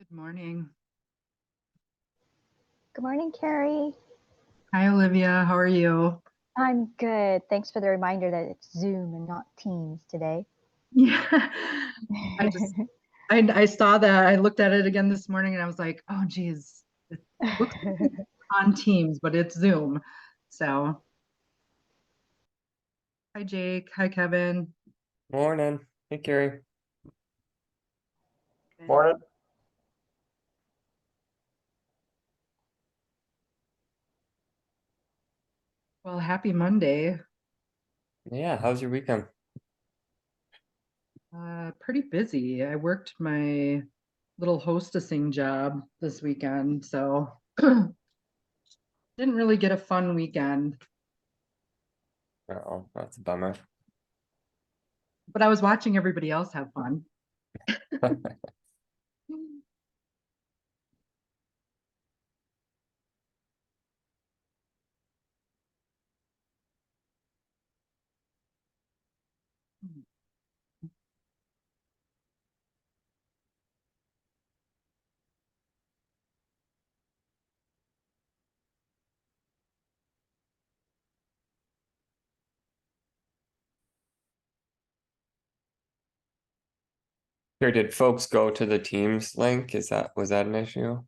Good morning. Good morning, Carrie. Hi, Olivia. How are you? I'm good. Thanks for the reminder that it's Zoom and not Teams today. Yeah, I just I saw that. I looked at it again this morning and I was like, oh geez, it looks like it's on Teams, but it's Zoom. So, hi Jake. Hi Kevin. Morning. Hey, Carrie. Good. Morning. Well, happy Monday. Yeah, how's your weekend? Pretty busy. I worked my little hostessing job this weekend, so didn't really get a fun weekend. Oh, that's a bummer. But I was watching everybody else have fun. Here, did folks go to the Teams link? Was that an issue?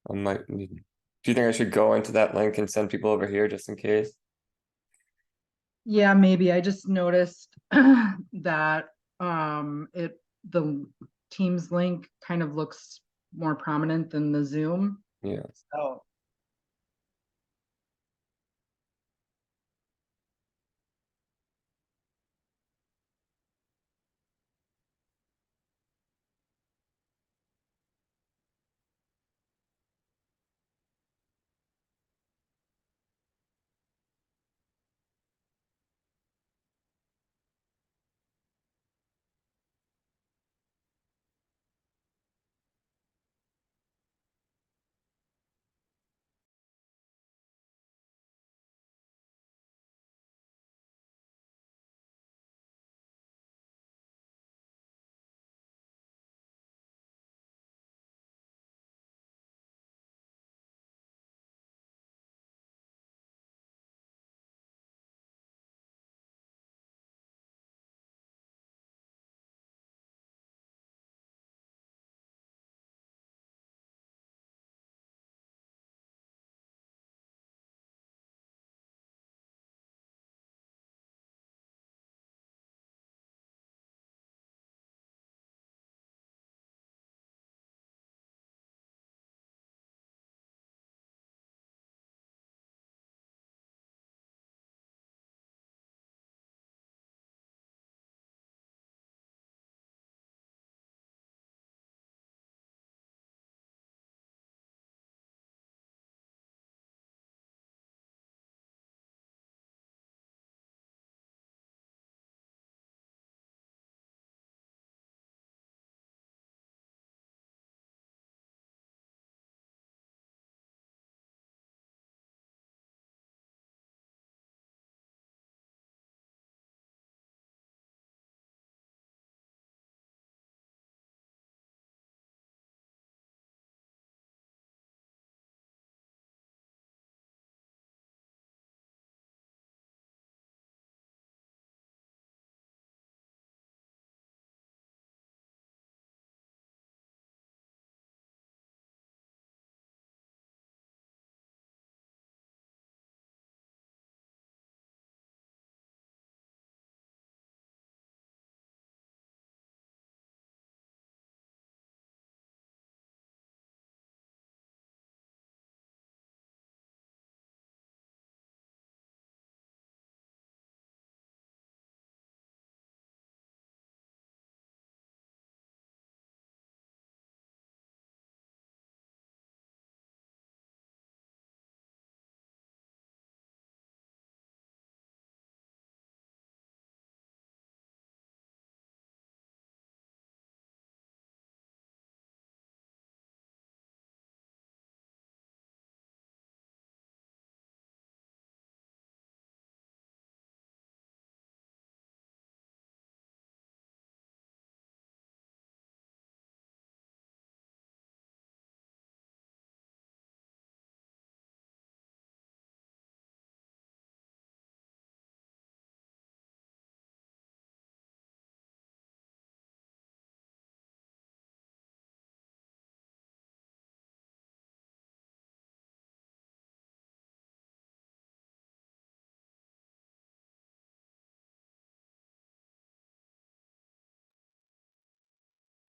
Do you think I should go into that link and send people over here just in case? Yeah, maybe. I just noticed that the Teams link kind of looks more prominent than the Zoom. Yeah. So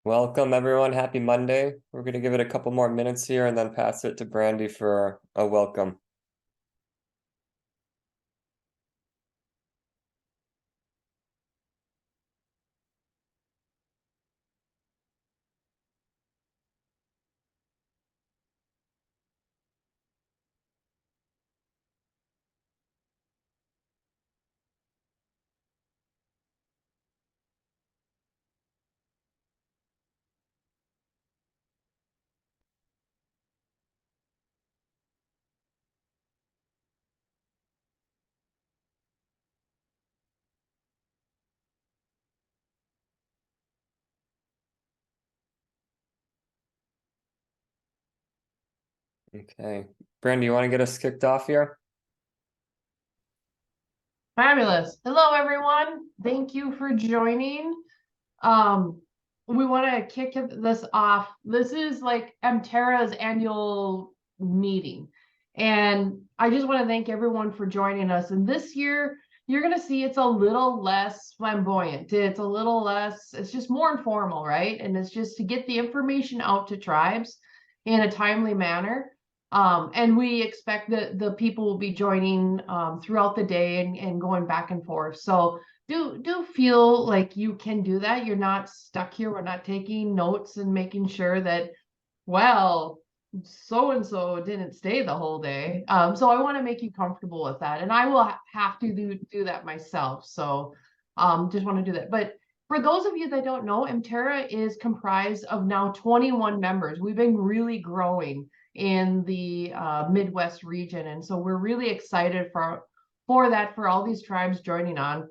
Welcome everyone. Happy Monday. We're gonna give it a couple more minutes here and then pass it to Brandy for a welcome. Okay. Brandy, you want to get us kicked off here? Fabulous. Hello, everyone. Thank you for joining. We want to kick this off. This is like MTERA's annual meeting. And I just want to thank everyone for joining us. And this year, you're going to see it's a little less flamboyant. It's a little less, it's just more informal, right? And it's just to get the information out to tribes in a timely manner. And we expect that the people will be joining throughout the day and going back and forth. So do feel like you can do that. You're not stuck here. We're not taking notes and making sure that, well, so and so didn't stay the whole day. So I want to make you comfortable with that, and I will have to do that myself. So just want to do that. But for those of you that don't know, MTERA is comprised of now 21 members. We've been really growing in the Midwest region, and so we're really excited for that, for all these tribes joining on,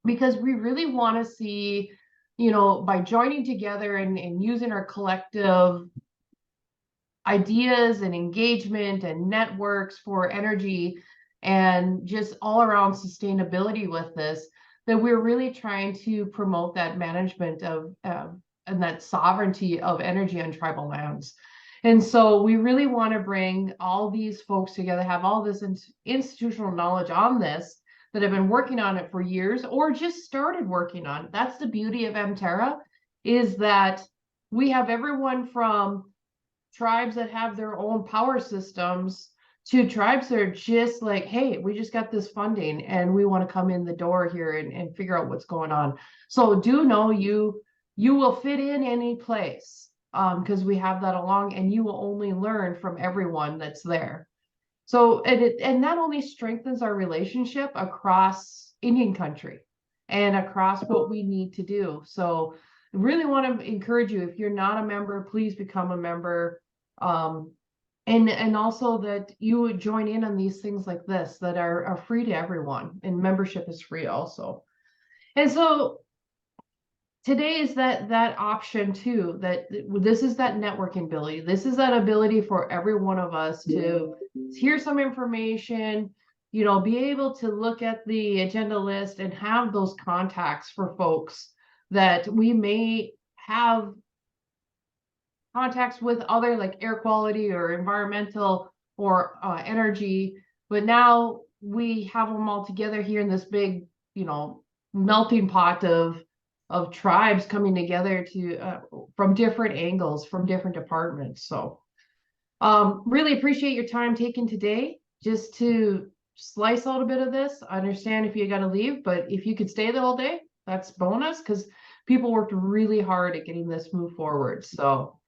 because we really want to see, you know, by joining together and using our collective ideas and engagement and networks for energy and just all around sustainability with this, that we're really trying to promote that management of and that sovereignty of energy on tribal lands. And so we really want to bring all these folks together, have all this institutional knowledge on this, that have been working on it for years or just started working on it. That's the beauty of MTERA, is that we have everyone from tribes that have their own power systems to tribes that are just like, hey, we just got this funding and we want to come in the door here and figure out what's going on. So do know you will fit in any place, because we have that along, and you will only learn from everyone that's there. So and that only strengthens our relationship across Indian country and across what we need to do. So I really want to encourage you, if you're not a member, please become a member. And also that you would join in on these things like this that are free to everyone, and membership is free also. And so today is that option too, that this is that networking ability. This is that ability for every one of us to hear some information, you know, be able to look at the agenda list and have those contacts for folks that we may have contacts with, other like air quality or environmental or energy, but now we have them all together here in this big, you know, melting pot of tribes coming together to from different angles, from different departments. So really appreciate your time taken today just to slice out a bit of this. I understand if you got to leave, but if you could stay the whole day, that's bonus, because people worked really hard at getting this move forward. So,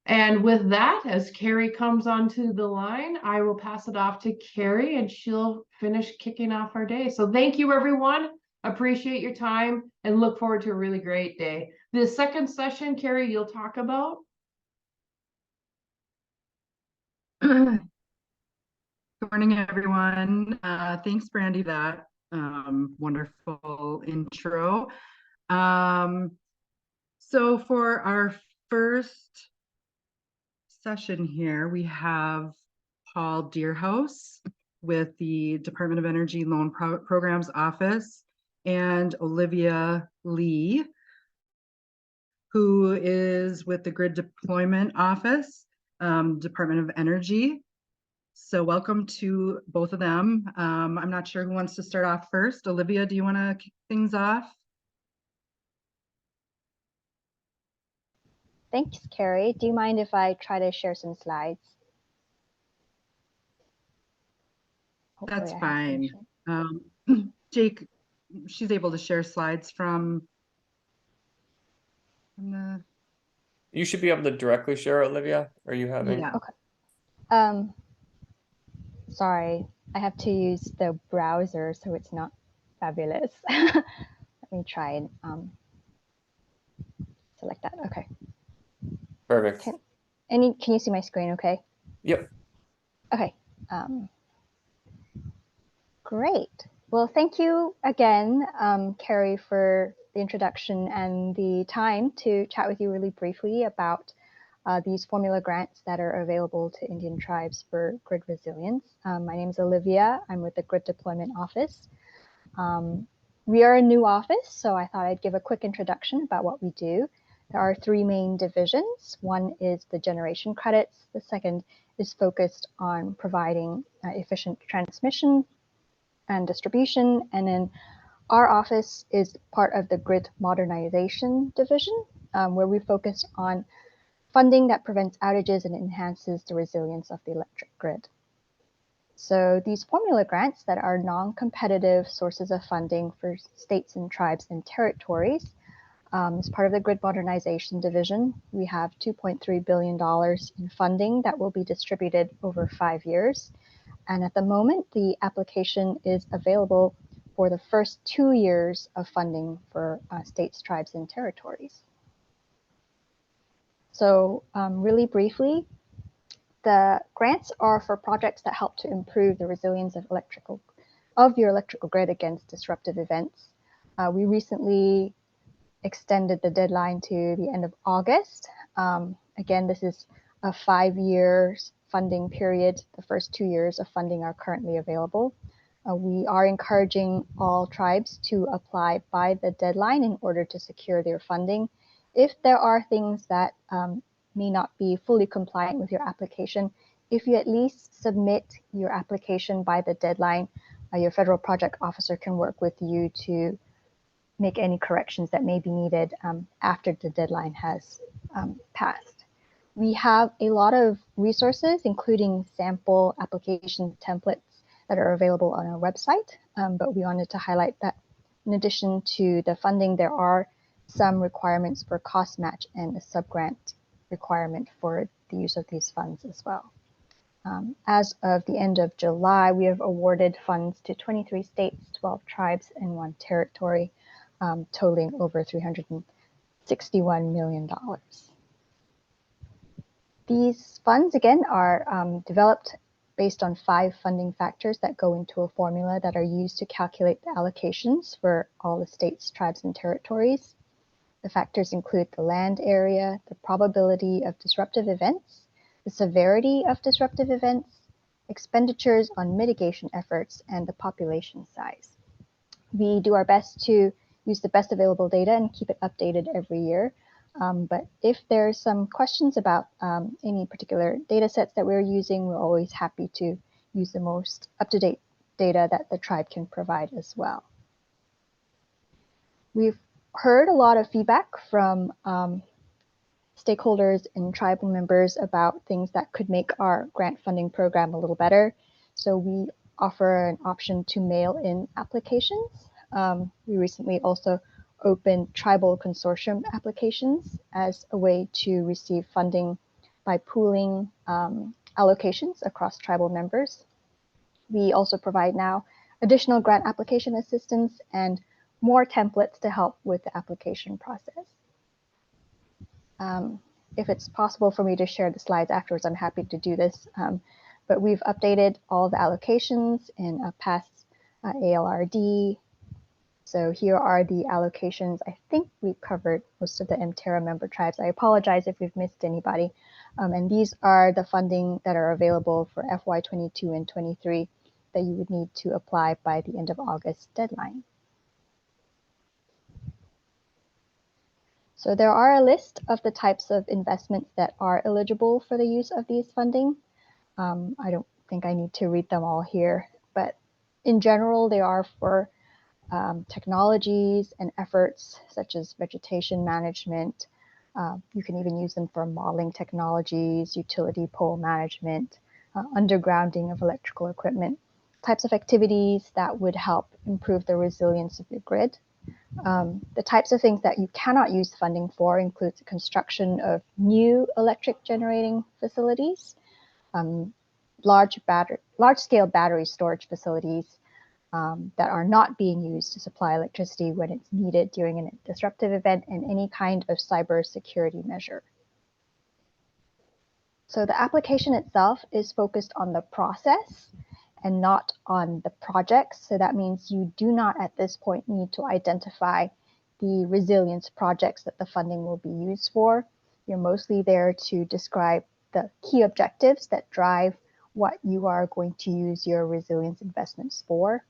and with that, as Carrie comes onto the line, I will pass it off to Carrie and she'll finish kicking off our day. So thank you, everyone. Appreciate your time and look forward to a really great day. The second session, Carrie, you'll talk about. Good morning, everyone. Thanks, Brandy, that wonderful intro. So for our first session here, we have Paul Deerhaus with the Department of Energy Loan Programs Office, and Olivia Lee, who is with the Grid Deployment Office, Department of Energy. So welcome to both of them. I'm not sure who wants to start off first. Olivia, do you want to kick things off? Thanks, Carrie. Do you mind if I try to share some slides? Hopefully That's I have fine. permission. Jake, she's able to share slides from the, You should be able to directly share, Olivia. Are you having? yeah. Okay. Sorry, I have to use the browser, so it's not fabulous. Let me try and select that. Okay. Perfect. Can you see my screen okay? Yep. Okay. Great. Well, thank you again, Carrie, for the introduction and the time to chat with you really briefly about these formula grants that are available to Indian tribes for grid resilience. My name is Olivia. I'm with the Grid Deployment Office. We are a new office, so I thought I'd give a quick introduction about what we do. There are three main divisions. One is the generation credits. The second is focused on providing efficient transmission and distribution. And then our office is part of the Grid Modernization division, where we focus on funding that prevents outages and enhances the resilience of the electric grid. So these formula grants that are non-competitive sources of funding for states and tribes and territories, as part of the Grid Modernization Division, we have $2.3 billion in funding that will be distributed over 5 years. And at the moment, the application is available for the first 2 years of funding for states, tribes, and territories. So really briefly, the grants are for projects that help to improve the resilience of your electrical grid against disruptive events. We recently extended the deadline to the end of August. Again, this is a 5 years funding period. The first 2 years of funding are currently available. We are encouraging all tribes to apply by the deadline in order to secure their funding. If there are things that may not be fully compliant with your application, if you at least submit your application by the deadline, your federal project officer can work with you to make any corrections that may be needed after the deadline has passed. We have a lot of resources, including sample application templates that are available on our website, but we wanted to highlight that in addition to the funding, there are some requirements for cost match and a subgrant requirement for the use of these funds as well. As of the end of July, we have awarded funds to 23 states, 12 tribes, and 1 territory, totaling over $361 million. These funds, again, are developed based on 5 funding factors that go into a formula that are used to calculate the allocations for all the states, tribes, and territories. The factors include the land area, the probability of disruptive events, the severity of disruptive events, expenditures on mitigation efforts, and the population size. We do our best to use the best available data and keep it updated every year. But if there's some questions about any particular data sets that we're using, we're always happy to use the most up-to-date data that the tribe can provide as well. We've heard a lot of feedback from stakeholders and tribal members about things that could make our grant funding program a little better. So we offer an option to mail in applications. We recently also opened tribal consortium applications as a way to receive funding by pooling allocations across tribal members. We also provide now additional grant application assistance and more templates to help with the application process. If it's possible for me to share the slides afterwards, I'm happy to do this. But we've updated all the allocations in a past ALRD. So here are the allocations. I think we've covered most of the MTERA member tribes. I apologize if we've missed anybody. And these are the funding that are available for FY22 and 23 that you would need to apply by the end of August deadline. So there are a list of the types of investments that are eligible for the use of these funding. I don't think I need to read them all here, but in general, they are for technologies and efforts such as vegetation management, You can even use them for modeling technologies, utility pole management, undergrounding of electrical equipment, types of activities that would help improve the resilience of your grid. The types of things that you cannot use funding for includes the construction of new electric generating facilities, large-scale battery storage facilities that are not being used to supply electricity when it's needed during a disruptive event, and any kind of cybersecurity measure. So the application itself is focused on the process and not on the projects. So that means you do not at this point need to identify the resilience projects that the funding will be used for. You're mostly there to describe the key objectives that drive what you are going to use your resilience investments for.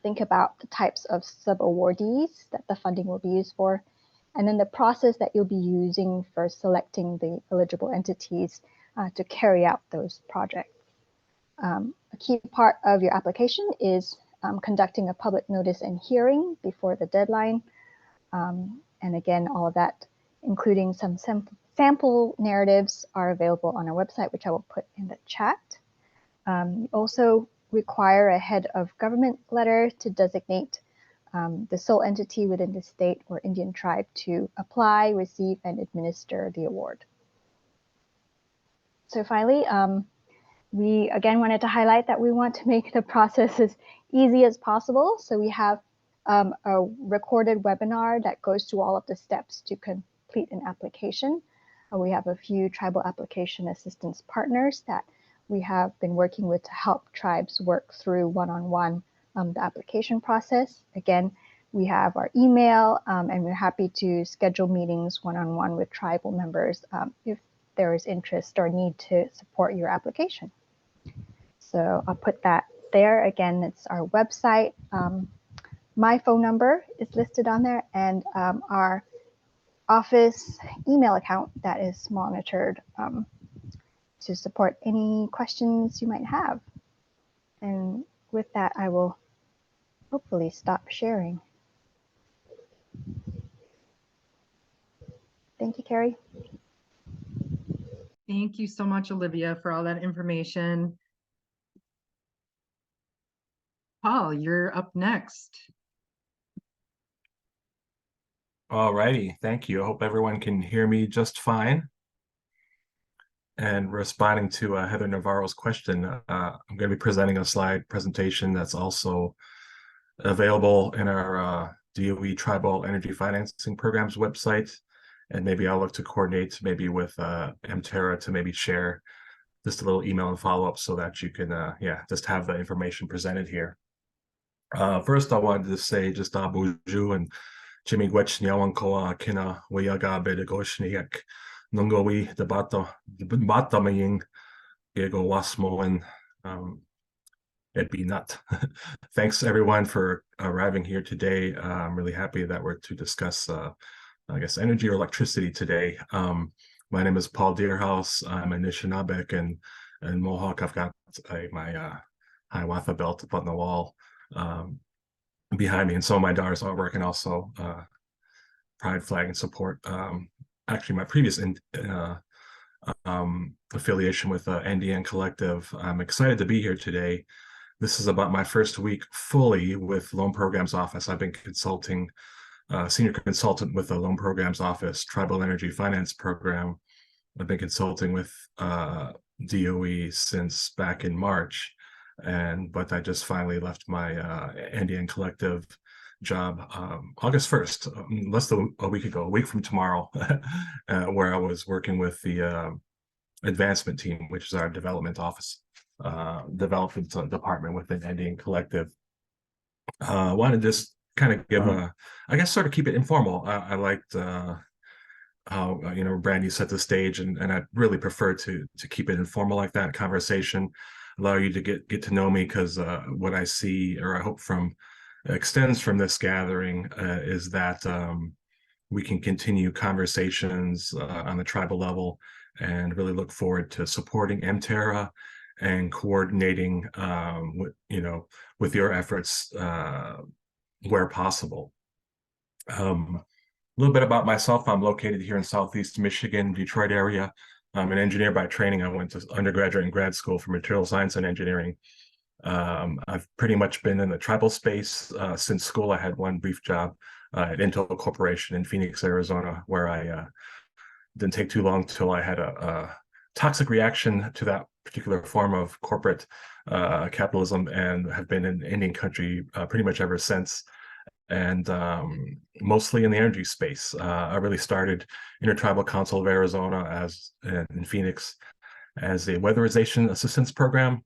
Think about the types of sub-awardees that the funding will be used for, and then the process that you'll be using for selecting the eligible entities to carry out those projects. A key part of your application is conducting a public notice and hearing before the deadline. And again, all of that, including some sample narratives, are available on our website, which I will put in the chat. You also require a head of government letter to designate the sole entity within the state or Indian tribe to apply, receive, and administer the award. So finally, we again wanted to highlight that we want to make the process as easy as possible. So we have a recorded webinar that goes through all of the steps to complete an application. We have a few tribal application assistance partners that we have been working with to help tribes work through one-on-one the application process. Again, we have our email, and we're happy to schedule meetings one-on-one with tribal members if there is interest or need to support your application. So I'll put that there. Again, it's our website. My phone number is listed on there, and our office email account that is monitored to support any questions you might have. And with that, I will hopefully stop sharing. Thank you, Carrie. Thank you so much, Olivia, for all that information. Paul, you're up next. All righty, thank you. I hope everyone can hear me just fine. And responding to Heather Navarro's question, I'm going to be presenting a slide presentation that's also available in our DOE Tribal Energy Financing Programs website. And maybe I'll look to coordinate maybe with MTERA to maybe share just a little email and follow-up so that you can, just have the information presented here. First, I wanted to say just bonjour and Jimmy Gwetch Nyawankoa Kina Wayaga Bedegoshniak Nungowi the Batamaying Diego Wasmo and it'd be nut. Thanks everyone for arriving here today. I'm really happy that we're to discuss I guess energy or electricity today. My name is Paul Deerhaus. I'm a Anishinaabe and Mohawk. I've got my Hiawatha belt up on the wall behind me, and some of my daughters are working also pride flag and support. Actually, my previous affiliation with NDN Collective. I'm excited to be here today. This is about my first week fully with Loan Programs Office. I've been consulting, senior consultant with the Loan Programs Office Tribal Energy Finance Program. I've been consulting with DOE since back in March, but I just finally left my NDN Collective job August 1st, less than a week ago, a week from tomorrow, where I was working with the advancement team, which is our development office, development department within NDN Collective. I want to just kind of give I guess sort of keep it informal. I liked how Brandy set the stage, and I really prefer to keep it informal like that. Conversation, allow you to get to know me, because what I see, or I hope extends from this gathering is that we can continue conversations on the tribal level, and really look forward to supporting MTERA and coordinating with your efforts where possible. little bit about myself. I'm located here in Southeast Michigan, Detroit area. I'm an engineer by training. I went to undergraduate and grad school for material science and engineering. I've pretty much been in the tribal space since school. I had one brief job at Intel Corporation in Phoenix, Arizona, where I didn't take too long till I had a toxic reaction to that particular form of corporate capitalism, and have been in Indian country pretty much ever since. And mostly in the energy space. I really started Intertribal Council of Arizona in Phoenix as a weatherization assistance program.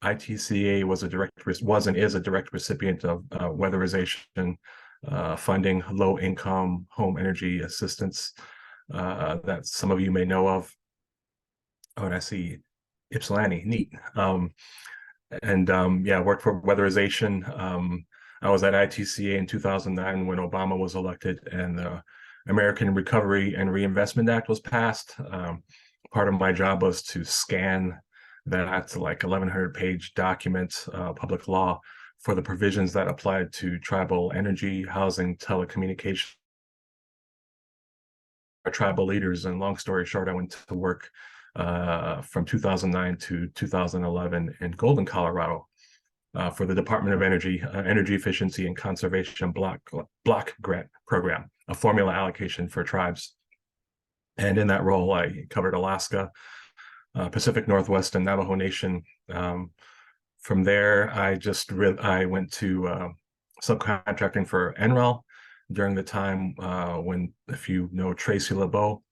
ITCA was and is a direct recipient of weatherization funding, low income home energy assistance that some of you may know of. Oh, and I see Ypsilanti, neat. Yeah, worked for weatherization. I was at ITCA in 2009 when Obama was elected and the American Recovery and Reinvestment Act was passed. Part of my job was to scan that like 1,100-page document, public law, for the provisions that applied to tribal energy, housing, telecommunication, tribal leaders. And long story short, I went to work from 2009 to 2011 in Golden, Colorado, for the Department of Energy, Energy Efficiency and Conservation Block Grant Program, a formula allocation for tribes. And in that role, I covered Alaska, Pacific Northwest, and Navajo Nation. From there, I went to subcontracting for NREL during the time when, if you know Tracy LeBeau,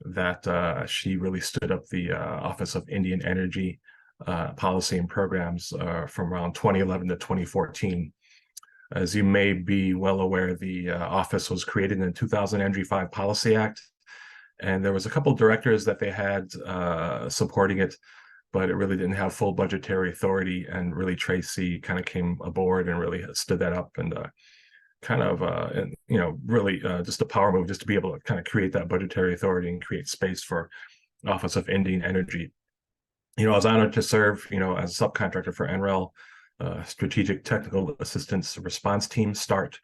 that she really stood up the Office of Indian Energy policy and programs from around 2011 to 2014. As you may be well aware, the office was created in the 2000 Energy 5 Policy Act, and there was a couple of directors that they had supporting it, but it really didn't have full budgetary authority. And really, Tracy kind of came aboard and really stood that up, and really just a power move, just to be able to kind of create that budgetary authority and create space for Office of Indian Energy. I was honored to serve, as a subcontractor for NREL, Strategic Technical Assistance Response Team, START,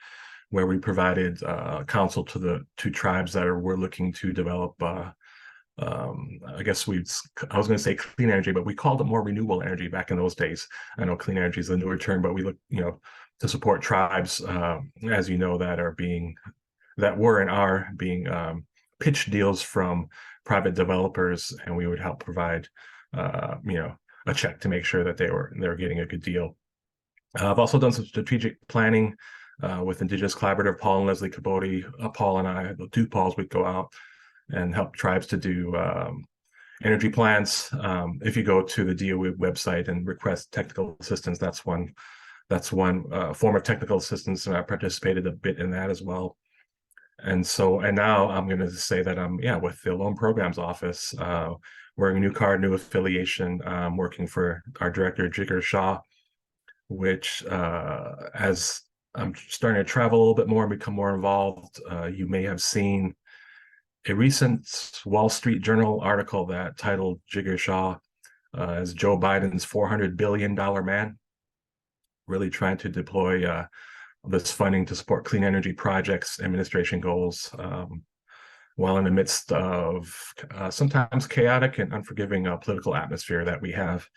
where we provided counsel to the two tribes that were looking to develop, I was going to say clean energy, but we called it more renewable energy back in those days. I know clean energy is a newer term, but we look, to support tribes, as you know, that were and are being pitched deals from private developers, and we would help provide a check to make sure that they were getting a good deal. I've also done some strategic planning with Indigenous Collaborative. Paul and Leslie Caboti, Paul and I, the two Pauls, would go out and help tribes to do energy plans. If you go to the DOE website and request technical assistance, that's one form of technical assistance, and I participated a bit in that as well. And now I'm going to say that I'm with the Loan Programs Office. Wearing a new card, new affiliation, working for our director, Jigar Shah, which as I'm starting to travel a little bit more and become more involved, you may have seen a recent Wall Street Journal article that titled Jigar Shah as Joe Biden's $400 billion man, really trying to deploy this funding to support clean energy projects, administration goals, while in the midst of sometimes chaotic and unforgiving political atmosphere that we have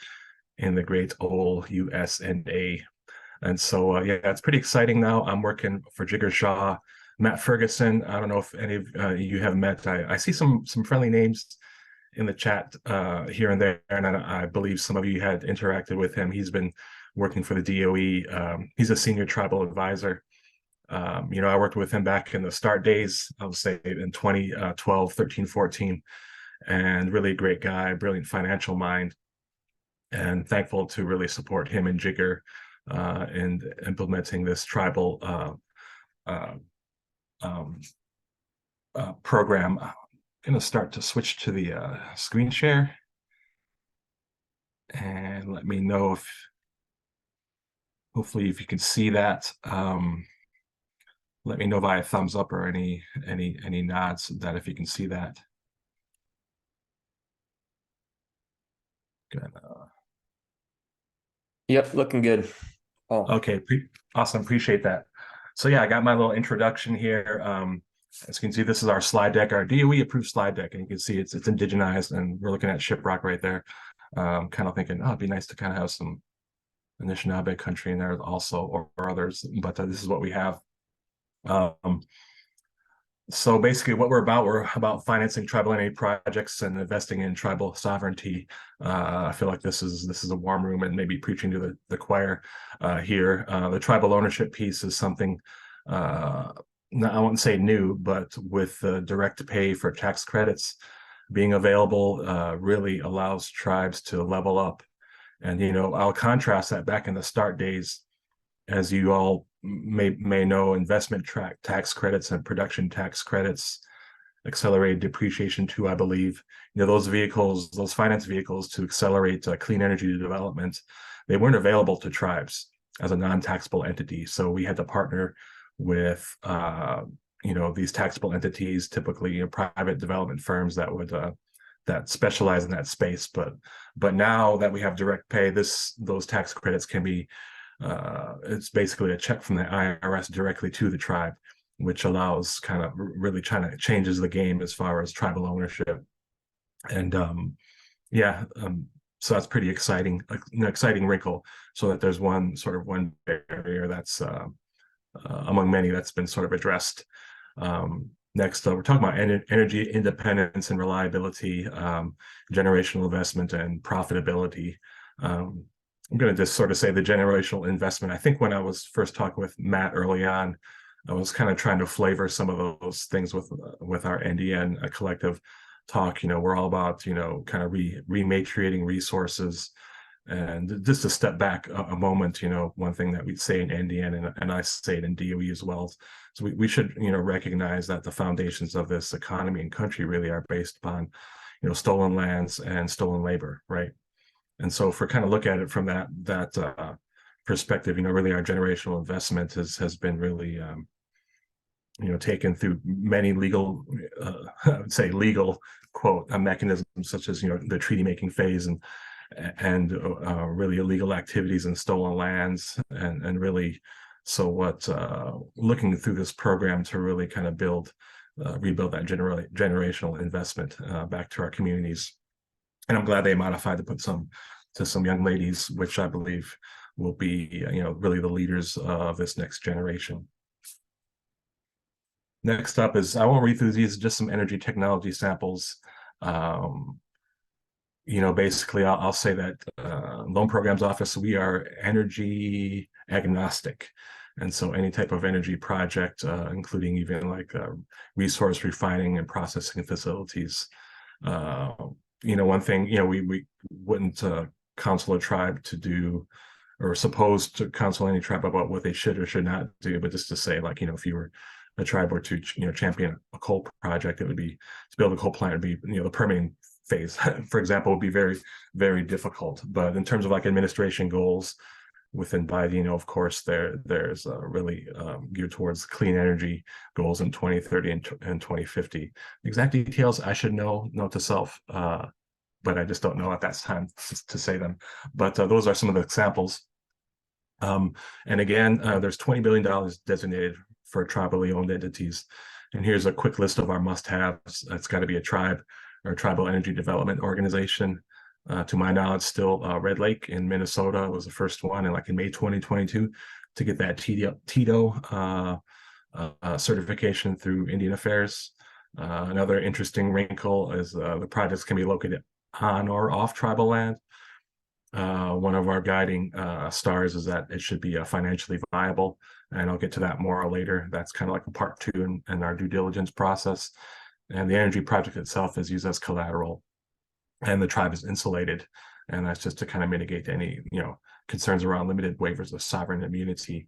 in the great old US&A. And so, it's pretty exciting now. I'm working for Jigar Shah. Matt Ferguson, I don't know if any of you have met. I see some friendly names in the chat here and there, and I believe some of you had interacted with him. He's been working for the DOE. He's a senior tribal advisor. I worked with him back in the start days, I would say in 2012, 13, 14, and really great guy, brilliant financial mind, and thankful to really support him and Jigar in implementing this tribal program. I'm going to start to switch to the screen share, and let me know hopefully if you can see that. Let me know via thumbs up or any nods that if you can see that. Good. Yep, looking good. Oh, okay, awesome. Appreciate that. So I got my little introduction here. As you can see, this is our slide deck, our DOE approved slide deck, and you can see it's indigenized, and we're looking at Shiprock right there. Kind of thinking, oh, it'd be nice to kind of have some Anishinaabe country in there also, or others, but this is what we have. So basically what we're about financing tribal entity projects and investing in tribal sovereignty. I feel like this is a warm room and maybe preaching to the choir here. The tribal ownership piece is something, I won't say new, but with direct pay for tax credits being available really allows tribes to level up. And, I'll contrast that back in the start days. As you all may know, investment tax credits and production tax credits, accelerated depreciation too, I believe. Those vehicles, those finance vehicles to accelerate clean energy development, they weren't available to tribes as a non-taxable entity. So we had to partner with, these taxable entities, typically private development firms that would that specialize in that space. But now that we have direct pay, those tax credits can be it's basically a check from the IRS directly to the tribe, which allows kind of really changes the game as far as tribal ownership. And so that's pretty exciting, an exciting wrinkle, so that there's one barrier that's among many that's been sort of addressed. Next, we're talking about energy independence and reliability, generational investment and profitability. I'm going to just sort of say the generational investment. I think when I was first talking with Matt early on, I was kind of trying to flavor some of those things with our NDN collective talk. We're all about, kind of rematriating resources. And just to step back a moment, one thing that we say in NDN, and I say it in DOE as well, so we should, recognize that the foundations of this economy and country really are based upon, stolen lands and stolen labor, right? And so if we're kind of look at it from that perspective, really our generational investment has been really, taken through many legal, I would say legal quote mechanisms, such as, the treaty making phase and really illegal activities and stolen lands, and really, so what looking through this program to really kind of rebuild that generational investment back to our communities. And I'm glad they modified to put some young ladies, which I believe will be, really the leaders of this next generation. Next up is, I won't read through these, just some energy technology samples. Basically, I'll say that Loan Programs Office, we are energy agnostic. And so any type of energy project, including even like resource refining and processing facilities, one thing, we wouldn't counsel a tribe to do, or supposed to counsel any tribe about what they should or should not do, but just to say, like, if you were a tribe or to, champion a coal project, it would be, to build a coal plant would be, the permitting phase, for example, would be very, very difficult. But in terms of like administration goals within Biden, of course, there's really geared towards clean energy goals in 2030 and 2050. Exact details I should know, note to self, but I just don't know at that time to say them. But those are some of the examples. And again, there's $20 billion designated for tribally owned entities. And here's a quick list of our must-haves. It's got to be a tribe or a tribal energy development organization. To my knowledge, still Red Lake in Minnesota was the first one, and like in May 2022, to get that TIDO certification through Indian Affairs. Another interesting wrinkle is the projects can be located on or off tribal land. One of our guiding stars is that it should be financially viable, and I'll get to that more later. That's kind of like a part two in our due diligence process. And the energy project itself is used as collateral, and the tribe is insulated, and that's just to kind of mitigate any concerns around limited waivers of sovereign immunity.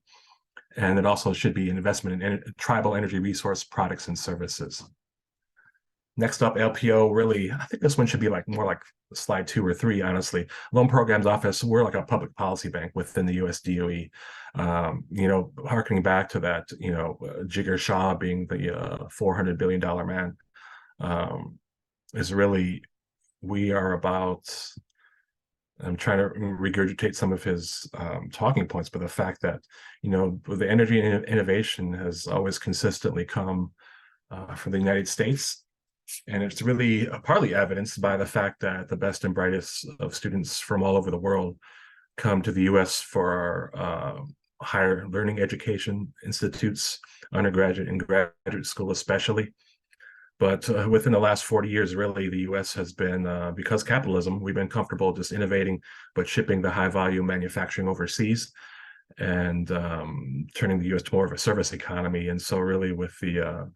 And it also should be an investment in tribal energy resource products and services. Next up, LPO, really, I think this one should be more like slide 2 or 3, honestly. Loan Programs Office, we're like a public policy bank within the US DOE. Harkening back to that, Jigar Shah being the $400 billion man, is really, we are about, I'm trying to regurgitate some of his talking points, but the fact that, the energy innovation has always consistently come for the United States. And it's really partly evidenced by the fact that the best and brightest of students from all over the world come to the US for our higher learning education institutes, undergraduate and graduate school especially. But within the last 40 years, really, the US has been, because capitalism, we've been comfortable just innovating, but shipping the high volume manufacturing overseas and turning the US to more of a service economy. And so really with the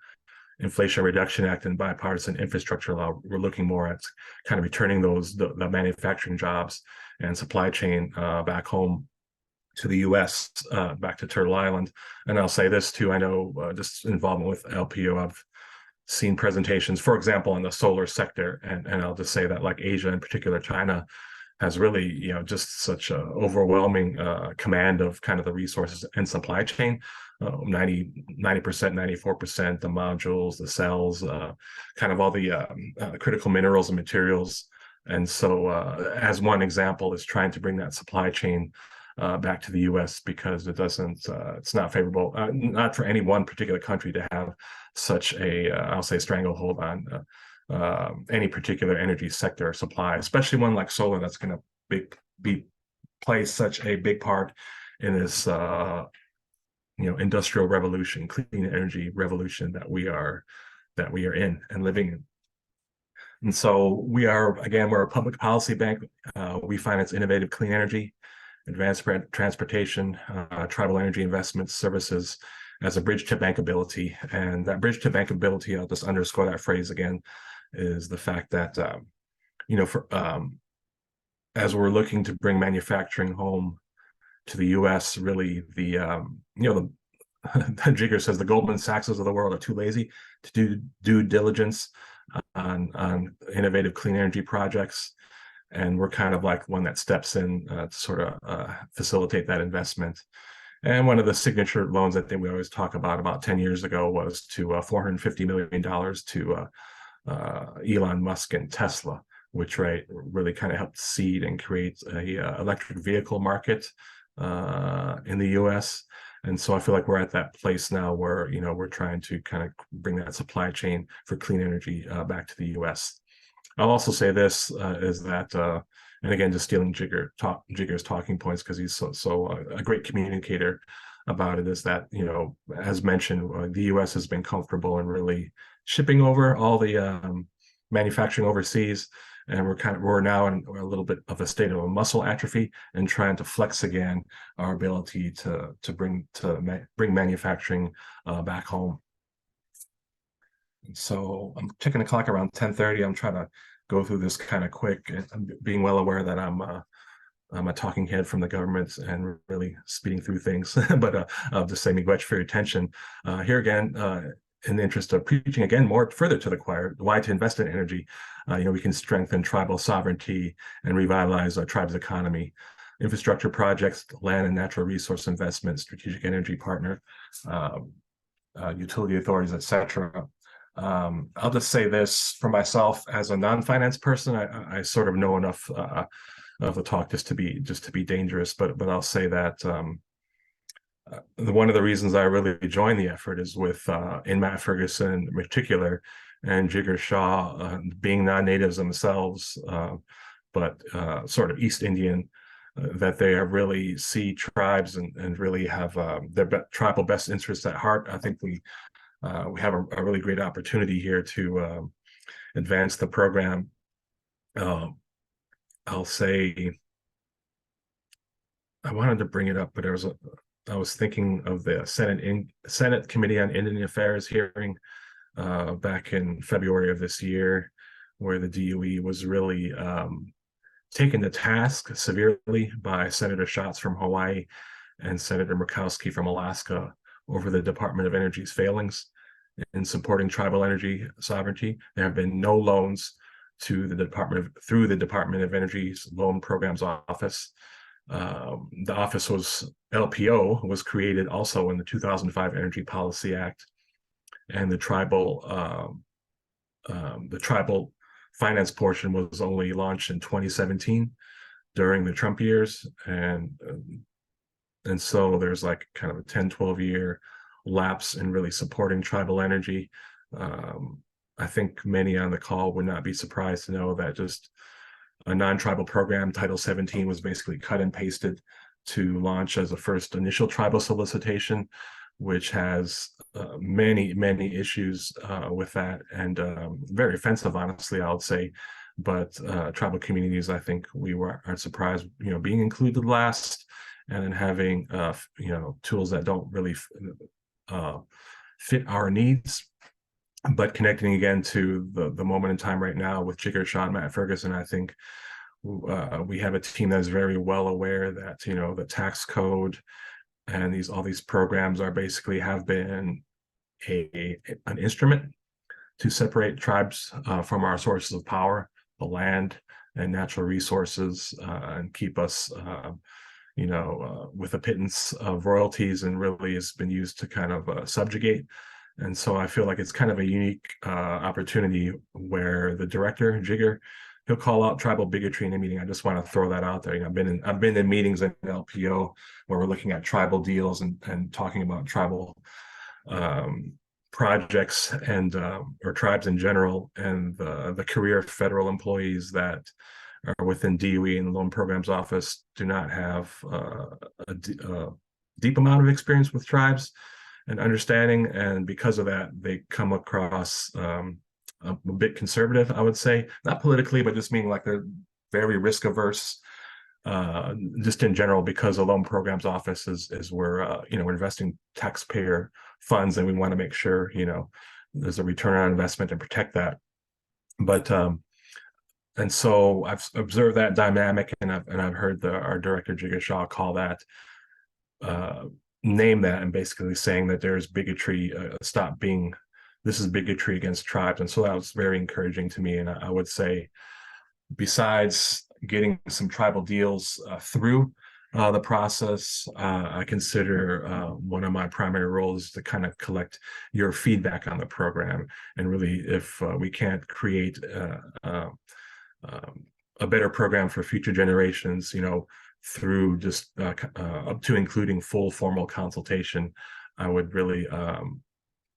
Inflation Reduction Act and bipartisan infrastructure law, we're looking more at kind of returning the manufacturing jobs and supply chain back home to the US, back to Turtle Island. And I'll say this too, I know just involvement with LPO, I've seen presentations, for example, in the solar sector, and I'll just say that like Asia, in particular China, has really, just such a overwhelming command of kind of the resources and supply chain. 90%, 94%, the modules, the cells, kind of all the critical minerals and materials. And so as one example is trying to bring that supply chain back to the US, because it doesn't, it's not favorable, not for any one particular country to have such a, I'll say, stranglehold on any particular energy sector or supply, especially one like solar that's going to play such a big part in this industrial revolution, clean energy revolution that we are in and living in. And so we're a public policy bank. We finance innovative clean energy, advanced transportation, tribal energy investments, services as a bridge to bankability. And that bridge to bankability, I'll just underscore that phrase again, is the fact that, as we're looking to bring manufacturing home to the US, really Jigger says the Goldman Sachses of the world are too lazy to do due diligence on innovative clean energy projects. And we're kind of like one that steps in to sort of facilitate that investment. And one of the signature loans I think we always talk about 10 years ago was to $450 million to Elon Musk and Tesla, which really kind of helped seed and create a electric vehicle market in the US. And so I feel like we're at that place now where, we're trying to kind of bring that supply chain for clean energy back to the US. I'll also say this is that, and again, just stealing Jigger's talking points, because he's so a great communicator about it, is that, as mentioned, the US has been comfortable in really shipping over all the manufacturing overseas. And we're now in a little bit of a state of a muscle atrophy and trying to flex again our ability to bring manufacturing back home. And so I'm checking the clock around 10:30. I'm trying to go through this kind of quick, and being well aware that I'm a talking head from the government and really speeding through things. But I'll just say miigwech for your attention. Here again, in the interest of preaching again more further to the choir, why to invest in energy. We can strengthen tribal sovereignty and revitalize our tribe's economy. Infrastructure projects, land and natural resource investment, strategic energy partner, utility authorities, etc. I'll just say this for myself as a non-finance person. I sort of know enough of the talk just to be dangerous, but I'll say that one of the reasons I really joined the effort is with Matt Ferguson in particular, and Jigger Shaw, being non-natives themselves, but sort of East Indian, that they really see tribes and really have their tribal best interests at heart. I think we have a really great opportunity here to advance the program. I'll say, I wanted to bring it up, but I was thinking of the Senate Committee on Indian Affairs hearing back in February of this year, where the DOE was really taken to task severely by Senator Schatz from Hawaii and Senator Murkowski from Alaska over the Department of Energy's failings in supporting tribal energy sovereignty. There have been no loans to through the Department of Energy's Loan Programs Office. The office LPO was created also in the 2005 Energy Policy Act, and the tribal finance portion was only launched in 2017 during the Trump years, and so there's like kind of a 10-12 year lapse in really supporting tribal energy. I think many on the call would not be surprised to know that just a non-tribal program, Title 17, was basically cut and pasted to launch as a first initial tribal solicitation, which has many issues with that, and very offensive, honestly, I would say. But tribal communities, I think we aren't surprised, being included last, and then having tools that don't really fit our needs. But connecting again to the moment in time right now with Jigger, Sean, Matt Ferguson, I think we have a team that is very well aware that the tax code and all these programs are basically have been an instrument to separate tribes from our sources of power, the land and natural resources, and keep us with a pittance of royalties, and really has been used to kind of subjugate. And so I feel like it's kind of a unique opportunity where the director, Jigger, he'll call out tribal bigotry in a meeting. I just want to throw that out there. I've been in meetings at LPO where we're looking at tribal deals and talking about tribal projects and or tribes in general, and the career federal employees that are within DOE and the Loan Programs Office do not have a deep amount of experience with tribes and understanding, and because of that, they come across a bit conservative, I would say, not politically, but just meaning like they're very risk averse, just in general, because the Loan Programs Office is we're investing taxpayer funds, and we want to make sure there's a return on investment and protect that. But and so I've observed that dynamic, and I've heard our director Jigger Shaw call that. Name that, and basically saying that there's bigotry, this is bigotry against tribes. And so that was very encouraging to me. And I would say, besides getting some tribal deals through the process, I consider one of my primary roles to kind of collect your feedback on the program. And really, if we can't create a better program for future generations, through just up to including full formal consultation, I would really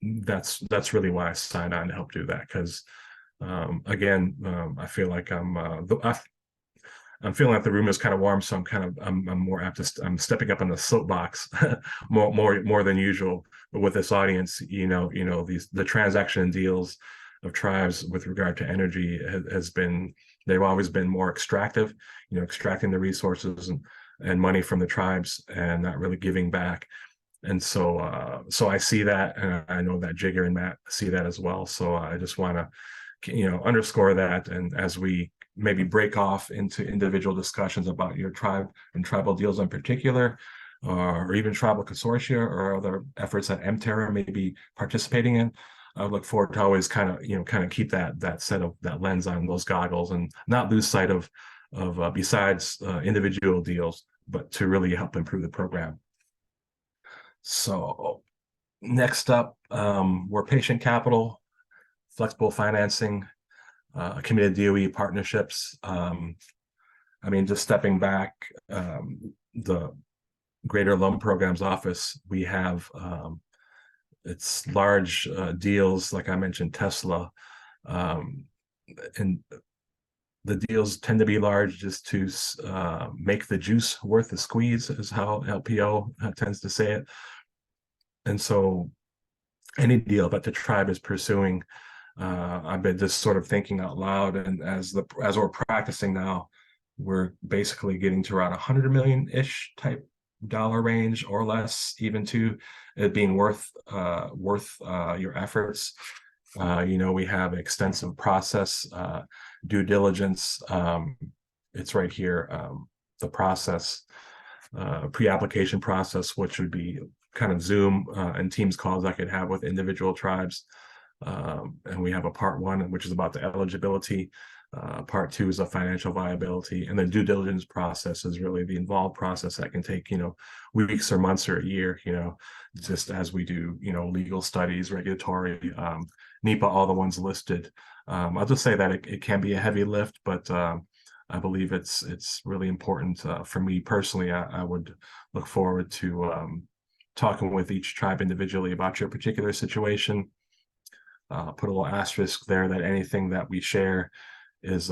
that's really why I signed on to help do that. Because again, I feel like I'm feeling like the room is kind of warm, so I'm more apt to I'm stepping up on the soapbox more than usual. But with this audience, the transaction deals of tribes with regard to energy they've always been more extractive, extracting the resources and money from the tribes and not really giving back. And so I see that, and I know that Jigger and Matt see that as well. So I just want to, underscore that. And as we maybe break off into individual discussions about your tribe and tribal deals in particular, or even tribal consortia or other efforts that MTERA may be participating in, I look forward to always kind of keep that lens on, those goggles, and not lose sight of besides individual deals, but to really help improve the program. So next up, we're patient capital, flexible financing, committed DOE partnerships. Just stepping back, the Greater Loan Programs Office, we have it's large deals, like I mentioned, Tesla, and the deals tend to be large just to make the juice worth the squeeze, is how LPO tends to say it. And so any deal that the tribe is pursuing, I've been just sort of thinking out loud, and as we're practicing now, we're basically getting to around 100 million-ish type dollar range or less, even to it being worth your efforts. We have an extensive process, due diligence. It's right here, the process, pre-application process, which would be kind of Zoom and Teams calls I could have with individual tribes. And we have a part one, which is about the eligibility. Part two is a financial viability, and the due diligence process is really the involved process that can take, weeks or months or a year, just as we do, legal studies, regulatory, NEPA, all the ones listed. I'll just say that it can be a heavy lift, but I believe it's really important for me personally. I would look forward to talking with each tribe individually about your particular situation. put a little asterisk there that anything that we share is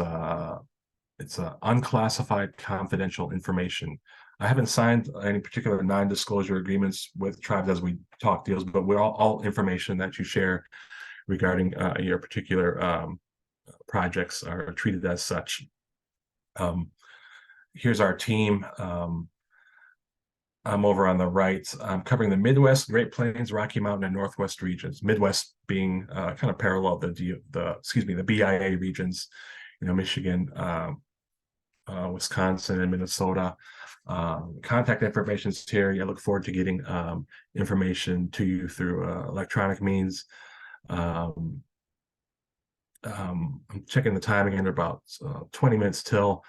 it's unclassified confidential information. I haven't signed any particular non-disclosure agreements with tribes as we talk deals, but we're all information that you share regarding your particular projects are treated as such. Here's our team. I'm over on the right. I'm covering the Midwest, Great Plains, Rocky Mountain, and Northwest regions. Midwest being kind of parallel the BIA regions, Michigan, Wisconsin, and Minnesota. Contact information is here. I look forward to getting information to you through electronic means. I'm checking the timing in about 20 minutes till.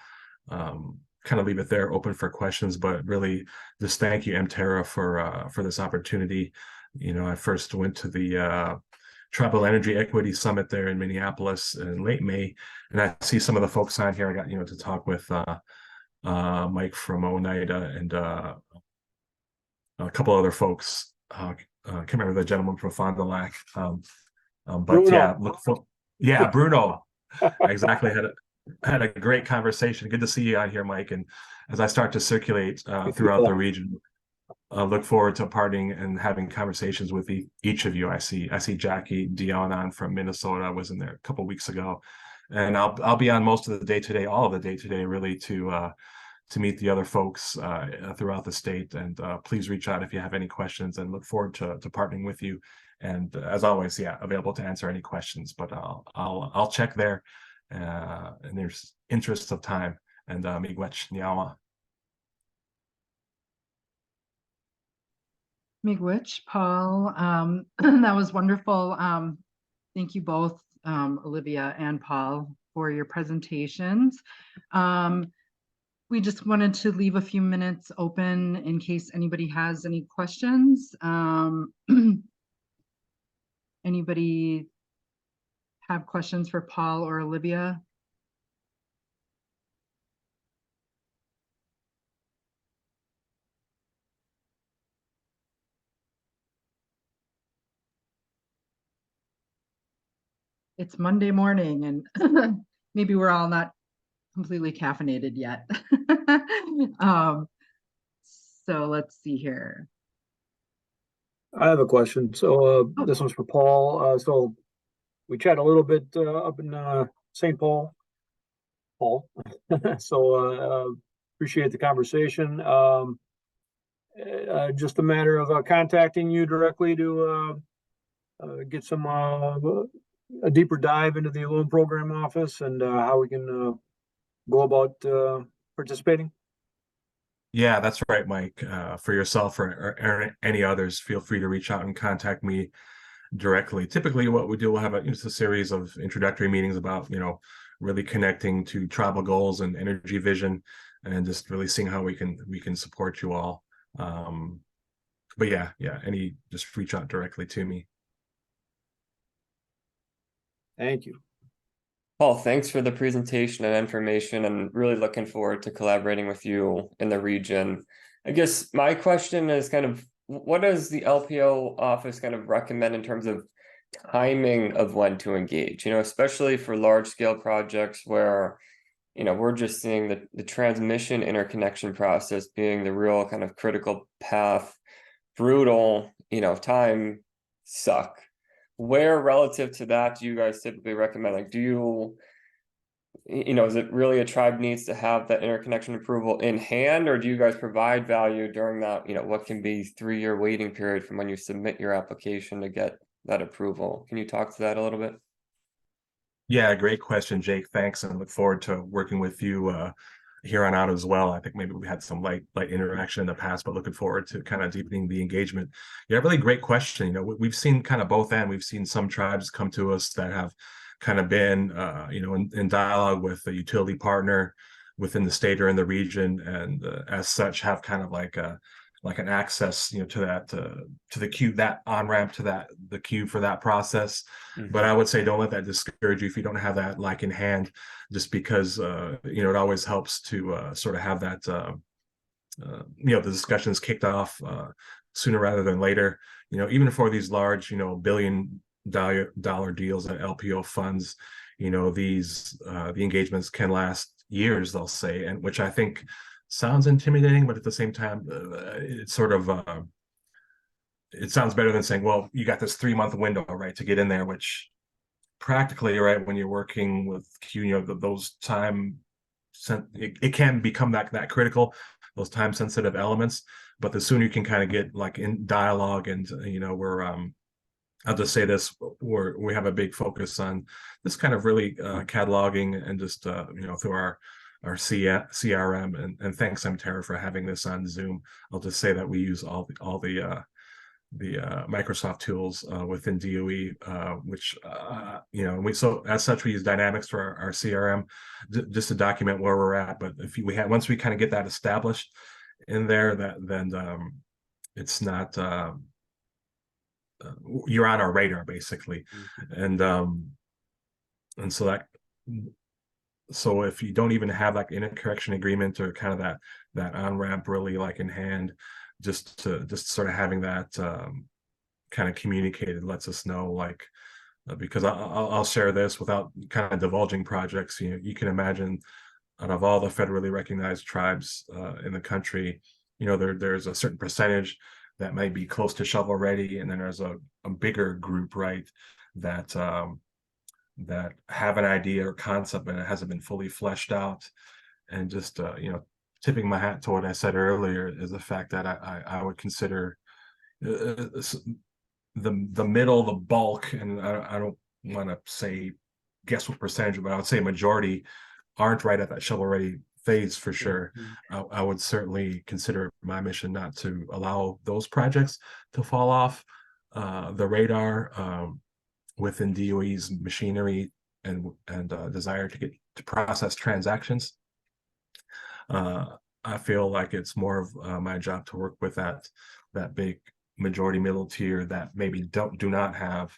Kind of leave it there open for questions, but really just thank you, MTERA, for this opportunity. I first went to the Tribal Energy Equity Summit there in Minneapolis in late May, and I see some of the folks on here. I got to talk with Mike from Oneida and a couple other folks. Can't remember the gentleman from Fond du Lac, but Bruno. Bruno. Exactly. Had a great conversation. Good to see you on here, Mike. And as I start to circulate throughout the region, look forward to partnering and having conversations with each of you. I see Jackie Dionan from Minnesota was in there a couple of weeks ago, and I'll be on most of the day today, all of the day today, really to meet the other folks throughout the state. And please reach out if you have any questions, and look forward to partnering with you. And as always, available to answer any questions. But I'll check there. And there's interest of time, and miigwech niawa. Miigwech, Paul. That was wonderful. Thank you both, Olivia and Paul, for your presentations. We just wanted to leave a few minutes open in case anybody has any questions. Anybody have questions for Paul or Olivia? It's Monday morning, and maybe we're all not completely caffeinated yet. So let's see here. I have a question. So this one's for Paul. So we chat a little bit up in St. Paul. So appreciate the conversation. Just a matter of contacting you directly to get some a deeper dive into the loan program office and how we can go about participating. Yeah, that's right, Mike. For yourself or any others, feel free to reach out and contact me directly. Typically what we do, we'll have a series of introductory meetings about really connecting to tribal goals and energy vision, and just really seeing how we can support you all. But just reach out directly to me. Thank you. Paul, thanks for the presentation and information, and really looking forward to collaborating with you in the region. I guess my question is kind of, what does the LPO office kind of recommend in terms of timing of when to engage, especially for large scale projects where, we're just seeing the transmission interconnection process being the real kind of critical path, brutal, time suck. Where relative to that do you guys typically recommend? Like, do you, is it really a tribe needs to have that interconnection approval in hand, or do you guys provide value during that, what can be 3-year waiting period from when you submit your application to get that approval? Can you talk to that a little bit? Yeah, great question, Jake. Thanks, and look forward to working with you here on out as well. I think maybe we had some light interaction in the past, but looking forward to kind of deepening the engagement. Yeah, really great question. We've seen kind of both ends. We've seen some tribes come to us that have kind of been in dialogue with a utility partner within the state or in the region, and as such have kind of like an access to that to the queue, that on-ramp to the queue for that process. Mm-hmm. But I would say don't let that discourage you if you don't have that in hand, just because it always helps to sort of have that the discussions kicked off sooner rather than later. Even for these large $1 billion dollar deals and LPO funds, these the engagements can last years, they'll say, and which I think sounds intimidating, but at the same time, it's sort of it sounds better than saying, well, you got this 3-month window, right, to get in there, which practically, right, when you're working with Q, those it can become that critical, those time sensitive elements. But the sooner you can kind of get like in dialogue, and we're I'll just say this, we have a big focus on this kind of really cataloging and just through our CRM, and thanks MTERA for having this on Zoom. I'll just say that we use all the Microsoft tools within DOE, which so as such we use Dynamics for our CRM just to document where we're at. But if once we kind of get that established in there, then it's not you're on our radar basically. And so if you don't even have like interconnection agreement or kind of that on-ramp really like in hand, just sort of having that kind of communicated lets us know, like because I'll share this without kind of divulging projects. You can imagine, out of all the federally recognized tribes in the country, there's a certain percentage that might be close to shovel ready, and then there's a bigger group, right, that have an idea or concept but it hasn't been fully fleshed out. And just tipping my hat to what I said earlier is the fact that I would consider the middle, the bulk, and I don't want to say guess what percentage, but I would say majority aren't right at that shovel ready phase for sure. I would certainly consider my mission not to allow those projects to fall off the radar within DOE's machinery and desire to get to process transactions. I feel like it's more of my job to work with that big majority middle tier that maybe do not have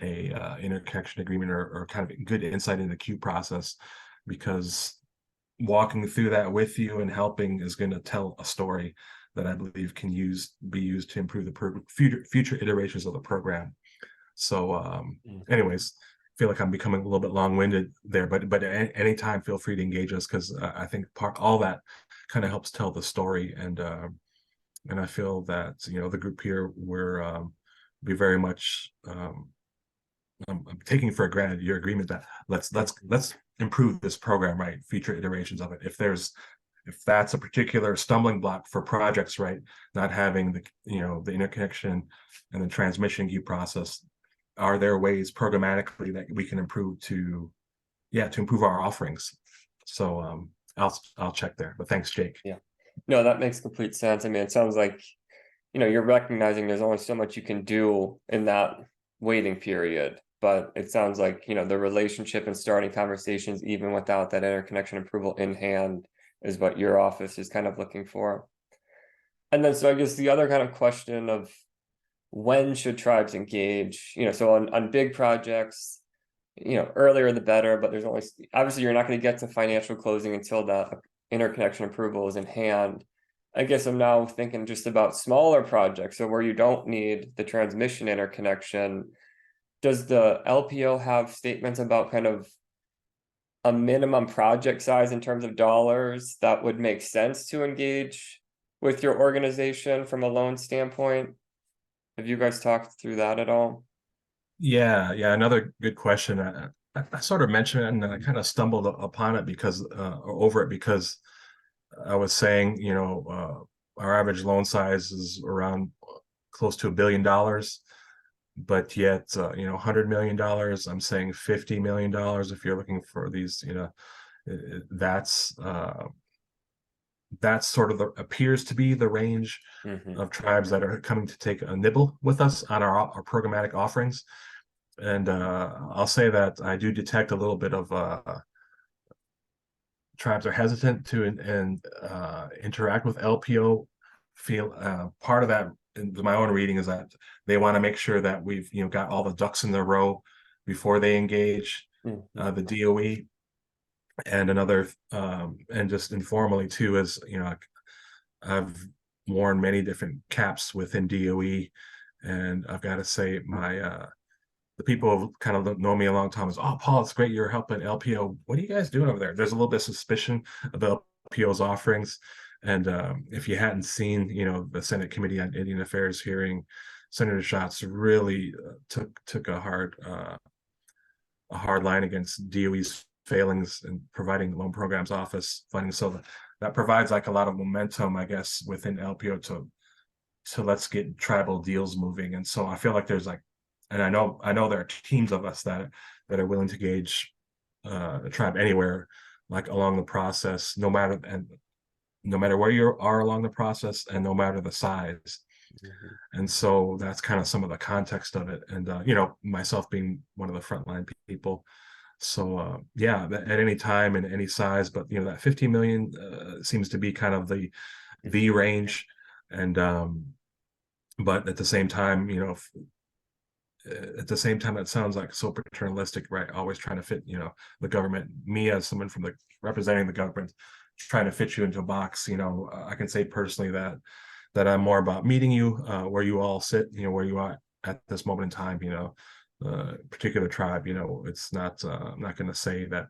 a interconnection agreement or kind of good insight into the queue process, because walking through that with you and helping is going to tell a story that I believe can be used to improve the future iterations of the program. So anyways, I feel like I'm becoming a little bit long-winded there, but anytime feel free to engage us, because I think all that kind of helps tell the story. And I feel that the group here, we're be very much I'm taking for granted your agreement that let's improve this program, right, future iterations of it. If that's a particular stumbling block for projects, right, not having the interconnection and the transmission queue process, are there ways programmatically that we can improve to improve our offerings? So I'll check there, but thanks, Jake. Yeah, no, that makes complete sense. I mean, it sounds like you're recognizing there's only so much you can do in that waiting period, but it sounds like the relationship and starting conversations even without that interconnection approval in hand is what your office is kind of looking for. And then so I guess the other kind of question of when should tribes engage, so on big projects, earlier the better, but there's only, obviously you're not going to get to financial closing until that interconnection approval is in hand. I guess I'm now thinking just about smaller projects, so where you don't need the transmission interconnection. Does the LPO have statements about kind of a minimum project size in terms of dollars that would make sense to engage with your organization from a loan standpoint? Have you guys talked through that at all? Yeah, another good question. I sort of mentioned it, and then I kind of stumbled upon it because I was saying, our average loan size is around close to $1 billion, but yet, $100 million, I'm saying $50 million. If you're looking for these, that's sort of appears to be the range of tribes that are coming to take a nibble with us on our programmatic offerings. And I'll say that I do detect a little bit of tribes are hesitant to interact with LPO. Feel part of that, in my own reading, is that they want to make sure that we've got all the ducks in a row before they engage the DOE. And another and just informally too is I've worn many different caps within DOE, and I've got to say the people who kind of know me a long time is, oh, Paul, it's great you're helping LPO. What are you guys doing over there? There's a little bit of suspicion about LPO's offerings. And if you hadn't seen, the Senate Committee on Indian Affairs hearing, Senator Schatz really took a hard line against DOE's failings in providing loan programs office funding. So that provides like a lot of momentum, I guess, within LPO to let's get tribal deals moving. And so I feel like there's like, and I know there are teams of us that are willing to engage the tribe anywhere, like along the process, no matter where you are along the process and no matter the size. And so that's kind of some of the context of it. And, myself being one of the frontline people. So, yeah, at any time and any size, but, that 50 million seems to be kind of the range. And, but at the same time, it sounds like so paternalistic, right? Always trying to fit, the government, me as someone representing the government, trying to fit you into a box. I can say personally that I'm more about meeting you where you all sit, where you are at this moment in time, particular tribe, it's not, I'm not going to say that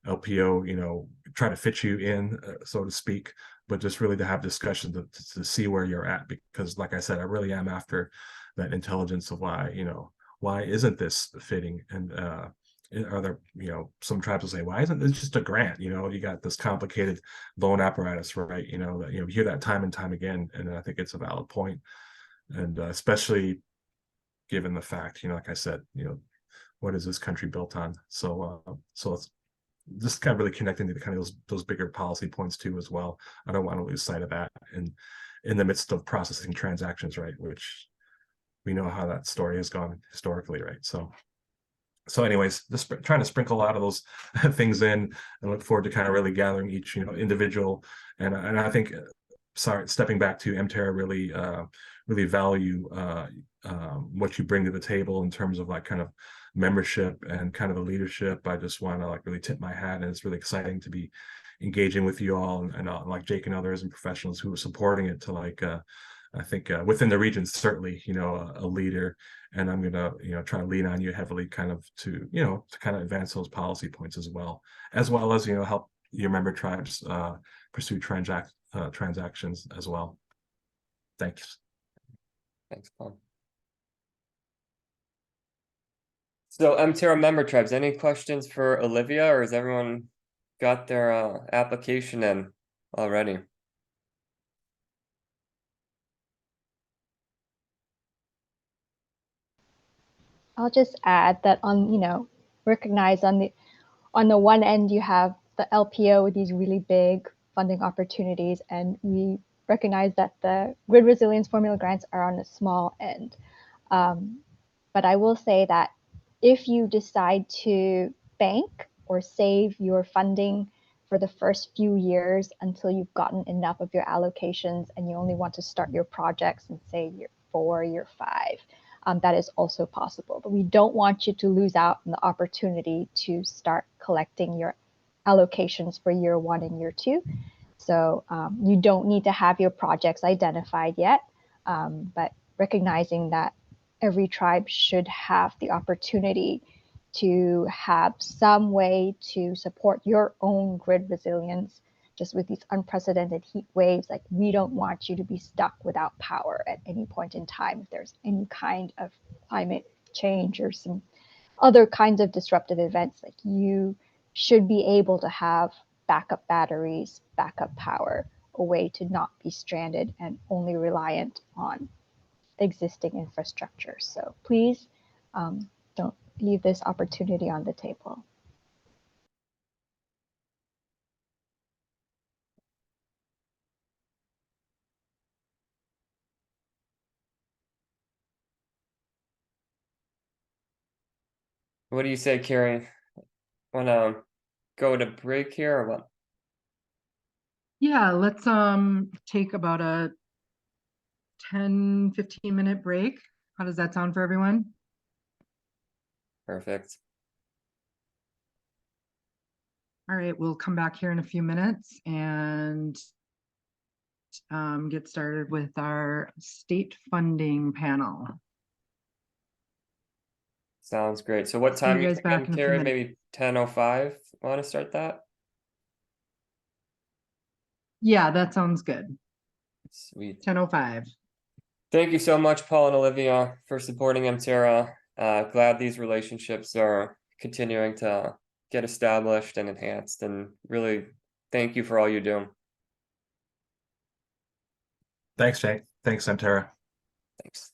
LPO, try to fit you in, so to speak, but just really to have discussions to see where you're at, because like I said, I really am after that intelligence of why isn't this fitting? And are there, some tribes will say, why isn't this just a grant? You got this complicated loan apparatus, right? That you hear that time and time again, and I think it's a valid point. And especially given the fact, like I said, what is this country built on? So it's just kind of really connecting to the kind of those bigger policy points too as well. I don't want to lose sight of that in the midst of processing transactions, right? Which we know how that story has gone historically, right? So anyways, just trying to sprinkle a lot of those things in, and look forward to kind of really gathering each, individual. And I think, stepping back to MTERA, really value what you bring to the table in terms of like kind of membership and kind of the leadership. I just want to like really tip my hat, and it's really exciting to be engaging with you all and like Jake and others and professionals who are supporting it to like, I think within the region, certainly, a leader, and I'm going to, try to lean on you heavily kind of to kind of advance those policy points as well as, help your member tribes pursue transactions as well. Thanks. Thanks, Paul. So MTERA member tribes, any questions for Olivia, or has everyone got their application in already? I'll just add that recognize on the one end you have the LPO with these really big funding opportunities, and we recognize that the grid resilience formula grants are on a small end. But I will say that if you decide to bank or save your funding for the first few years until you've gotten enough of your allocations and you only want to start your projects in, say, year 4, year 5, that is also possible. But we don't want you to lose out on the opportunity to start collecting your allocations for year 1 and year 2. So you don't need to have your projects identified yet, but recognizing that every tribe should have the opportunity to have some way to support your own grid resilience. Just with these unprecedented heat waves, like, we don't want you to be stuck without power at any point in time if there's any kind of climate change or some other kinds of disruptive events. Like, you should be able to have backup batteries, backup power, a way to not be stranded and only reliant on existing infrastructure. So please don't leave this opportunity on the table. What do you say, Carrie? Wanna go to break here or what? Yeah, let's take about a 10-15 minute break. How does that sound for everyone? Perfect. All right, we'll come back here in a few minutes and get started with our state funding panel. Sounds great. So what See you time you guys back thinking, in a few Terry? minutes. Maybe 10:05? Want to start that? Yeah, that sounds good. Sweet. 10:05. Thank you so much, Paul and Olivia, for supporting MTERA. Glad these relationships are continuing to get established and enhanced, and really thank you for all you do. Thanks, Jake. Thanks, MTERA. Thanks.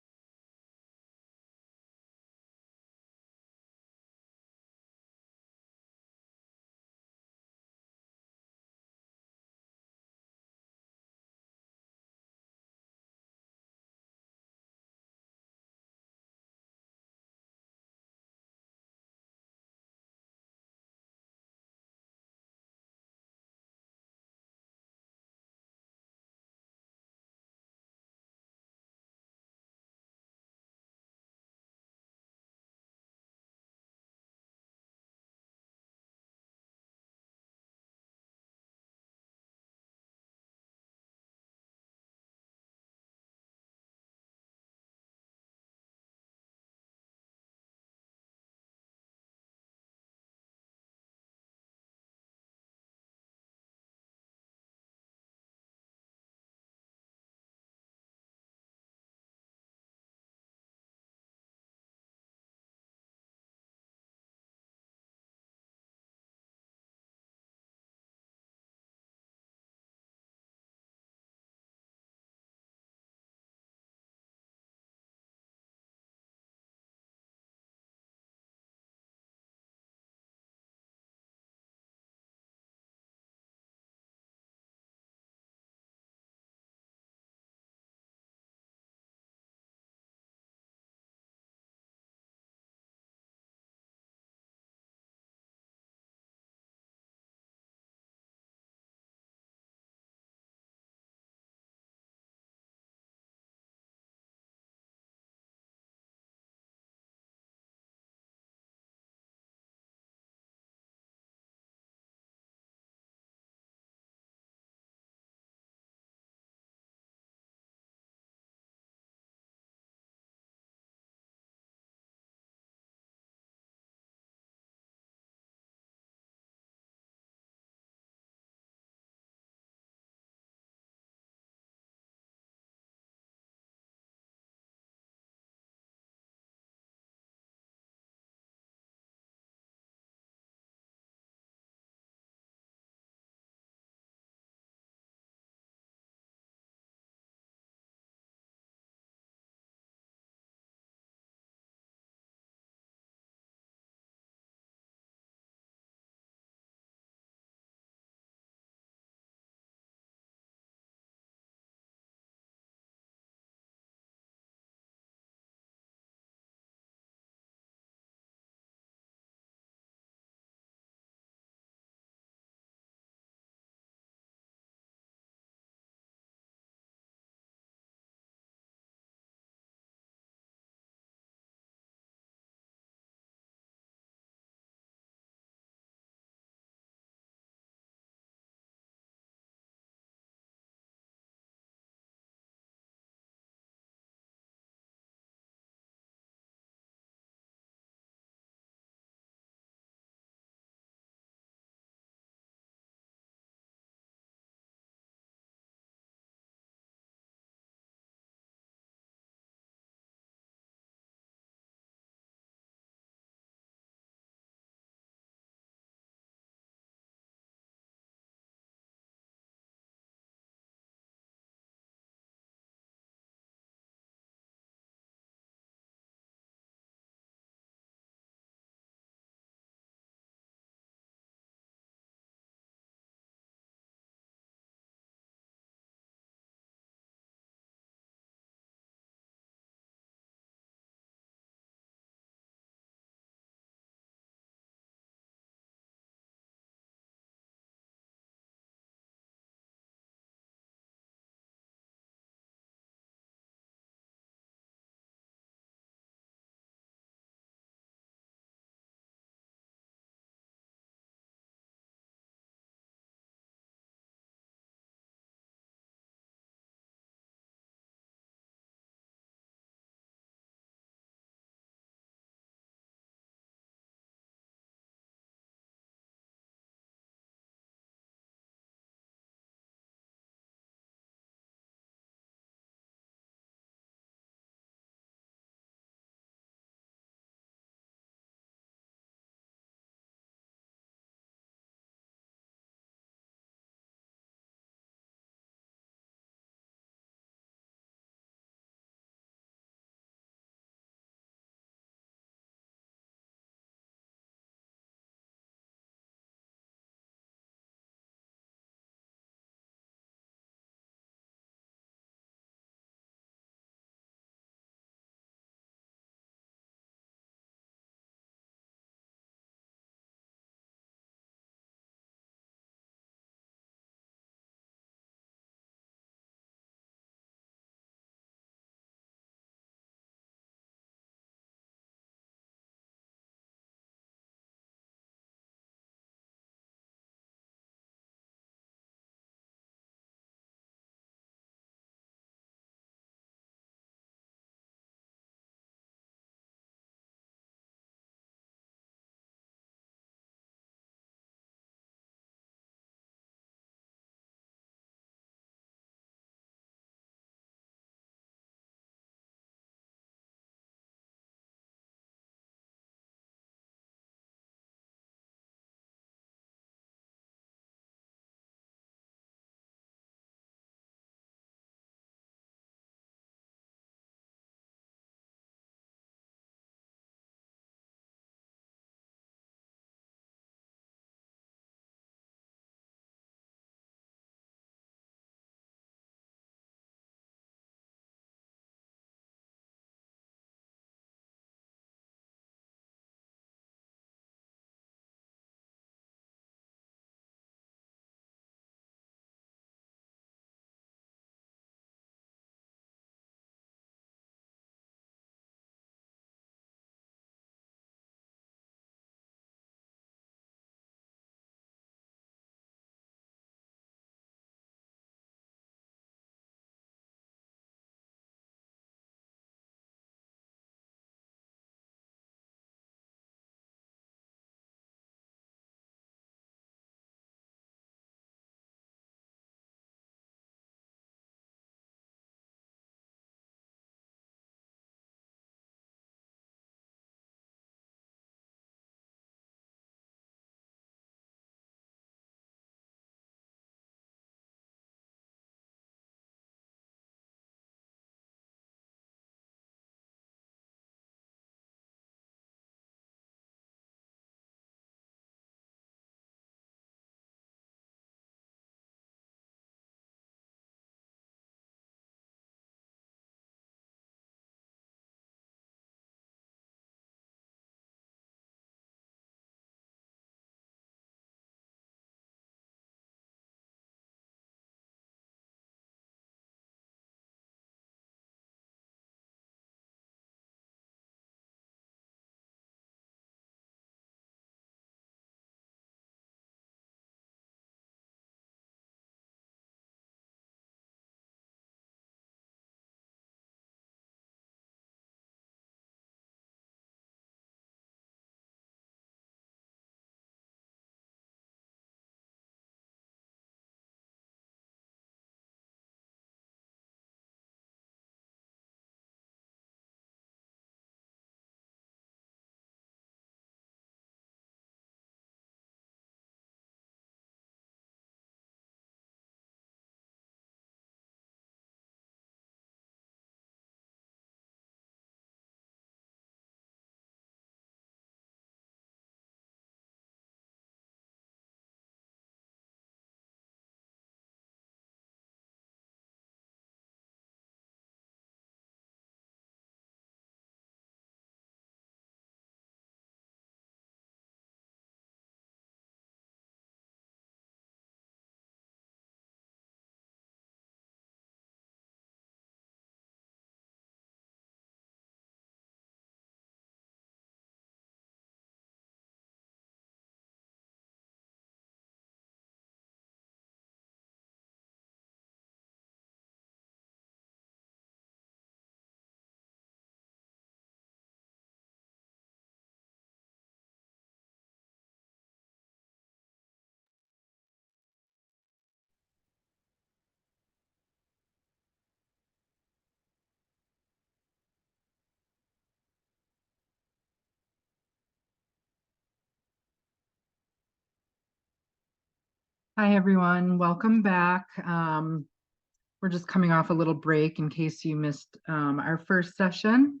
Hi, everyone. Welcome back. We're just coming off a little break in case you missed our first session.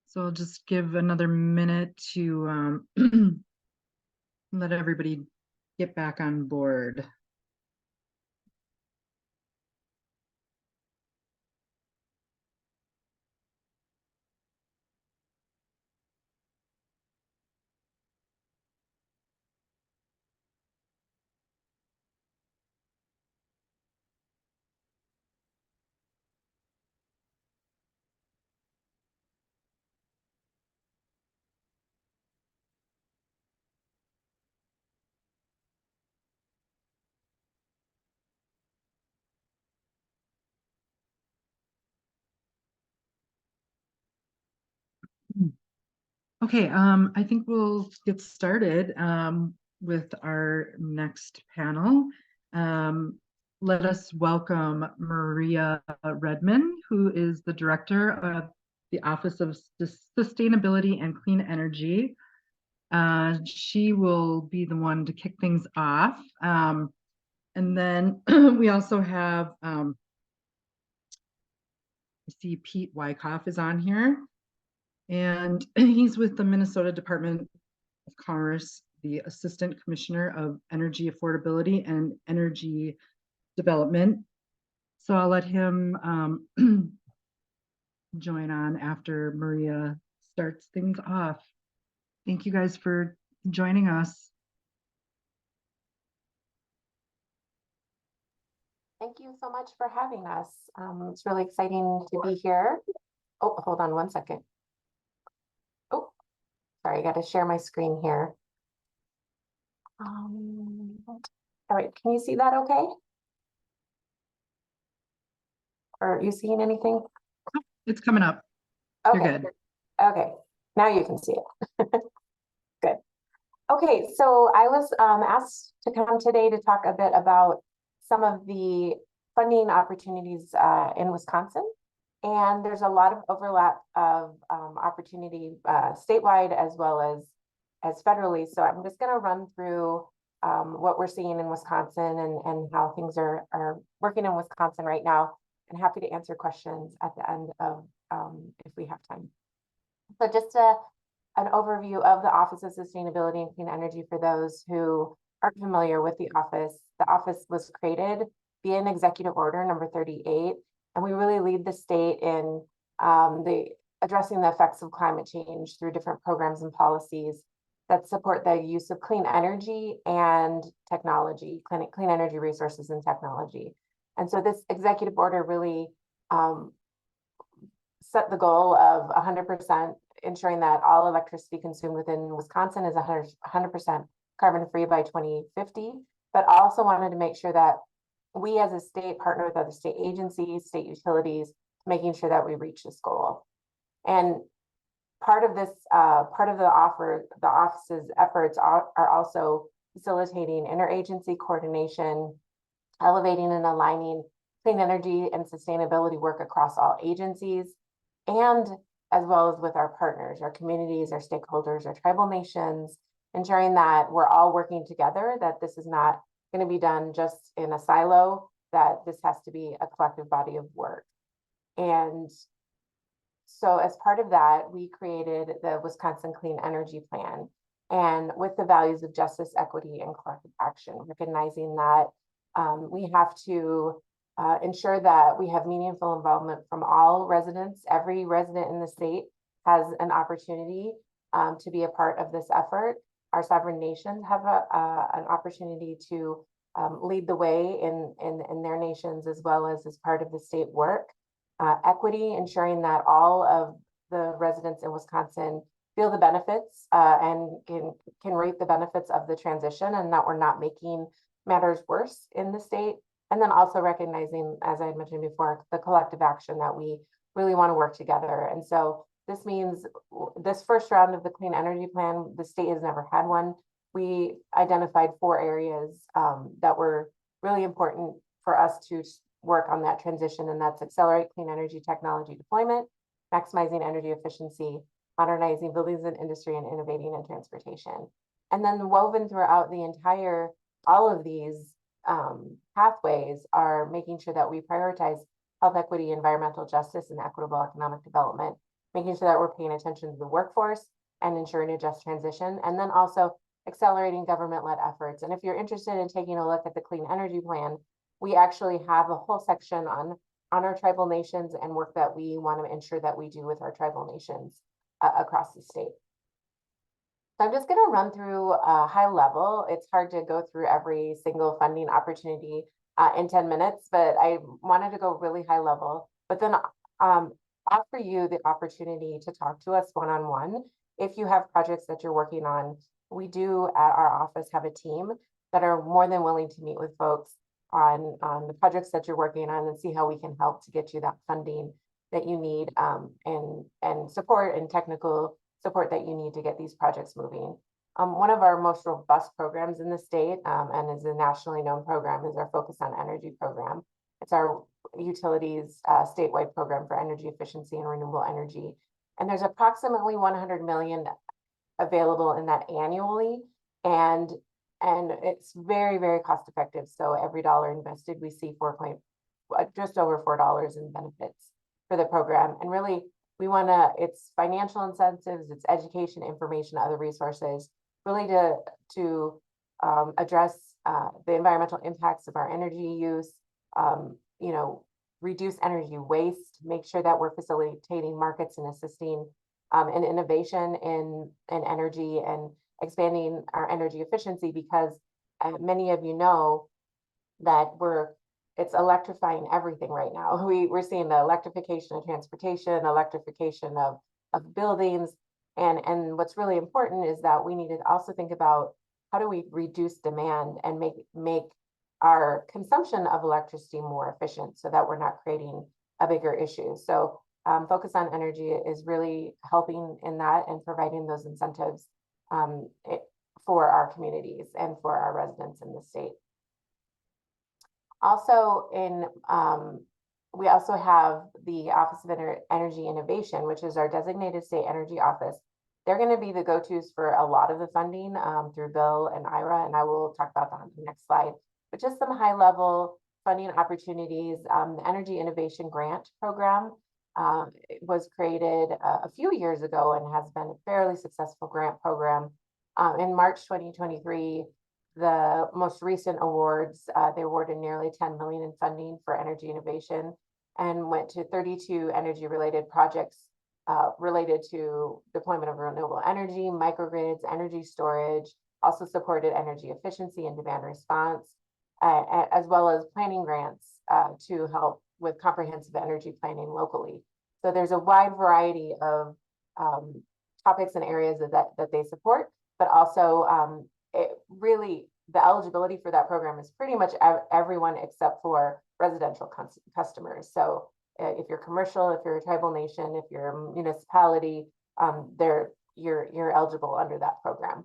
So I'll just give another minute to let everybody get back on board. Okay, I think we'll get started with our next panel. Let us welcome Maria Redman, who is the Director of the Office of Sustainability and Clean Energy. She will be the one to kick things off. And then we also have, I see Pete Wyckoff is on here. And he's with the Minnesota Department of Commerce, the Assistant Commissioner of Energy Affordability and Energy Development. So I'll let him join on after Maria starts things off. Thank you guys for joining us. Thank you so much for having us. It's really exciting to be here. Oh, hold on one second. Oh, sorry, I got to share my screen here. All right, can you see that okay? Or are you seeing anything? It's coming up. Okay. You're good. Okay, now you can see it. Good. Okay, so I was asked to come today to talk a bit about some of the funding opportunities in Wisconsin. And there's a lot of overlap of opportunity statewide as well as federally. So I'm just going to run through what we're seeing in Wisconsin and how things are working in Wisconsin right now. And happy to answer questions at the end of if we have time. So just an overview of the Office of Sustainability and Clean Energy for those who aren't familiar with the office. The office was created via an executive order number 38, and we really lead the state in addressing the effects of climate change through different programs and policies that support the use of clean energy and technology, clean energy resources and technology. And so this executive order really set the goal of 100%, ensuring that all electricity consumed within Wisconsin is 100% carbon free by 2050, but also wanted to make sure that we as a state partner with other state agencies, state utilities, making sure that we reach this goal. And part of this, part of the office's efforts are also facilitating interagency coordination, elevating and aligning clean energy and sustainability work across all agencies, and as well as with our partners, our communities, our stakeholders, our tribal nations, ensuring that we're all working together, that this is not going to be done just in a silo, that this has to be a collective body of work. And so as part of that, we created the Wisconsin Clean Energy Plan, and with the values of justice, equity, and collective action, recognizing that we have to ensure that we have meaningful involvement from all residents. Every resident in the state has an opportunity to be a part of this effort. Our sovereign nations have an opportunity to lead the way in their nations as well as part of the state work. Equity, ensuring that all of the residents in Wisconsin feel the benefits and can reap the benefits of the transition, and that we're not making matters worse in the state. And then also recognizing, as I mentioned before, the collective action that we really want to work together. And so this means this first round of the Clean Energy Plan, the state has never had one. We identified 4 areas that were really important for us to work on that transition, and that's accelerate clean energy technology deployment, maximizing energy efficiency, modernizing buildings and industry, and innovating in transportation. And then woven throughout the entire all of these pathways are making sure that we prioritize health equity, environmental justice, and equitable economic development, making sure that we're paying attention to the workforce and ensuring a just transition, and then also accelerating government-led efforts. And if you're interested in taking a look at the Clean Energy Plan, we actually have a whole section on our tribal nations and work that we want to ensure that we do with our tribal nations across the state. So I'm just going to run through a high level. It's hard to go through every single funding opportunity in 10 minutes, but I wanted to go really high level, but then offer you the opportunity to talk to us one-on-one. If you have projects that you're working on, we do at our office have a team that are more than willing to meet with folks on the projects that you're working on and see how we can help to get you that funding that you need and support and technical support that you need to get these projects moving. One of our most robust programs in the state and is a nationally known program is our Focus on Energy program. It's our utilities statewide program for energy efficiency and renewable energy. And there's approximately 100 million available in that annually. And it's very, very cost effective. So every dollar invested, we see just over $4 in benefits for the program. And really, we want to, it's financial incentives, it's education, information, other resources, really to address the environmental impacts of our energy use, reduce energy waste, make sure that we're facilitating markets and assisting in innovation in energy and expanding our energy efficiency, because many of you know that it's electrifying everything right now. We're seeing the electrification of transportation, electrification of buildings. And what's really important is that we need to also think about how do we reduce demand and make our consumption of electricity more efficient so that we're not creating a bigger issue. So Focus on Energy is really helping in that and providing those incentives for our communities and for our residents in the state. Also we also have the Office of Energy Innovation, which is our designated state energy office. They're going to be the go-tos for a lot of the funding through Bill and IRA, and I will talk about that on the next slide. But just some high-level funding opportunities. The Energy Innovation Grant Program was created a few years ago and has been a fairly successful grant program. In March 2023, the most recent awards, they awarded nearly 10 million in funding for energy innovation and went to 32 energy related projects related to deployment of renewable energy, microgrids, energy storage, also supported energy efficiency and demand response, as well as planning grants to help with comprehensive energy planning locally. So there's a wide variety of topics and areas that they support, but also the eligibility for that program is pretty much everyone except for residential customers. So if you're commercial, if you're a tribal nation, if you're a municipality, you're eligible under that program.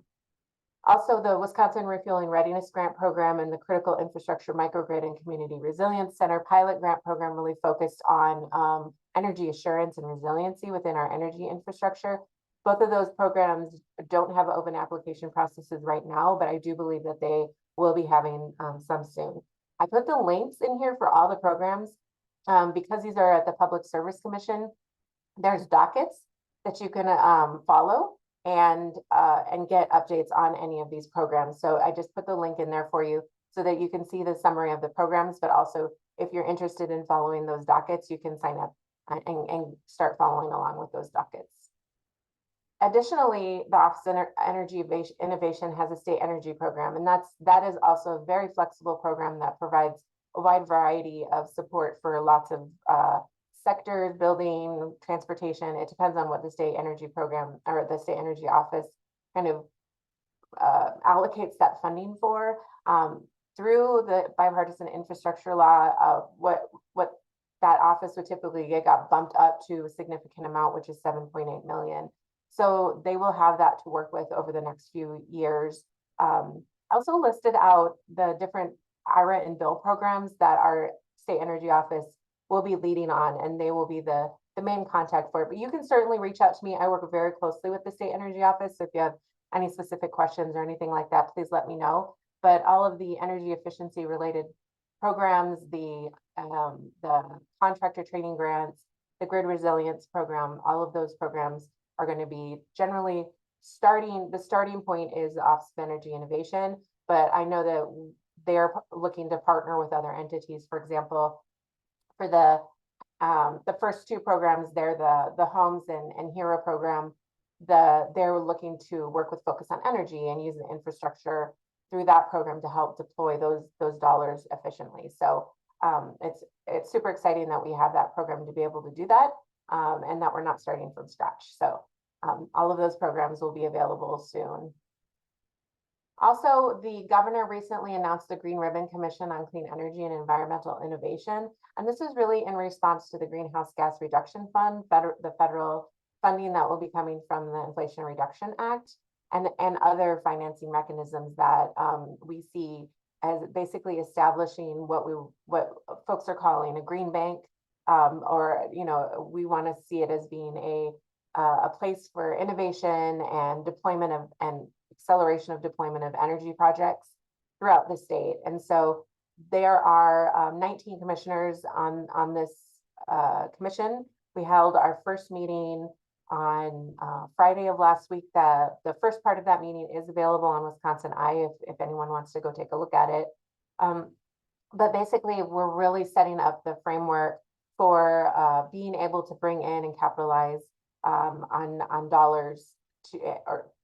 Also, the Wisconsin Refueling Readiness Grant Program and the Critical Infrastructure Microgrid and Community Resilience Center Pilot Grant Program really focused on energy assurance and resiliency within our energy infrastructure. Both of those programs don't have open application processes right now, but I do believe that they will be having some soon. I put the links in here for all the programs because these are at the Public Service Commission. There's dockets that you can follow and get updates on any of these programs. So I just put the link in there for you so that you can see the summary of the programs, but also if you're interested in following those dockets, you can sign up and start following along with those dockets. Additionally, the Office of Energy Innovation has a state energy program, and that is also a very flexible program that provides a wide variety of support for lots of sectors, building, transportation. It depends on what the state energy program or the state energy office kind of allocates that funding for. Through the bipartisan infrastructure law, what that office would typically get got bumped up to a significant amount, which is 7.8 million. So they will have that to work with over the next few years. Also listed out the different IRA and bill programs that our state energy office will be leading on, and they will be the main contact for it. But you can certainly reach out to me. I work very closely with the state energy office. So if you have any specific questions or anything like that, please let me know. but all of the energy efficiency related programs, the contractor training grants, the grid resilience program, all of those programs are going to be generally the starting point is the Office of Energy Innovation, but I know that they're looking to partner with other entities. For example, for the first two programs, they're the homes and MTERA program. They're looking to work with Focus on Energy and use the infrastructure through that program to help deploy those dollars efficiently. So it's super exciting that we have that program to be able to do that, and that we're not starting from scratch. So all of those programs will be available soon. Also, the governor recently announced the Green Ribbon Commission on Clean Energy and Environmental Innovation. And this is really in response to the Greenhouse Gas Reduction Fund, the federal funding that will be coming from the Inflation Reduction Act, and other financing mechanisms that we see as basically establishing what folks are calling a green bank, or we want to see it as being a place for innovation and deployment of and acceleration of deployment of energy projects throughout the state. And so there are 19 commissioners on this commission. We held our first meeting on Friday of last week. The first part of that meeting is available on Wisconsin Eye if anyone wants to go take a look at it. But basically, we're really setting up the framework for being able to bring in and capitalize on dollars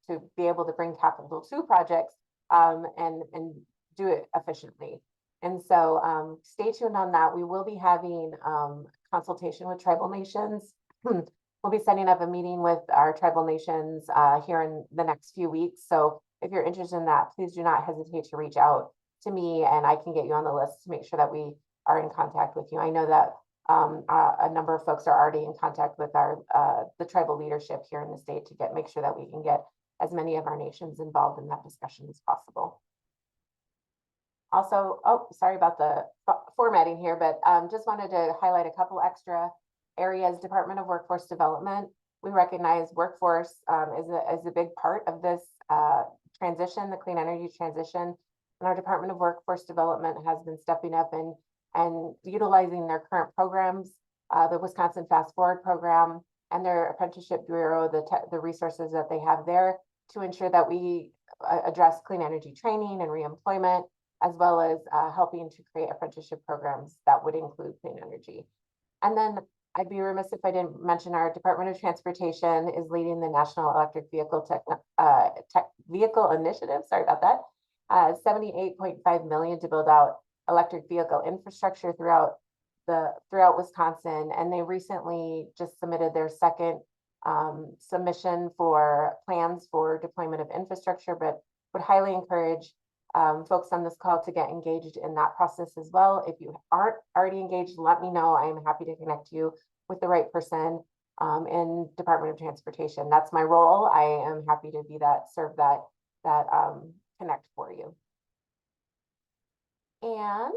to be able to bring capital to projects and do it efficiently. And so stay tuned on that. We will be having consultation with tribal nations. We'll be setting up a meeting with our tribal nations here in the next few weeks. So if you're interested in that, please do not hesitate to reach out to me and I can get you on the list to make sure that we are in contact with you. I know that a number of folks are already in contact with the tribal leadership here in the state to make sure that we can get as many of our nations involved in that discussion as possible. Also, sorry about the formatting here, but just wanted to highlight a couple extra areas. Department of Workforce Development. We recognize workforce is a big part of this transition, the clean energy transition. And our Department of Workforce Development has been stepping up and utilizing their current programs, the Wisconsin Fast Forward program and their apprenticeship bureau, the resources that they have there to ensure that we address clean energy training and reemployment, as well as helping to create apprenticeship programs that would include clean energy. And then I'd be remiss if I didn't mention our Department of Transportation is leading the National Electric Vehicle Vehicle Initiative. Sorry about that. $78.5 million to build out electric vehicle infrastructure throughout Wisconsin, and they recently just submitted their second submission for plans for deployment of infrastructure, but would highly encourage folks on this call to get engaged in that process as well. If you aren't already engaged, let me know. I am happy to connect you with the right person in Department of Transportation. That's my role. I am happy to be serve that connect for you. And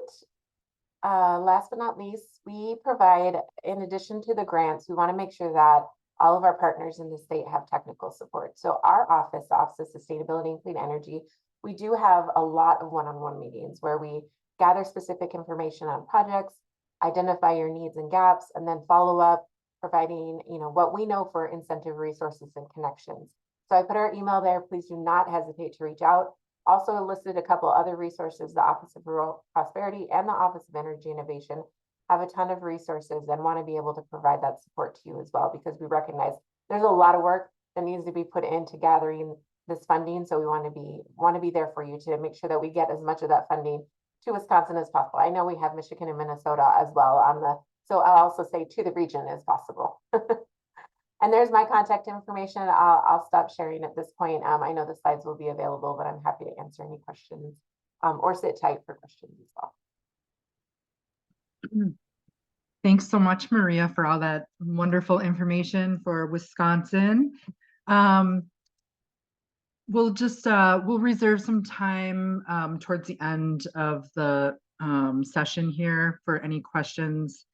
last but not least, we provide, in addition to the grants, we want to make sure that all of our partners in the state have technical support. So our office, the Office of Sustainability and Clean Energy, we do have a lot of one-on-one meetings where we gather specific information on projects, identify your needs and gaps, and then follow up, providing what we know for incentive resources and connections. So I put our email there. Please do not hesitate to reach out. Also listed a couple other resources. The Office of Rural Prosperity and the Office of Energy Innovation have a ton of resources and want to be able to provide that support to you as well, because we recognize there's a lot of work that needs to be put into gathering this funding. So we want to be there for you to make sure that we get as much of that funding to Wisconsin as possible. I know we have Michigan and Minnesota as well so I'll also say to the region as possible. And there's my contact information. I'll stop sharing at this point. I know the slides will be available, but I'm happy to answer any questions or sit tight for questions as well. Thanks so much, Maria, for all that wonderful information for Wisconsin. We'll reserve some time towards the end of the session here for any questions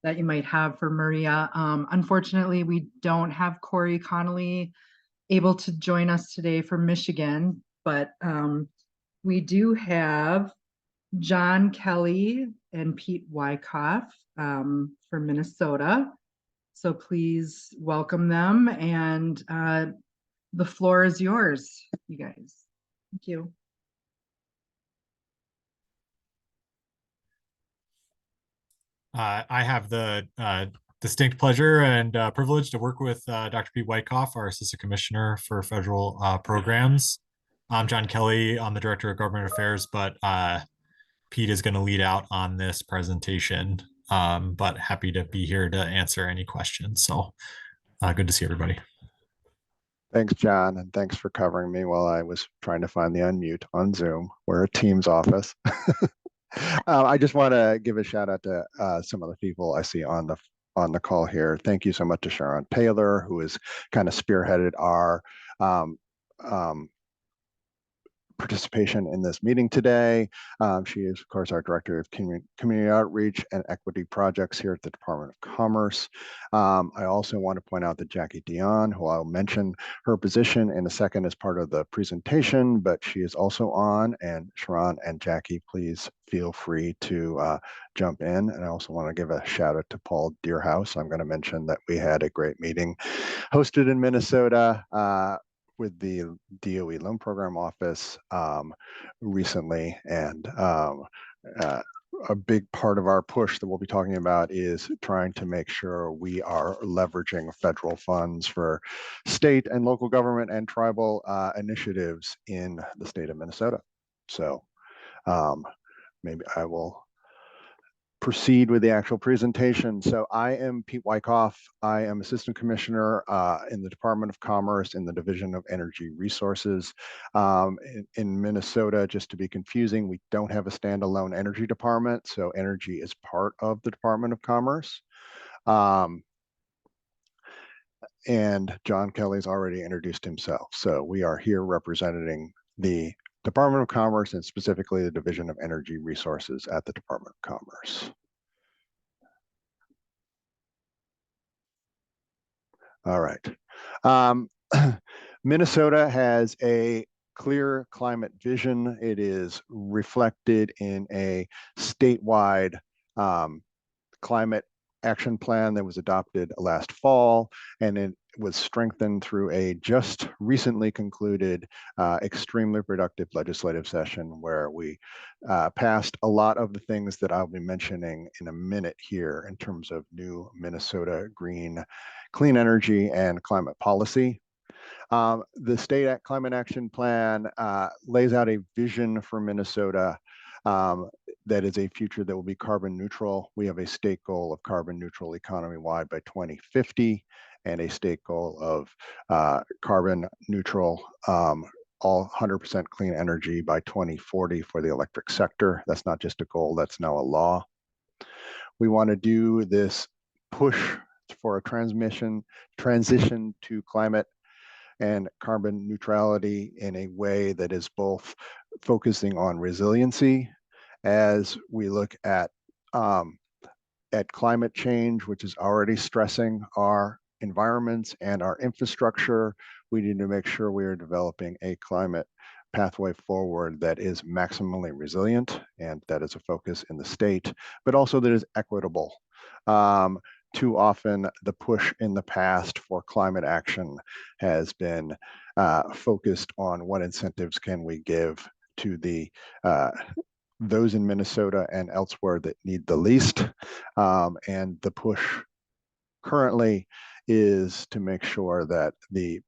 that you might have for Maria. Unfortunately, we don't have Corey Connolly able to join us today from Michigan, but We do have John Kelly and Pete Wyckoff from Minnesota. So please welcome them, and the floor is yours, you guys. Thank you. I have the distinct pleasure and privilege to work with Dr. Pete Wyckoff, our Assistant Commissioner for Federal Programs. I'm John Kelly. I'm the Director of Government Affairs, but Pete is going to lead out on this presentation, but happy to be here to answer any questions. So good to see everybody. Thanks, John, and thanks for covering me while I was trying to find the unmute on Zoom. We're a Teams office. I just want to give a shout out to some of the people I see on the call here. Thank you so much to Sharon Taylor, who has kind of spearheaded our participation in this meeting today. She is, of course, our Director of Community Outreach and Equity Projects here at the Department of Commerce. I also want to point out that Jackie Dion, who I'll mention her position in a second as part of the presentation, but she is also on, and Sharon and Jackie, please feel free to jump in. And I also want to give a shout out to Paul Deerhaus. I'm going to mention that we had a great meeting hosted in Minnesota with the DOE Loan Program Office recently, and a big part of our push that we'll be talking about is trying to make sure we are leveraging federal funds for state and local government and tribal initiatives in the state of Minnesota. So maybe I will proceed with the actual presentation. So I am Pete Wyckoff. I am Assistant Commissioner in the Department of Commerce in the Division of Energy Resources. In Minnesota, just to be confusing, we don't have a standalone energy department, so energy is part of the Department of Commerce. And John Kelly's already introduced himself. So we are here representing the Department of Commerce and specifically the Division of Energy Resources at the Department of Commerce. All right. Minnesota has a clear climate vision. It is reflected in a statewide climate action plan that was adopted last fall, and it was strengthened through a just recently concluded extremely productive legislative session where we passed a lot of the things that I'll be mentioning in a minute here in terms of new Minnesota green clean energy and climate policy. The State Climate Action Plan lays out a vision for Minnesota that is a future that will be carbon neutral. We have a state goal of carbon neutral economy-wide by 2050 and a state goal of carbon neutral all 100% clean energy by 2040 for the electric sector. That's not just a goal, that's now a law. We want to do this push for a transition to climate and carbon neutrality in a way that is both focusing on resiliency as we look at climate change, which is already stressing our environments and our infrastructure. We need to make sure we are developing a climate pathway forward that is maximally resilient, and that is a focus in the state, but also that is equitable. Too often, the push in the past for climate action has been focused on what incentives can we give to the those in Minnesota and elsewhere that need the least. And the push currently is to make sure that the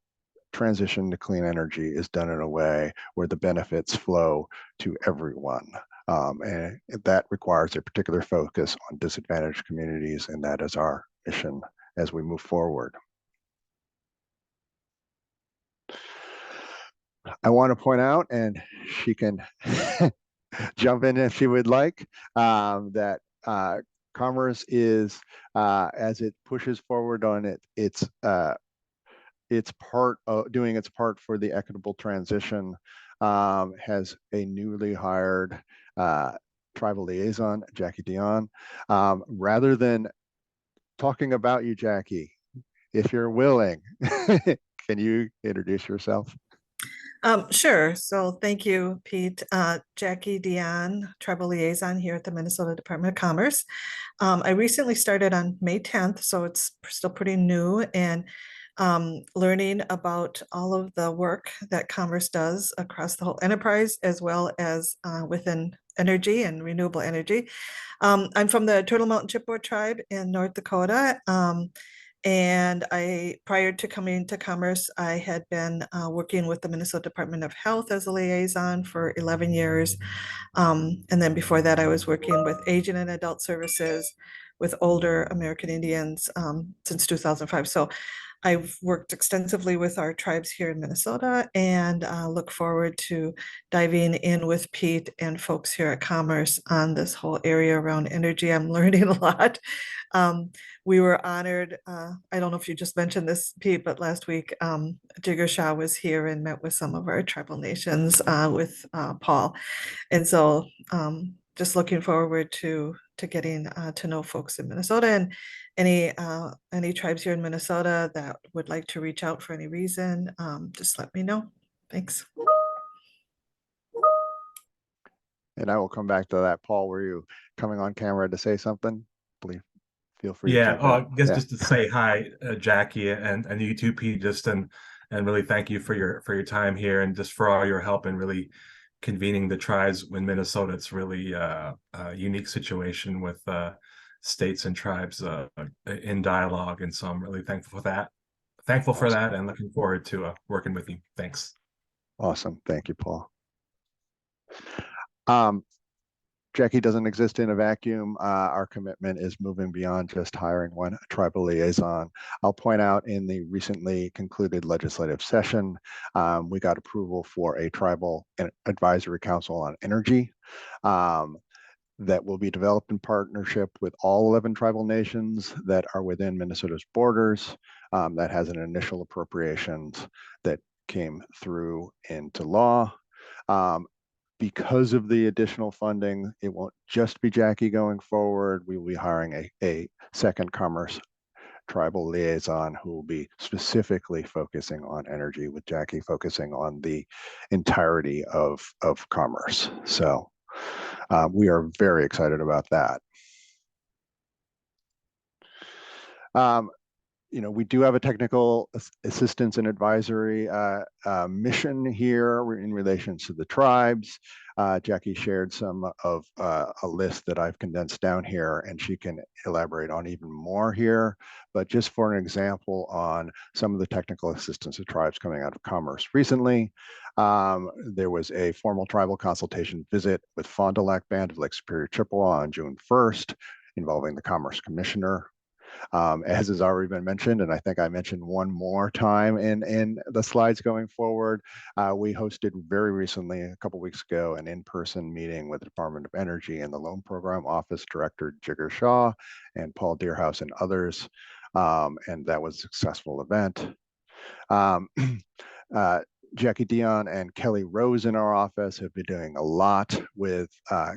transition to clean energy is done in a way where the benefits flow to everyone. And that requires a particular focus on disadvantaged communities, and that is our mission as we move forward. I want to point out, and she can jump in if she would like, that Commerce is, as it pushes forward on its part of doing its part for the equitable transition, has a newly hired tribal liaison, Jackie Dion. Rather than talking about you, Jackie, if you're willing, can you introduce yourself? Sure. So thank you, Pete. Jackie Dion, Tribal Liaison here at the Minnesota Department of Commerce. I recently started on May 10th, so it's still pretty new, and learning about all of the work that Commerce does across the whole enterprise, as well as within energy and renewable energy. I'm from the Turtle Mountain Chippewa tribe in North Dakota. And prior to coming to Commerce, I had been working with the Minnesota Department of Health as a liaison for 11 years. And then before that, I was working with Aging and Adult Services with older American Indians since 2005. So I've worked extensively with our tribes here in Minnesota, and look forward to diving in with Pete and folks here at Commerce on this whole area around energy. I'm learning a lot. We were honored, I don't know if you just mentioned this, Pete, but last week, Jigger Shah was here and met with some of our tribal nations with Paul. And so just looking forward to getting to know folks in Minnesota, and any tribes here in Minnesota that would like to reach out for any reason, just let me know. Thanks. And I will come back to that. Paul, were you coming on camera to say something? Please feel free to Yeah, jump in. I guess Yeah. just to say hi, Jackie, and you too, Pete, just and really thank you for your time here, and just for all your help in really convening the tribes in Minnesota. It's really a unique situation with states and tribes in dialogue, and so I'm really thankful for that. Thankful for that, and looking forward to working with you. Thanks. Awesome. Thank you, Paul. Jackie doesn't exist in a vacuum. Our commitment is moving beyond just hiring one tribal liaison. I'll point out in the recently concluded legislative session, we got approval for a tribal advisory council on energy that will be developed in partnership with all 11 tribal nations that are within Minnesota's borders. That has an initial appropriations that came through into law. Because of the additional funding, it won't just be Jackie going forward. We will be hiring a second Commerce tribal liaison who will be specifically focusing on energy, with Jackie focusing on the entirety of Commerce. So we are very excited about that. We do have a technical assistance and advisory mission here in relation to the tribes. Jackie shared some of a list that I've condensed down here, and she can elaborate on even more here. But just for an example on some of the technical assistance to tribes coming out of Commerce recently, there was a formal tribal consultation visit with Fond du Lac Band of Lake Superior, Chippewa on June 1st, involving the Commerce Commissioner. As has already been mentioned, and I think I mentioned one more time in the slides going forward, we hosted very recently, a couple weeks ago, an in-person meeting with the Department of Energy and the Loan Program Office Director Jigger Shah and Paul Deerhaus and others, and that was a successful event. Jackie Dion and Kelly Rose in our office have been doing a lot with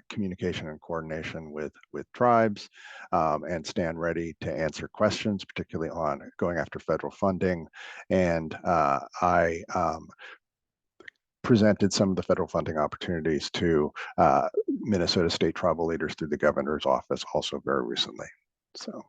communication and coordination with tribes, and stand ready to answer questions, particularly on going after federal funding. And I presented some of the federal funding opportunities to Minnesota state tribal leaders through the governor's office also very recently. So.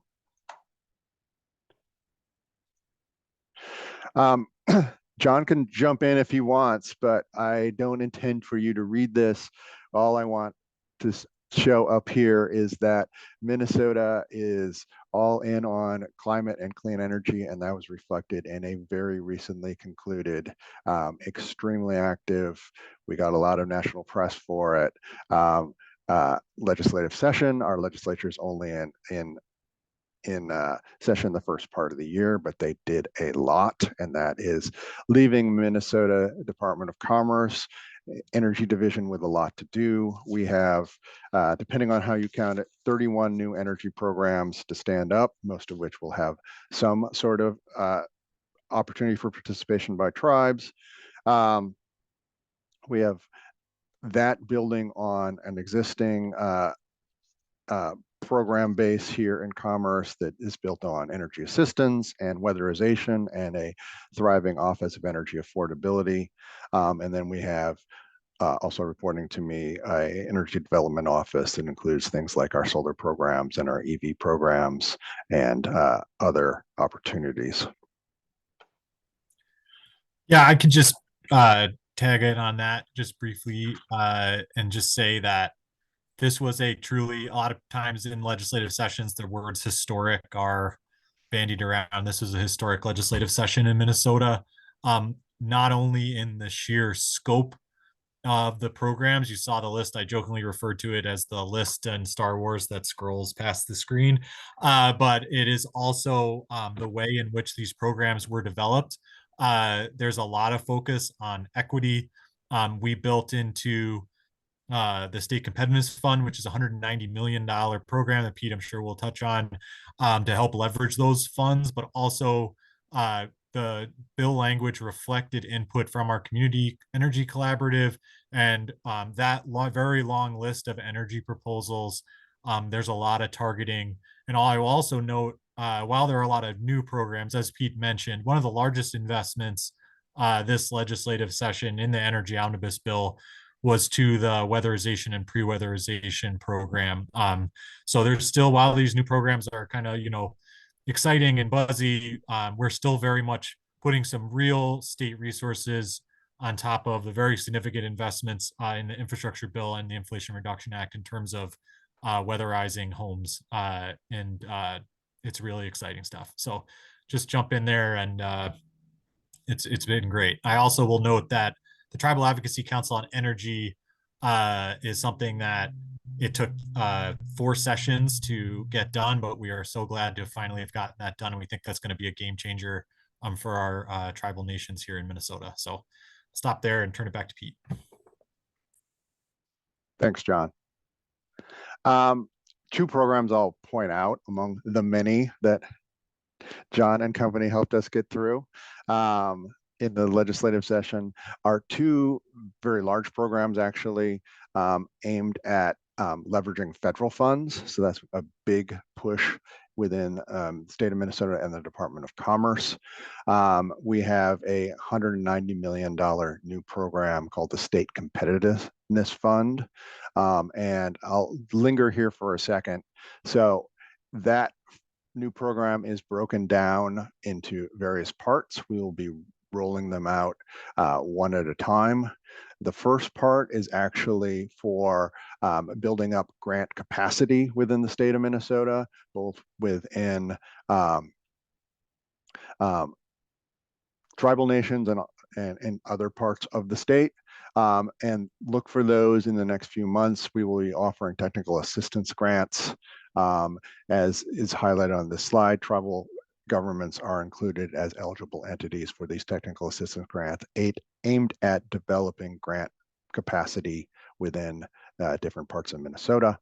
John can jump in if he wants, but I don't intend for you to read this. All I want to show up here is that Minnesota is all in on climate and clean energy, and that was reflected in a very recently concluded, extremely active, we got a lot of national press for it, legislative session. Our legislature is only in session the first part of the year, but they did a lot, and that is leaving Minnesota Department of Commerce Energy Division with a lot to do. We have, depending on how you count it, 31 new energy programs to stand up, most of which will have some sort of opportunity for participation by tribes. We have that building on an existing program base here in Commerce that is built on energy assistance and weatherization and a thriving Office of Energy Affordability. And then we have also reporting to me a energy development office that includes things like our solar programs and our EV programs and other opportunities. Yeah, I could just tag in on that just briefly and just say that this was a lot of times in legislative sessions, the words historic are bandied around. This was a historic legislative session in Minnesota, not only in the sheer scope of the programs. You saw the list. I jokingly referred to it as the list in Star Wars that scrolls past the screen. But it is also the way in which these programs were developed. There's a lot of focus on equity. We built into the State Competitiveness Fund, which is a $190 million program that Pete, I'm sure will touch on, to help leverage those funds, but also the bill language reflected input from our Community Energy Collaborative and that very long list of energy proposals. There's a lot of targeting. And I will also note, while there are a lot of new programs, as Pete mentioned, one of the largest investments this legislative session in the Energy Omnibus Bill was to the weatherization and pre-weatherization program. So there's still, while these new programs are kind of, exciting and buzzy, we're still very much putting some real state resources on top of the very significant investments in the infrastructure bill and the Inflation Reduction Act in terms of weatherizing homes. And it's really exciting stuff. So just jump in there and it's been great. I also will note that the Tribal Advocacy Council on Energy is something that it took 4 sessions to get done, but we are so glad to finally have gotten that done. And we think that's going to be a game changer for our tribal nations here in Minnesota. So stop there and turn it back to Pete. Thanks, John. 2 programs I'll point out among the many that John and company helped us get through in the legislative session are 2 very large programs actually aimed at leveraging federal funds. So that's a big push within the state of Minnesota and the Department of Commerce. We have a $190 million new program called the State Competitiveness Fund. And I'll linger here for a second. So that new program is broken down into various parts. We will be rolling them out one at a time. The first part is actually for building up grant capacity within the state of Minnesota, both within tribal nations and other parts of the state. And look for those in the next few months. We will be offering technical assistance grants. As is highlighted on this slide, tribal governments are included as eligible entities for these technical assistance grants aimed at developing grant capacity within different parts of Minnesota.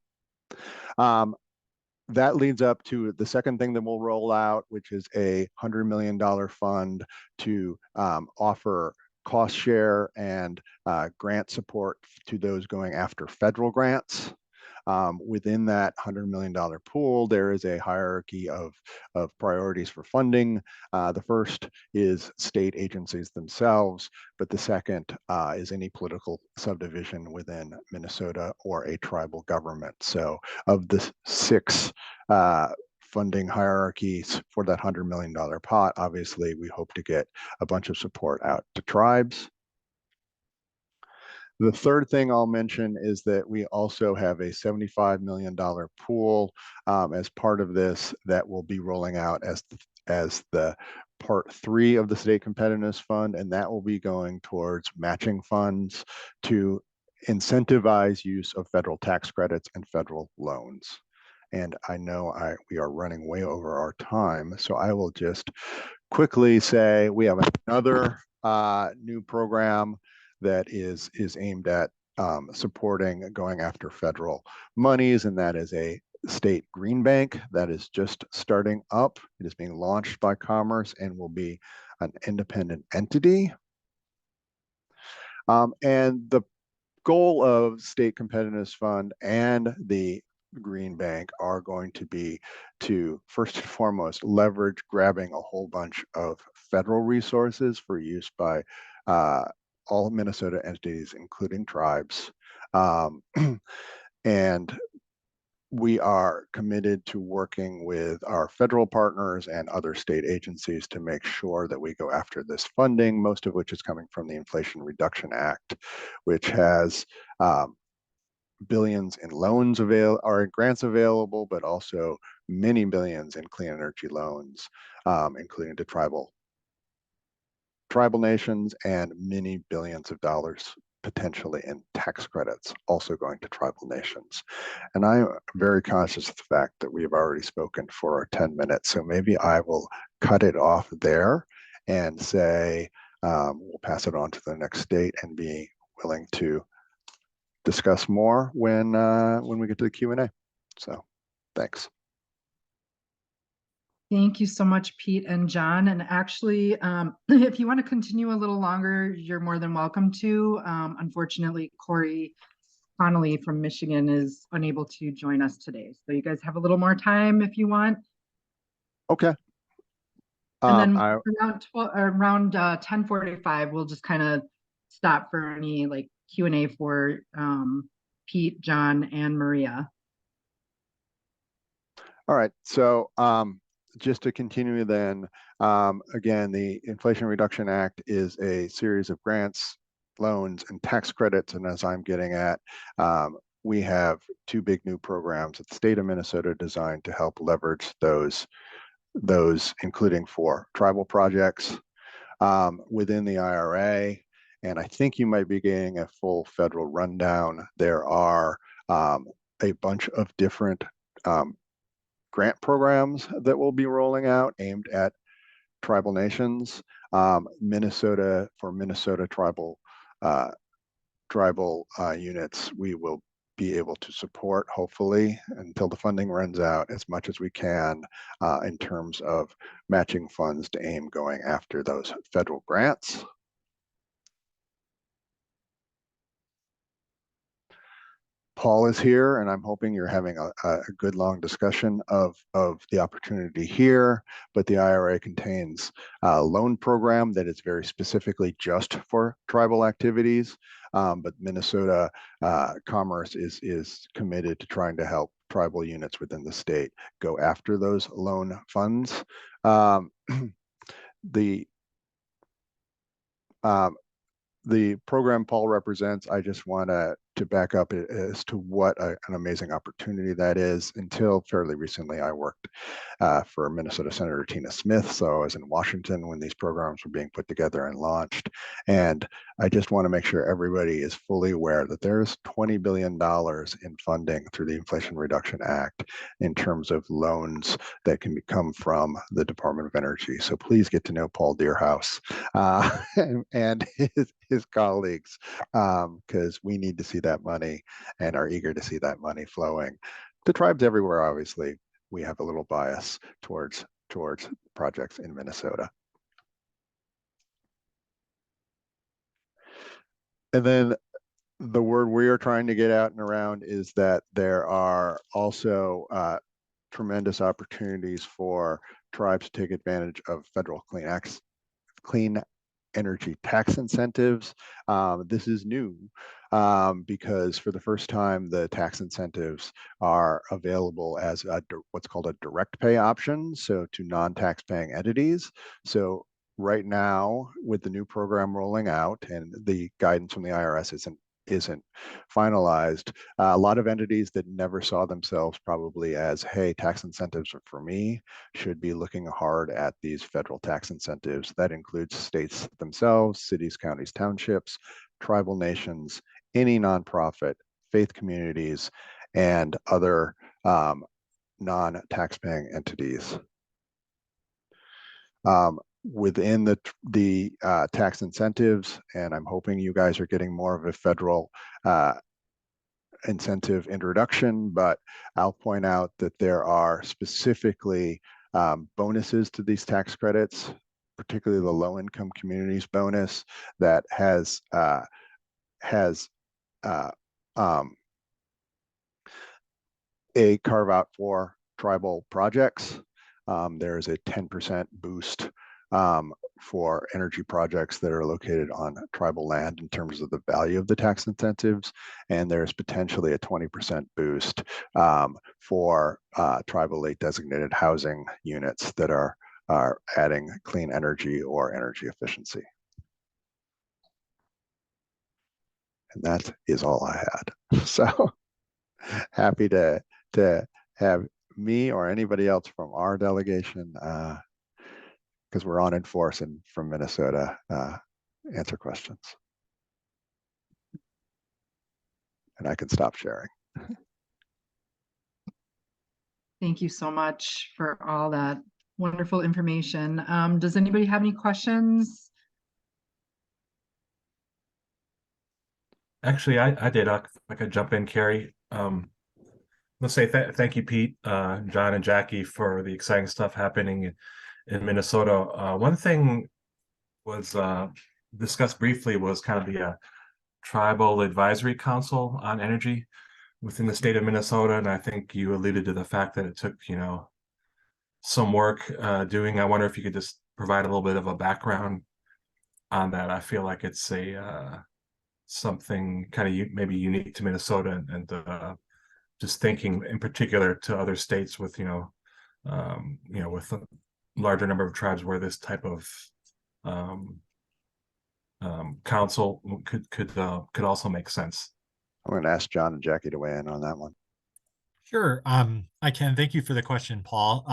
That leads up to the second thing that we'll roll out, which is a $100 million fund to offer cost share and grant support to those going after federal grants. Within that $100 million pool, there is a hierarchy of priorities for funding. The first is state agencies themselves, but the second is any political subdivision within Minnesota or a tribal government. So of the 6 funding hierarchies for that $100 million pot, obviously we hope to get a bunch of support out to tribes. The third thing I'll mention is that we also have a $75 million pool as part of this that will be rolling out as the part 3 of the State Competitiveness Fund, and that will be going towards matching funds to incentivize use of federal tax credits and federal loans. And I know we are running way over our time, so I will just quickly say we have another new program that is aimed at supporting going after federal monies, and that is a state green bank that is just starting up. It is being launched by Commerce and will be an independent entity. And the goal of State Competitiveness Fund and the green bank are going to be to, first and foremost, leverage grabbing a whole bunch of federal resources for use by all Minnesota entities, including tribes. And we are committed to working with our federal partners and other state agencies to make sure that we go after this funding, most of which is coming from the Inflation Reduction Act, which has billions in loans or grants available, but also many billions in clean energy loans, including to tribal nations, and many billions of dollars potentially in tax credits also going to tribal nations. And I'm very conscious of the fact that we have already spoken for our 10 minutes, so maybe I will cut it off there and say we'll pass it on to the next state and be willing to discuss more when we get to the Q&A. So thanks. Thank you so much, Pete and John. And actually, if you want to continue a little longer, you're more than welcome to. Unfortunately, Corey Connolly from Michigan is unable to join us today. So you guys have a little more time if you want. Okay. And then around 10:45, we'll just kind of stop for any like Q&A for Pete, John, and Maria. All right. So just to continue then, again, the Inflation Reduction Act is a series of grants, loans, and tax credits. And as I'm getting at, we have two big new programs at the state of Minnesota designed to help leverage those, including for tribal projects within the IRA. And I think you might be getting a full federal rundown. There are a bunch of different grant programs that will be rolling out aimed at tribal nations. Minnesota tribal units, we will be able to support, hopefully, until the funding runs out, as much as we can in terms of matching funds to AIM going after those federal grants. Paul is here, and I'm hoping you're having a good long discussion of the opportunity here, but the IRA contains a loan program that is very specifically just for tribal activities, but Minnesota Commerce is committed to trying to help tribal units within the state go after those loan funds. The program Paul represents, I just want to back up as to what an amazing opportunity that is. Until fairly recently, I worked for Minnesota Senator Tina Smith, so I was in Washington when these programs were being put together and launched. And I just want to make sure everybody is fully aware that there's $20 billion in funding through the Inflation Reduction Act in terms of loans that can come from the Department of Energy. So please get to know Paul Deerhaus and his colleagues, because we need to see that money and are eager to see that money flowing to tribes everywhere. Obviously, we have a little bias towards projects in Minnesota. And then the word we are trying to get out and around is that there are also tremendous opportunities for tribes to take advantage of federal clean energy tax incentives. This is new because for the first time, the tax incentives are available as what's called a direct pay option, so to non-tax paying entities. So right now, with the new program rolling out and the guidance from the IRS isn't finalized, a lot of entities that never saw themselves probably as, hey, tax incentives are for me, should be looking hard at these federal tax incentives. That includes states themselves, cities, counties, townships, tribal nations, any nonprofit, faith communities, and other non-tax paying entities. Within the tax incentives, and I'm hoping you guys are getting more of a federal incentive introduction, but I'll point out that there are specifically bonuses to these tax credits, particularly the low-income communities bonus that has a carve out for tribal projects. There's a 10% boost for energy projects that are located on tribal land in terms of the value of the tax incentives. And there's potentially a 20% boost for tribally designated housing units that are adding clean energy or energy efficiency. And that is all I had. So happy to have me or anybody else from our delegation, because we're on Enforce and from Minnesota, answer questions. And I can stop sharing. Thank you so much for all that wonderful information. Does anybody have any questions? Actually, I did. I could jump in, Carrie. Let's say thank you, Pete, John, and Jackie for the exciting stuff happening in Minnesota. One thing was discussed briefly was kind of the Tribal Advisory Council on Energy within the state of Minnesota, and I think you alluded to the fact that it took, some work doing. I wonder if you could just provide a little bit of a background on that. I feel like it's a something kind of maybe unique to Minnesota, and just thinking in particular to other states with with a larger number of tribes where this type of council could also make sense. I'm going to ask John and Jackie to weigh in on that one. Sure. I can. Thank you for the question, Paul.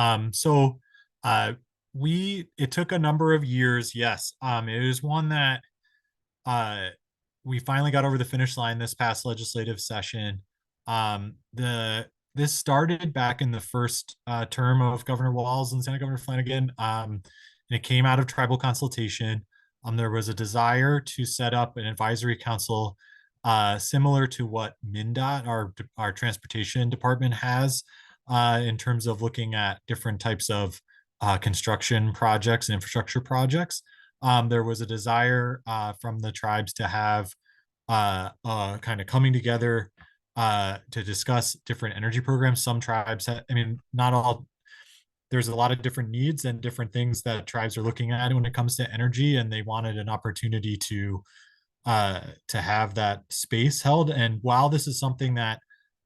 It took a number of years. Yes. It was one that we finally got over the finish line this past legislative session. This started back in the first term of Governor Walz and Lieutenant Governor Flanagan, and it came out of tribal consultation. There was a desire to set up an advisory council similar to what MnDOT, our transportation department, has in terms of looking at different types of construction projects and infrastructure projects. There was a desire from the tribes to have kind of coming together to discuss different energy programs. Some tribes, not all, there's a lot of different needs and different things that tribes are looking at when it comes to energy, and they wanted an opportunity to have that space held. And while this is something that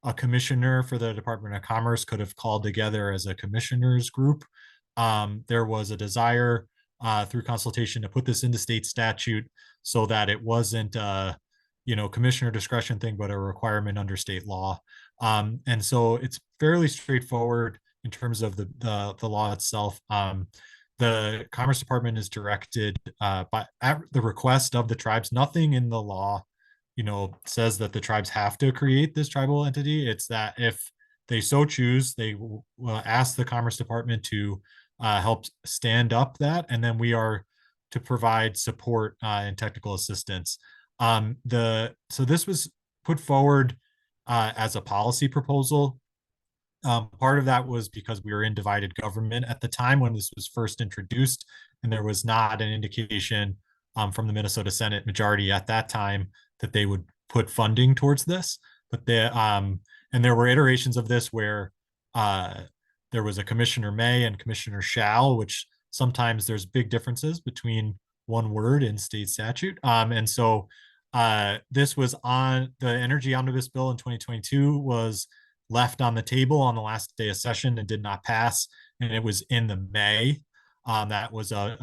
a commissioner for the Department of Commerce could have called together as a commissioners group, there was a desire through consultation to put this into state statute so that it wasn't commissioner discretion thing, but a requirement under state law. And so it's fairly straightforward in terms of the law itself. The Commerce Department is directed at the request of the tribes. Nothing in the law, says that the tribes have to create this tribal entity. It's that if they so choose, they will ask the Commerce Department to help stand up that, and then we are to provide support and technical assistance. So this was put forward as a policy proposal. Part of that was because we were in divided government at the time when this was first introduced, and there was not an indication from the Minnesota Senate majority at that time that they would put funding towards this. But and there were iterations of this where there was a Commissioner May and Commissioner Shall, which sometimes there's big differences between one word in state statute. And so this was on the Energy Omnibus Bill in 2022 was left on the table on the last day of session and did not pass. And it was in the May. That was a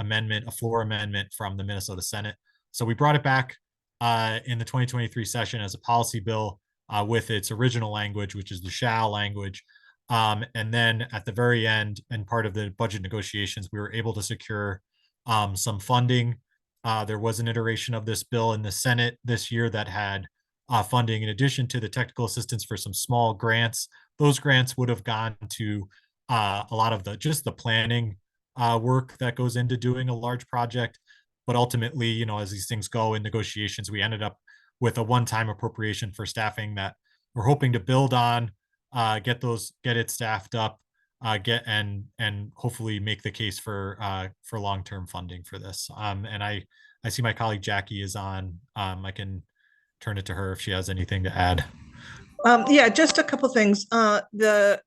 floor amendment from the Minnesota Senate. So we brought it back in the 2023 session as a policy bill with its original language, which is the shall language. And then at the very end, and part of the budget negotiations, we were able to secure some funding. There was an iteration of this bill in the Senate this year that had funding in addition to the technical assistance for some small grants. Those grants would have gone to a lot of the planning work that goes into doing a large project. But ultimately, as these things go in negotiations, we ended up with a one-time appropriation for staffing that we're hoping to build on, get it staffed up, and hopefully make the case for long-term funding for this. And I see my colleague Jackie is on. I can turn it to her if she has anything to add. Yeah, just a couple things. The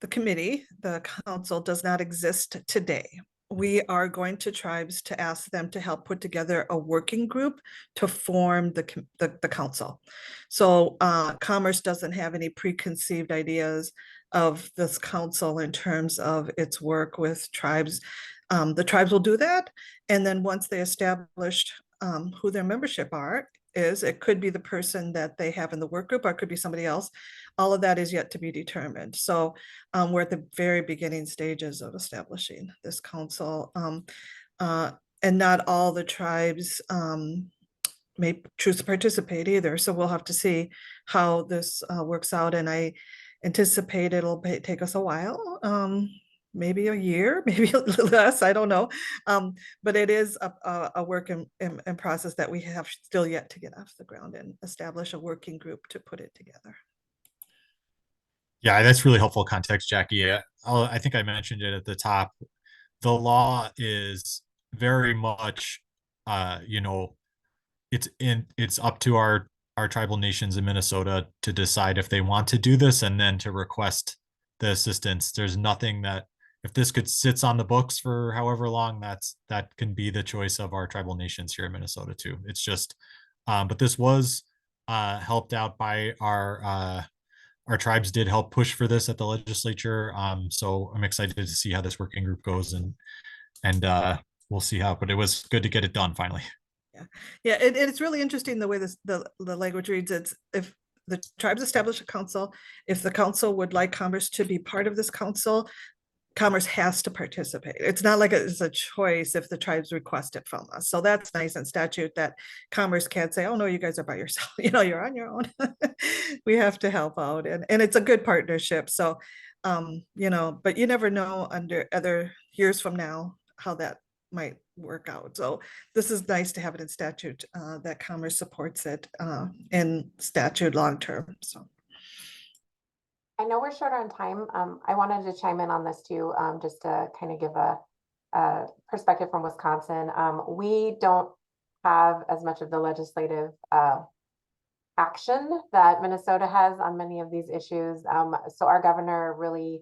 committee, the council does not exist today. We are going to tribes to ask them to help put together a working group to form the council. So Commerce doesn't have any preconceived ideas of this council in terms of its work with tribes. The tribes will do that. And then once they established who their membership is, it could be the person that they have in the work group, or it could be somebody else. All of that is yet to be determined. So we're at the very beginning stages of establishing this council. And not all the tribes may choose to participate either. So we'll have to see how this works out. And I anticipate it'll take us a while, maybe a year, maybe a little less, I don't know. But it is a work in process that we have still yet to get off the ground and establish a working group to put it together. Yeah, that's really helpful context, Jackie. I think I mentioned it at the top. The law is very much, it's up to our tribal nations in Minnesota to decide if they want to do this and then to request the assistance. There's nothing that, if this sits on the books for however long, that can be the choice of our tribal nations here in Minnesota too. It's just, but this was helped out by our tribes did help push for this at the legislature. So I'm excited to see how this working group goes, and we'll see how, but it was good to get it done finally. Yeah, it's really interesting the way the language reads. It's if the tribes establish a council, if the council would like Commerce to be part of this council, Commerce has to participate. It's not like it's a choice if the tribes request it from us. So that's nice in statute that Commerce can't say, oh no, you guys are by yourself. You're on your own. We have to help out. And it's a good partnership. So, but you never know under other years from now how that might work out. So this is nice to have it in statute, that Commerce supports it in statute long term. So. I know we're short on time. I wanted to chime in on this too, just to kind of give a perspective from Wisconsin. We don't have as much of the legislative action that Minnesota has on many of these issues. So our governor really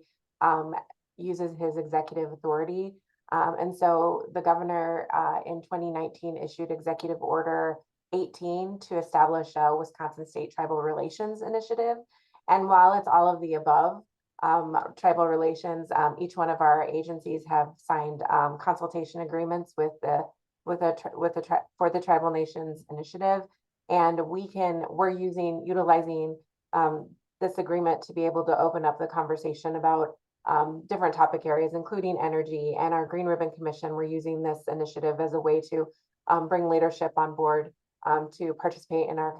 uses his executive authority. And so the governor in 2019 issued Executive Order 18 to establish a Wisconsin State Tribal Relations Initiative. And while it's all of the above, tribal relations, each one of our agencies have signed consultation agreements for the Tribal Nations Initiative, and we're utilizing this agreement to be able to open up the conversation about different topic areas, including energy. And our Green Ribbon Commission, we're using this initiative as a way to bring leadership on board to participate in our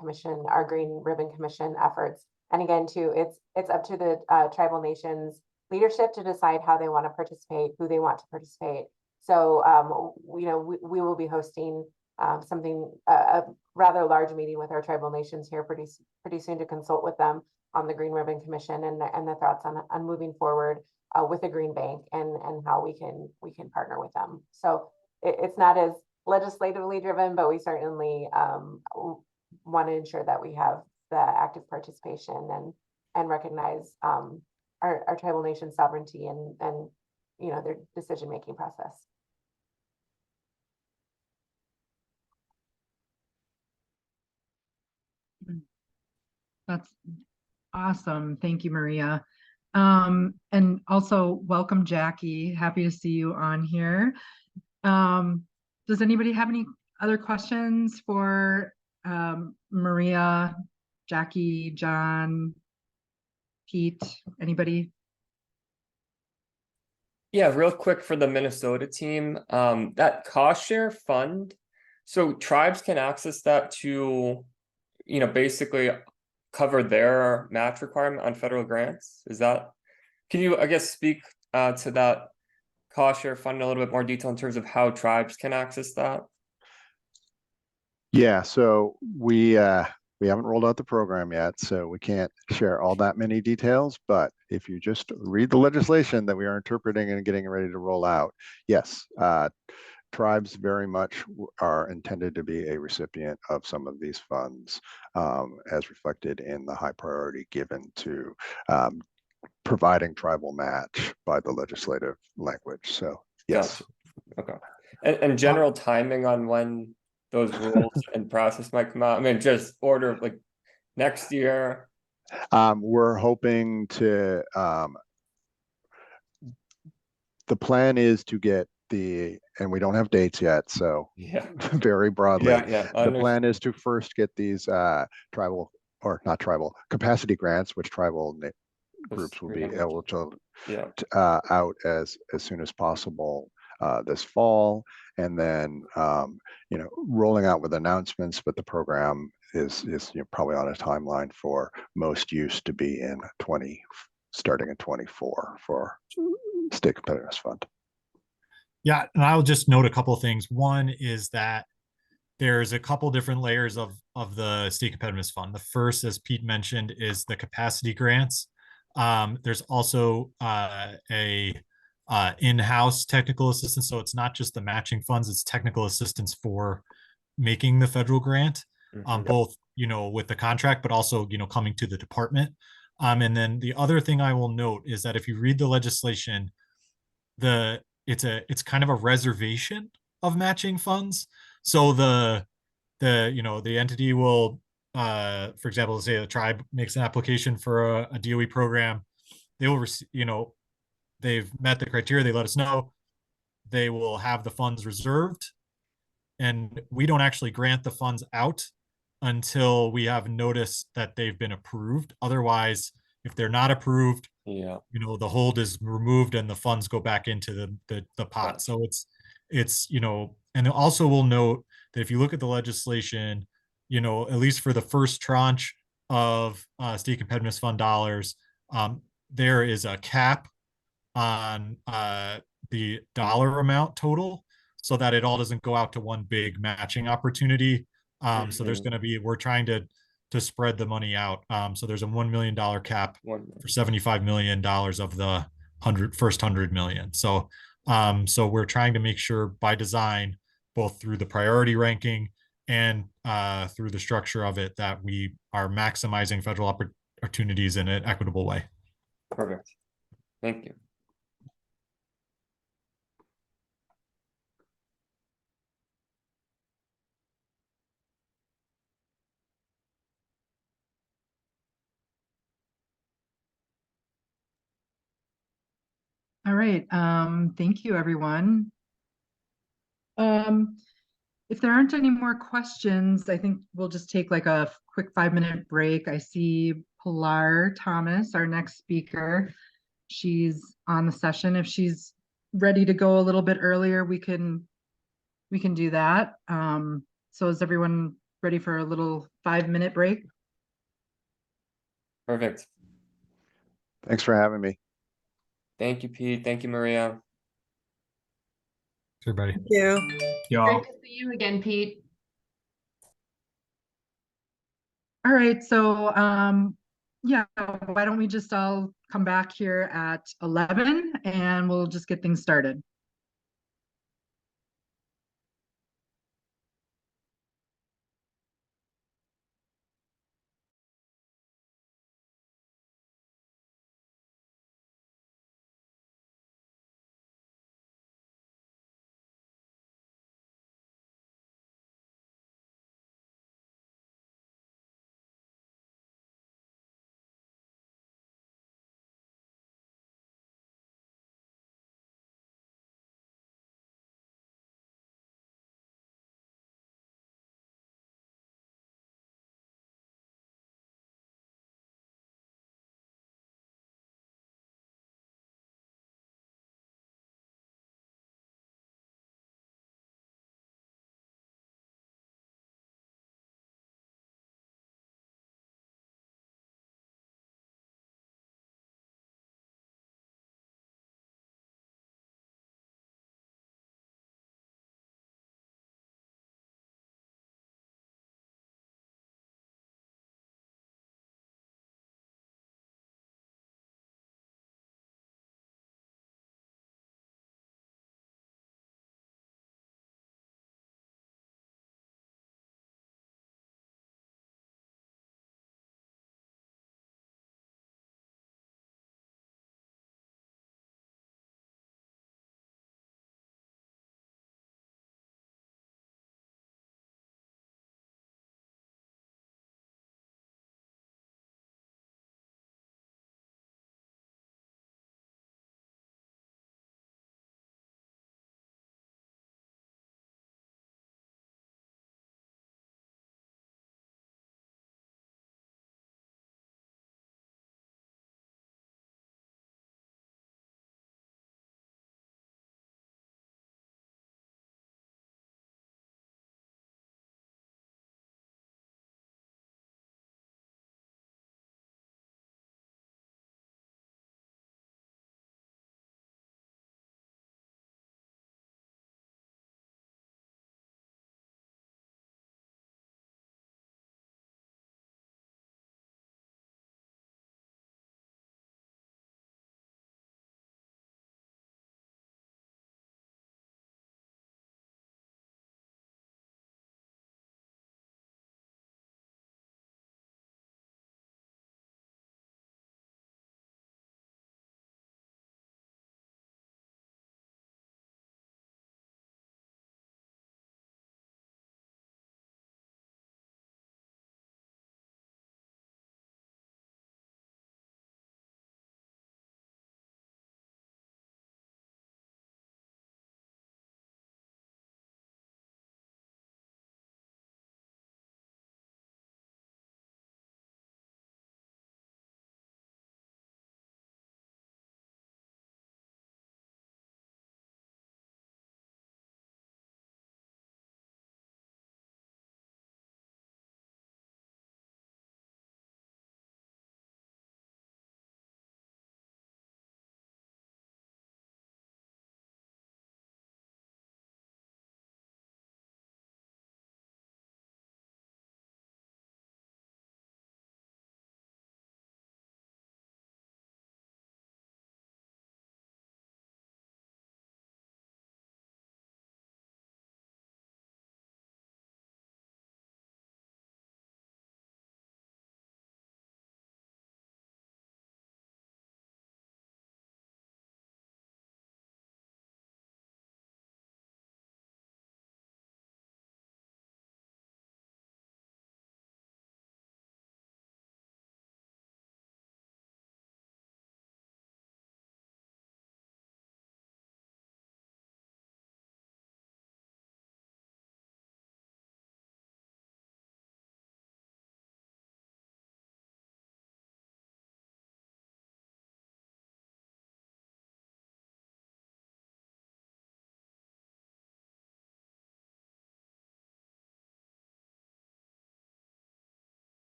Green Ribbon Commission efforts. And again, too, it's up to the tribal nations leadership to decide how they want to participate, who they want to participate. So, we will be hosting a rather large meeting with our tribal nations here pretty soon to consult with them on the Green Ribbon Commission and the thoughts on moving forward with the Green Bank and how we can partner with them. So it's not as legislatively driven, but we certainly want to ensure that we have the active participation and recognize our tribal nation sovereignty and their decision-making process. That's awesome. Thank you, Maria. And also welcome, Jackie. Happy to see you on here. Does anybody have any other questions for Maria, Jackie, John, Pete, anybody? Yeah, real quick for the Minnesota team, that cost share fund, so tribes can access that to, basically cover their match requirement on federal grants. Can you, I guess, speak to that cost share fund in a little bit more detail in terms of how tribes can access that? Yeah, so we haven't rolled out the program yet, so we can't share all that many details. But if you just read the legislation that we are interpreting and getting ready to roll out, yes, tribes very much are intended to be a recipient of some of these funds, as reflected in the high priority given to providing tribal match by the legislative language. So yes. Gotcha. Okay. And general timing on when those rules and process might come out? I mean, just order like next year. We're hoping to, the plan is to get and we don't have dates yet, so Yeah. very broadly, Yeah. the plan is to first get these tribal, or not tribal, capacity grants, which tribal groups will be eligible out as soon as possible this fall, and then rolling out with announcements. But the program is probably on a timeline for most use to be in starting in 24 for State Competitiveness Fund. Yeah, and I'll just note a couple of things. One is that there's a couple different layers of the State Competitiveness Fund. The first, as Pete mentioned, is the capacity grants. There's also a in-house technical assistance. So it's not just the matching funds, it's technical assistance for making the federal grant, both, with the contract, but also, coming to the department. And then the other thing I will note is that if you read the legislation, it's kind of a reservation of matching funds. So the entity will, for example, let's say the tribe makes an application for a DOE program, they will receive, they've met the criteria, they let us know, they will have the funds reserved, and we don't actually grant the funds out until we have notice that they've been approved. Otherwise, if they're not approved, the hold is removed and the funds go back into the pot. So it's and also we'll note that if you look at the legislation, at least for the first tranche of State Competitiveness Fund dollars, there is a cap on the dollar amount total, so that it all doesn't go out to one big matching opportunity. So there's going to be, we're trying to spread the money out. So there's a $1 million cap for $75 million of the first 100 million. So we're trying to make sure by design, both through the priority ranking and through the structure of it, that we are maximizing federal opportunities in an equitable way. Perfect. Thank you. All right. Thank you, everyone. If there aren't any more questions, I think we'll just take like a quick 5-minute break. I see Pilar Thomas, our next speaker. She's on the session. If she's ready to go a little bit earlier, we can do that. So is everyone ready for a little 5-minute break? Perfect. Thanks for having me. Thank you, Pete. Thank you, Maria. Everybody. Thank you. Great to see you again, Pete. All right, so yeah, why don't we just all come back here at 11 and we'll just get things started.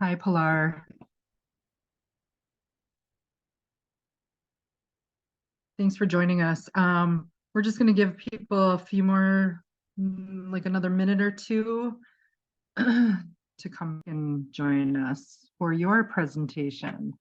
Hi, Pilar. Thanks for joining us. We're just going to give people a few more, like another minute or two to come and join us for your presentation.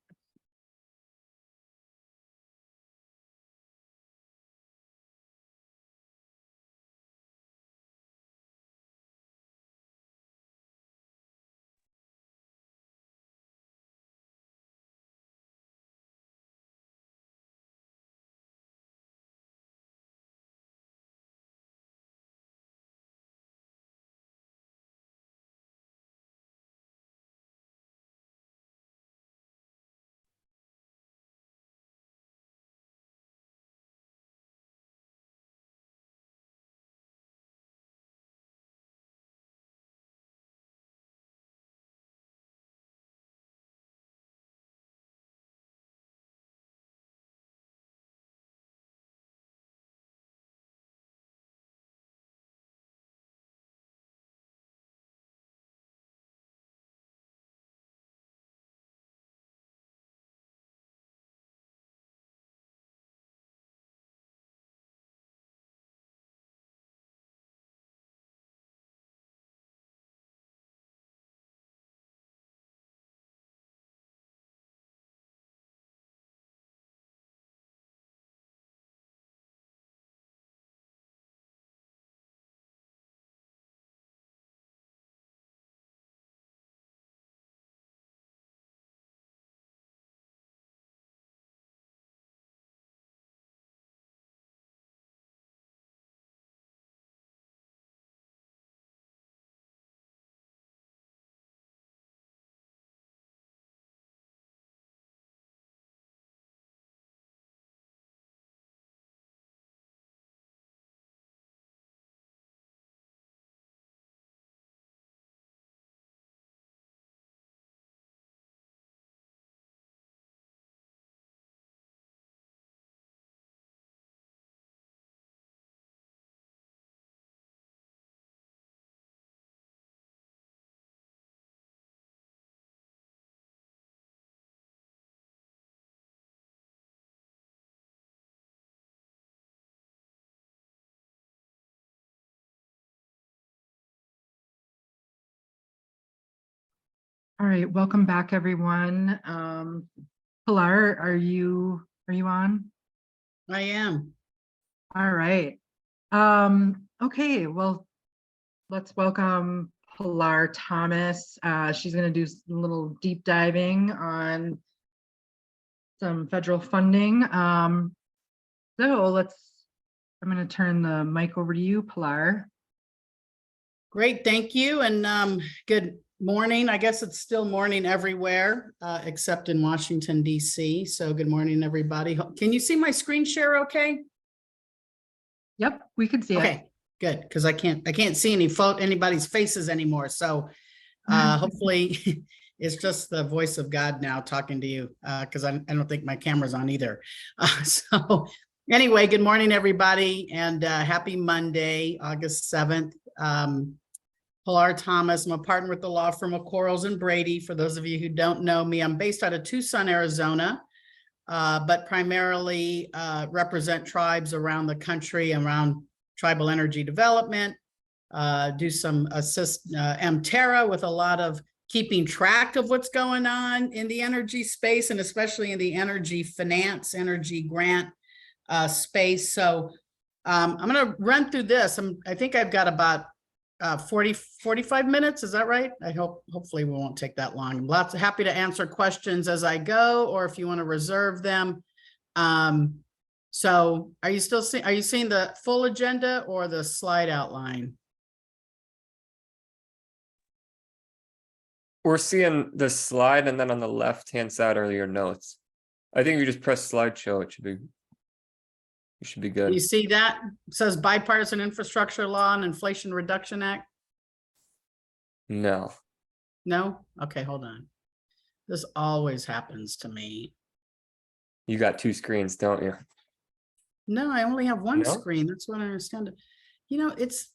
All right, welcome back, everyone. Pilar, are you on? I am. All right. Okay, well, let's welcome Pilar Thomas. She's going to do a little deep diving on some federal funding. I'm going to turn the mic over to you, Pilar. Great, thank you, and good morning. I guess it's still morning everywhere except in Washington, D.C. So good morning, everybody. Can you see my screen share okay? Yep, we can see it. Okay, good, because I can't see anybody's faces anymore. So hopefully it's just the voice of God now talking to you, because I don't think my camera's on either. So anyway, good morning, everybody, and happy Monday, August 7th. Pilar Thomas. I'm a partner with the law firm of Quarles and Brady. For those of you who don't know me, I'm based out of Tucson, Arizona, but primarily represent tribes around the country, around tribal energy development, do some assist MTERA with a lot of keeping track of what's going on in the energy space, and especially in the energy finance, energy grant space. So I'm going to run through this. I think I've got about 45 minutes. Is that right? Hopefully we won't take that long. I'm happy to answer questions as I go, or if you want to reserve them. So are you seeing the full agenda or the slide outline? We're seeing the slide, and then on the left-hand side are your notes. I think you just press slideshow. You should be good. You see that? It says Bipartisan Infrastructure Law and Inflation Reduction Act. No. No? Okay, hold on. This always happens to me. You got two screens, don't you? No, I only have one No? screen. That's what I understand. You know, it's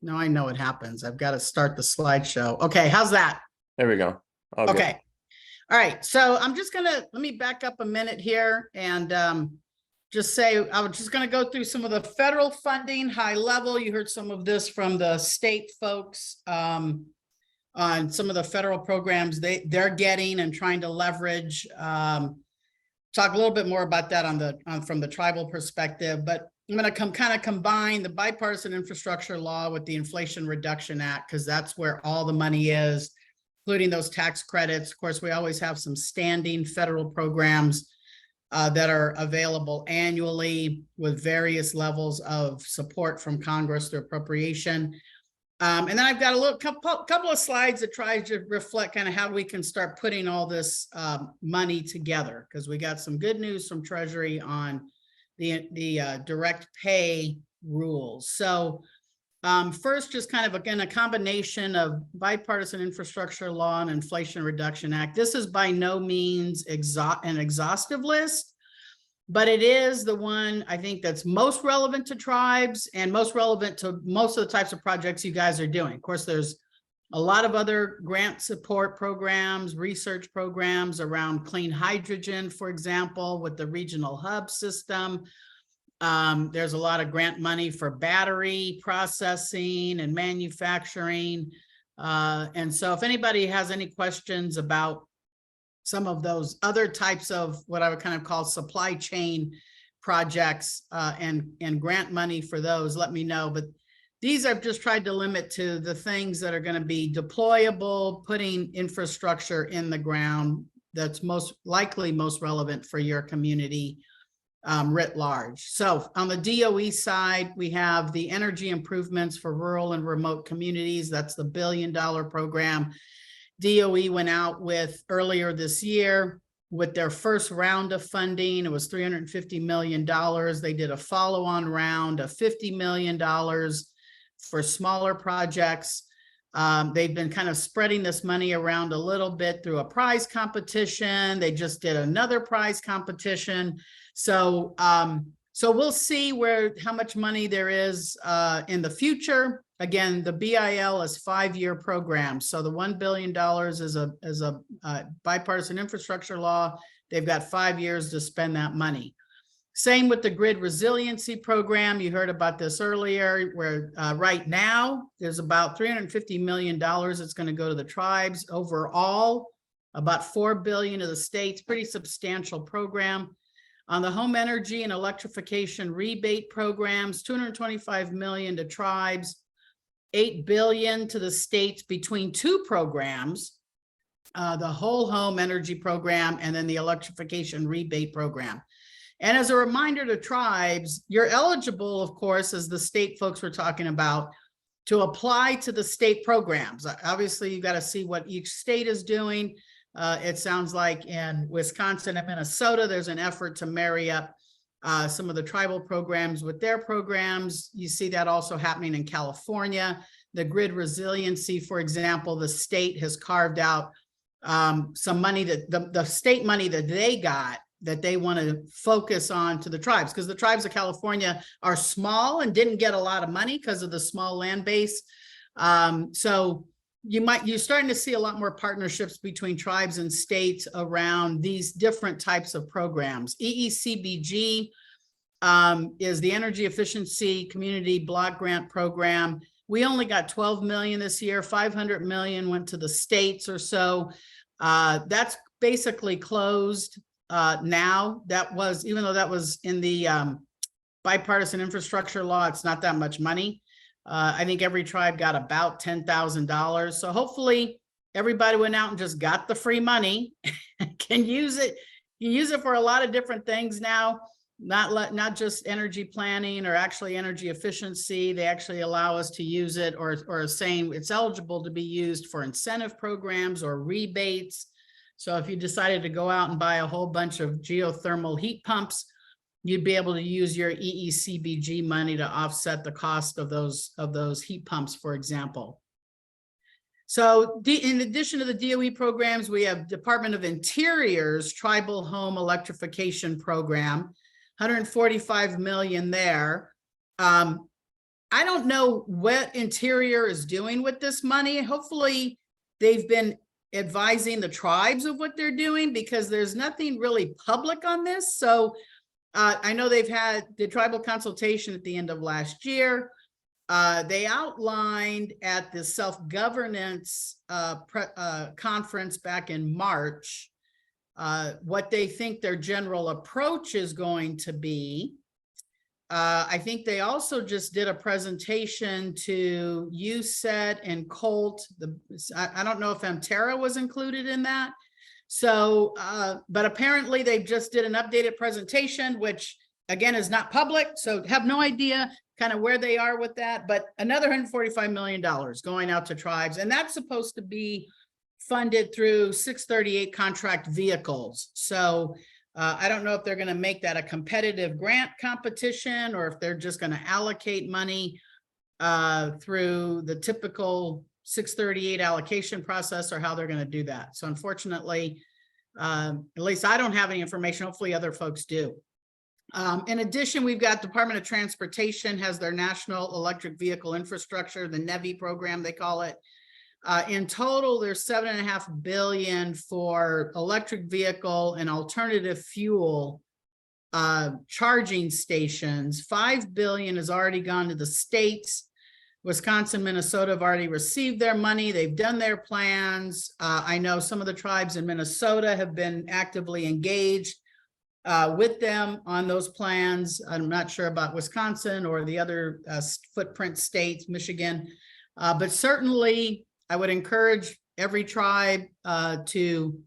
Now I know what happens. I've got to start the slideshow. Okay, how's that? There we go. All good. Okay. All right. So I'm just let me back up a minute here and just say, I was just going to go through some of the federal funding high level. You heard some of this from the state folks on some of the federal programs they're getting and trying to leverage. Talk a little bit more about that from the tribal perspective, but I'm going to kind of combine the bipartisan infrastructure law with the Inflation Reduction Act, because that's where all the money is, including those tax credits. Of course, we always have some standing federal programs that are available annually with various levels of support from Congress through appropriation. And then I've got a couple of slides that try to reflect kind of how we can start putting all this money together, because we got some good news from Treasury on the direct pay rules. So first, just kind of, again, a combination of bipartisan infrastructure law and Inflation Reduction Act. This is by no means an exhaustive list, but it is the one I think that's most relevant to tribes and most relevant to most of the types of projects you guys are doing. Of course, there's a lot of other grant support programs, research programs around clean hydrogen, for example, with the regional hub system. There's a lot of grant money for battery processing and manufacturing. And so if anybody has any questions about some of those other types of what I would kind of call supply chain projects and grant money for those, let me know. But these I've just tried to limit to the things that are going to be deployable, putting infrastructure in the ground that's most likely most relevant for your community writ large. So on the DOE side, we have the energy improvements for rural and remote communities. That's the $1 billion program DOE went out with earlier this year with their first round of funding. It was $350 million. They did a follow-on round of $50 million for smaller projects. They've been kind of spreading this money around a little bit through a prize competition. They just did another prize competition. So we'll see how much money there is in the future. Again, the BIL is 5-year program. So the $1 billion is a bipartisan infrastructure law. They've got 5 years to spend that money. Same with the grid resiliency program. You heard about this earlier, where right now there's about $350 million that's going to go to the tribes overall, about $4 billion to the states, pretty substantial program. On the home energy and electrification rebate programs, $225 million to tribes, $8 billion to the states between two programs, the whole home energy program and then the electrification rebate program. And as a reminder to tribes, you're eligible, of course, as the state folks were talking about, to apply to the state programs. Obviously, you got to see what each state is doing. It sounds like in Wisconsin and Minnesota, there's an effort to marry up some of the tribal programs with their programs. You see that also happening in California. The grid resiliency, for example, the state has carved out some money that the state money that they got that they want to focus on to the tribes, because the tribes of California are small and didn't get a lot of money because of the small land base. So you're starting to see a lot more partnerships between tribes and states around these different types of programs. EECBG is the Energy Efficiency Community Block Grant Program. We only got 12 million this year. 500 million went to the states or so. That's basically closed now. That was, even though that was in the bipartisan infrastructure law, it's not that much money. I think every tribe got about $10,000. So hopefully everybody went out and just got the free money and can use it. You use it for a lot of different things now, not just energy planning or actually energy efficiency. They actually allow us to use it or saying it's eligible to be used for incentive programs or rebates. So if you decided to go out and buy a whole bunch of geothermal heat pumps, you'd be able to use your EECBG money to offset the cost of those heat pumps, for example. So in addition to the DOE programs, we have Department of Interior's Tribal Home Electrification Program, 145 million there. I don't know what Interior is doing with this money. Hopefully they've been advising the tribes of what they're doing, because there's nothing really public on this. So I know they've had the tribal consultation at the end of last year. They outlined at the self-governance conference back in March what they think their general approach is going to be. I think they also just did a presentation to USET and Colt. I don't know if MTERA was included in that. So, but apparently they just did an updated presentation, which again is not public. So have no idea kind of where they are with that, but another $145 million going out to tribes. And that's supposed to be funded through 638 contract vehicles. So I don't know if they're going to make that a competitive grant competition, or if they're just going to allocate money through the typical 638 allocation process, or how they're going to do that. So unfortunately, at least I don't have any information. Hopefully other folks do. In addition, we've got Department of Transportation has their National Electric Vehicle Infrastructure, the NEVI program, they call it. In total, there's $7.5 billion for electric vehicle and alternative fuel charging stations. $5 billion has already gone to the states. Wisconsin, Minnesota have already received their money. They've done their plans. I know some of the tribes in Minnesota have been actively engaged with them on those plans. I'm not sure about Wisconsin or the other footprint states, Michigan, but certainly I would encourage every tribe to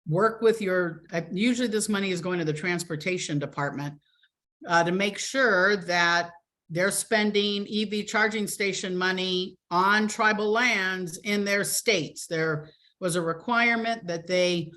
work with your, usually this money is going to the transportation department, to make sure that they're spending EV charging station money on tribal lands in their states. There was a requirement that they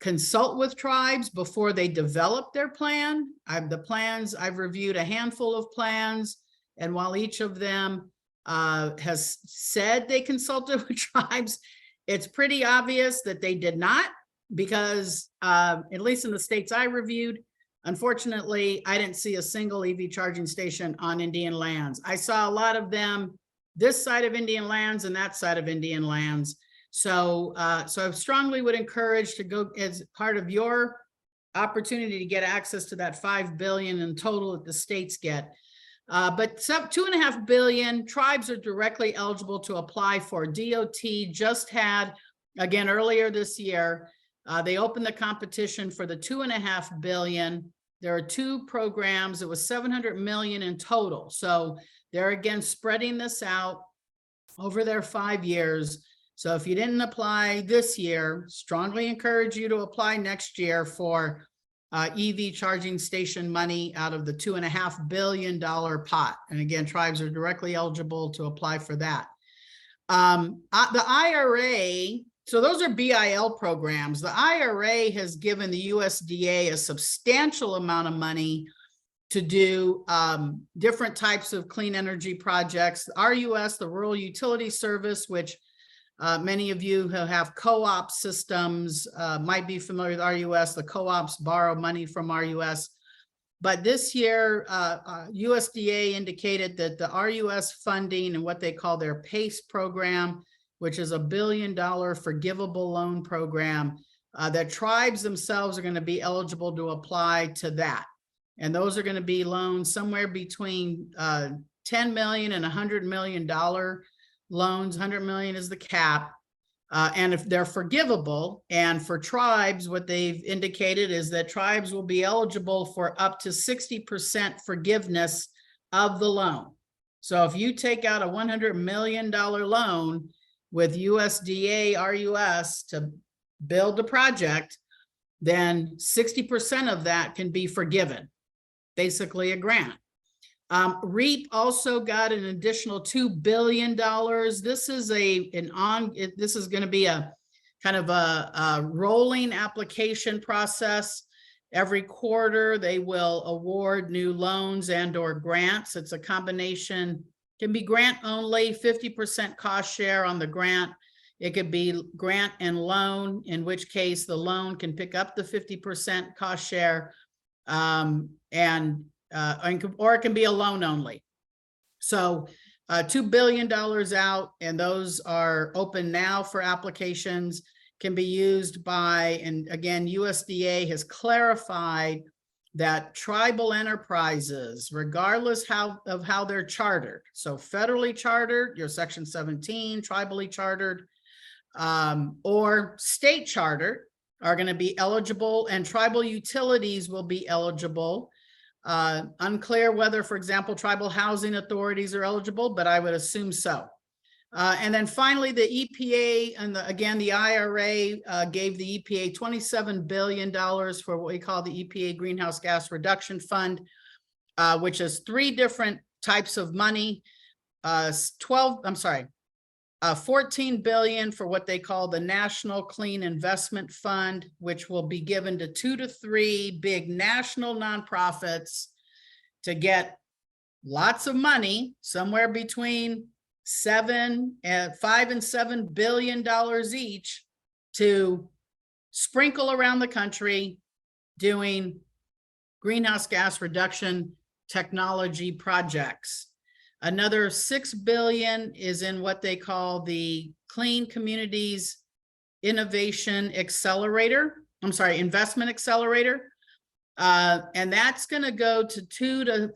consult with tribes before they develop their plan. I've reviewed a handful of plans, and while each of them has said they consulted with tribes, it's pretty obvious that they did not, because at least in the states I reviewed, unfortunately, I didn't see a single EV charging station on Indian lands. I saw a lot of them this side of Indian lands and that side of Indian lands. So, so I strongly would encourage to go as part of your opportunity to get access to that $5 billion in total that the states get. But $2.5 billion, tribes are directly eligible to apply for. DOT just had, again, earlier this year, they opened the competition for the $2.5 billion. There are two programs. It was $700 million in total. So they're again spreading this out over their 5 years. So if you didn't apply this year, strongly encourage you to apply next year for EV charging station money out of the $2.5 billion pot. And again, tribes are directly eligible to apply for that. The IRA, so those are BIL programs. The IRA has given the USDA a substantial amount of money to do different types of clean energy projects. RUS, the Rural Utility Service, which many of you who have co-op systems might be familiar with RUS. The co-ops borrow money from RUS. But this year, USDA indicated that the RUS funding and what they call their PACE program, which is $1 billion forgivable loan program, that tribes themselves are going to be eligible to apply to that. And those are going to be loans somewhere between $10 million and $100 million loans. 100 million is the cap. And if they're forgivable, and for tribes, what they've indicated is that tribes will be eligible for up to 60% forgiveness of the loan. So if you take out a $100 million loan with USDA RUS to build a project, then 60% of that can be forgiven, basically a grant. REAP also got an additional $2 billion. This is this is going to be a kind of a rolling application process. Every quarter, they will award new loans and or grants. It's a combination, can be grant only, 50% cost share on the grant. It could be grant and loan, in which case the loan can pick up the 50% cost share, or it can be a loan only. So $2 billion out, and those are open now for applications, can be used by, and again, USDA has clarified that tribal enterprises, regardless of how they're chartered, so federally chartered, your Section 17, tribally chartered, or state chartered, are going to be eligible, and tribal utilities will be eligible. Unclear whether, for example, tribal housing authorities are eligible, but I would assume so. And then finally, the EPA and again, the IRA gave the EPA $27 billion for what we call the EPA Greenhouse Gas Reduction Fund, which is 3 different types of money. 14 billion for what they call the National Clean Investment Fund, which will be given to 2 to 3 big national nonprofits to get lots of money, somewhere between $5 and $7 billion each, to sprinkle around the country doing greenhouse gas reduction technology projects. Another $6 billion is in what they call the Clean Communities Investment Accelerator. And that's going to go to 2 to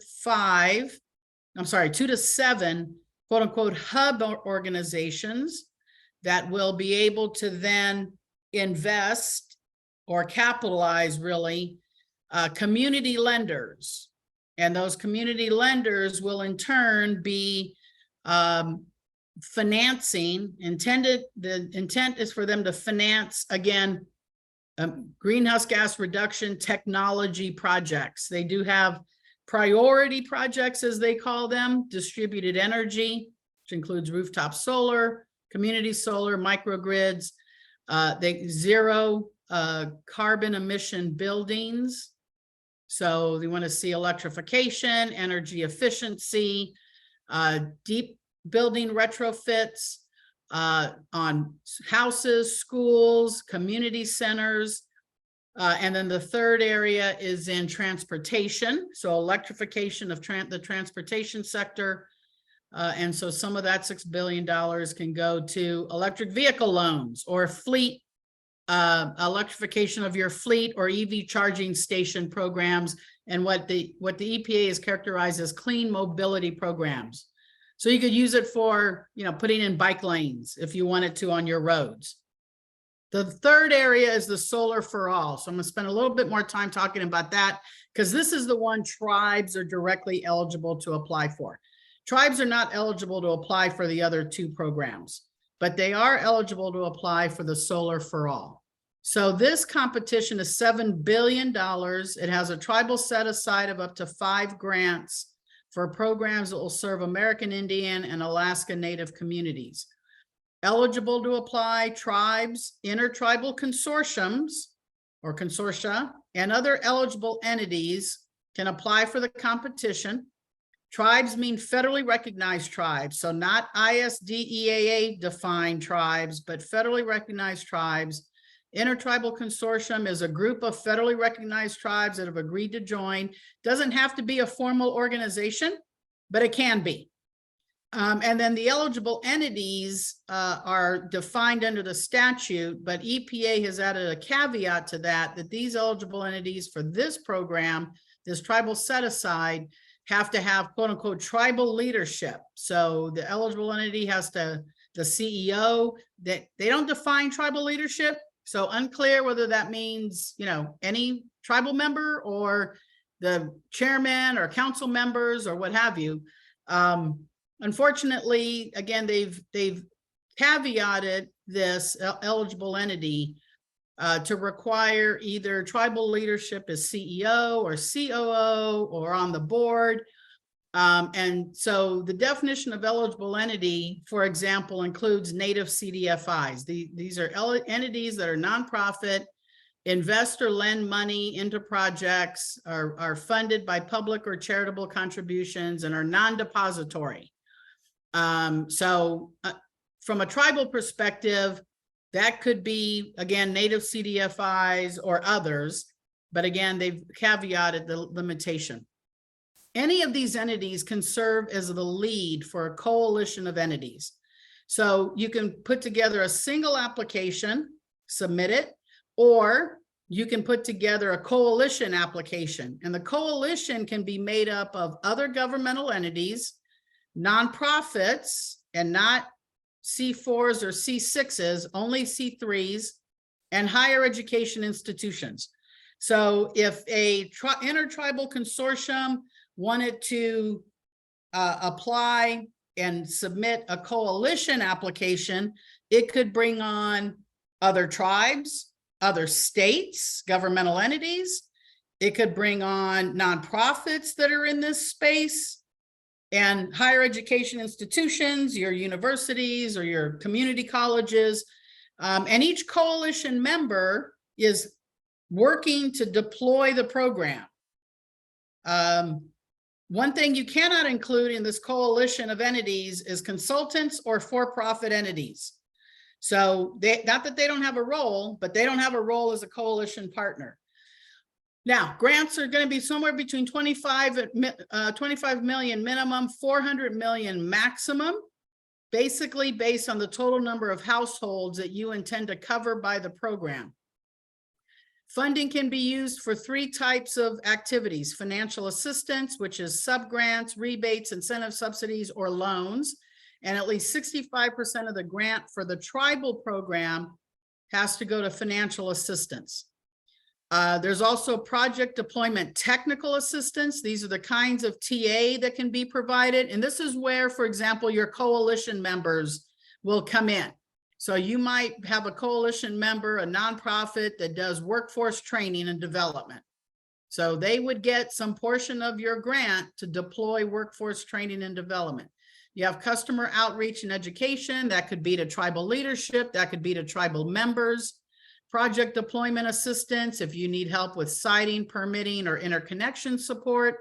7 quote unquote hub organizations that will be able to then invest or capitalize really community lenders. And those community lenders will in turn be financing. The intent is for them to finance, again, greenhouse gas reduction technology projects. They do have priority projects, as they call them, distributed energy, which includes rooftop solar, community solar, microgrids, zero carbon emission buildings. So they want to see electrification, energy efficiency, deep building retrofits on houses, schools, community centers. And then the third area is in transportation. So electrification of the transportation sector. And so some of that $6 billion can go to electric vehicle loans or fleet electrification of your fleet or EV charging station programs, and what the EPA is characterized as clean mobility programs. So you could use it for, putting in bike lanes if you wanted to on your roads. The third area is the solar for all. So I'm going to spend a little bit more time talking about that, because this is the one tribes are directly eligible to apply for. Tribes are not eligible to apply for the other 2 programs, but they are eligible to apply for the solar for all. So this competition is $7 billion. It has a tribal set aside of up to 5 grants for programs that will serve American Indian and Alaska Native communities. Eligible to apply: tribes, intertribal consortiums or consortia, and other eligible entities can apply for the competition. Tribes mean federally recognized tribes, so not ISDEAA defined tribes, but federally recognized tribes. Intertribal consortium is a group of federally recognized tribes that have agreed to join. Doesn't have to be a formal organization, but it can be. And then the eligible entities are defined under the statute, but EPA has added a caveat to that these eligible entities for this program, this tribal set aside, have to have quote unquote tribal leadership. So the eligible entity has the CEO, that they don't define tribal leadership. So unclear whether that means, any tribal member or the chairman or council members or what have you. Unfortunately, again, they've caveated this eligible entity to require either tribal leadership as CEO or COO or on the board. And so the definition of eligible entity, for example, includes Native CDFIs. These are entities that are nonprofit, invest or lend money into projects, are funded by public or charitable contributions, and are non-depository. So from a tribal perspective, that could be, again, Native CDFIs or others, but again, they've caveated the limitation. any of these entities can serve as the lead for a coalition of entities. So you can put together a single application, submit it, or you can put together a coalition application. And the coalition can be made up of other governmental entities, nonprofits, and not C4s or C6s, only C3s, and higher education institutions. So if a intertribal consortium wanted to apply and submit a coalition application, it could bring on other tribes, other states, governmental entities. It could bring on nonprofits that are in this space and higher education institutions, your universities or your community colleges. And each coalition member is working to deploy the program. One thing you cannot include in this coalition of entities is consultants or for-profit entities. So not that they don't have a role, but they don't have a role as a coalition partner. Now, grants are going to be somewhere between 25 million minimum, 400 million maximum, basically based on the total number of households that you intend to cover by the program. Funding can be used for 3 types of activities: financial assistance, which is subgrants, rebates, incentive subsidies, or loans. And at least 65% of the grant for the tribal program has to go to financial assistance. There's also project deployment technical assistance. These are the kinds of TA that can be provided. And this is where, for example, your coalition members will come in. So you might have a coalition member, a nonprofit that does workforce training and development. So they would get some portion of your grant to deploy workforce training and development. You have customer outreach and education. That could be to tribal leadership. That could be to tribal members. Project deployment assistance, if you need help with siting, permitting, or interconnection support.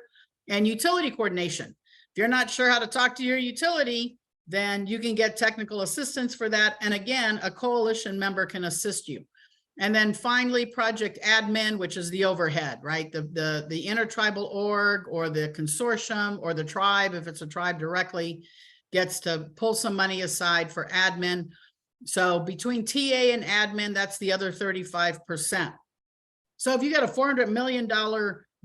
And utility coordination. If you're not sure how to talk to your utility, then you can get technical assistance for that. And again, a coalition member can assist you. And then finally, project admin, which is the overhead, right? The intertribal org or the consortium or the tribe, if it's a tribe directly, gets to pull some money aside for admin. So between TA and admin, that's the other 35%. So if you got a $400 million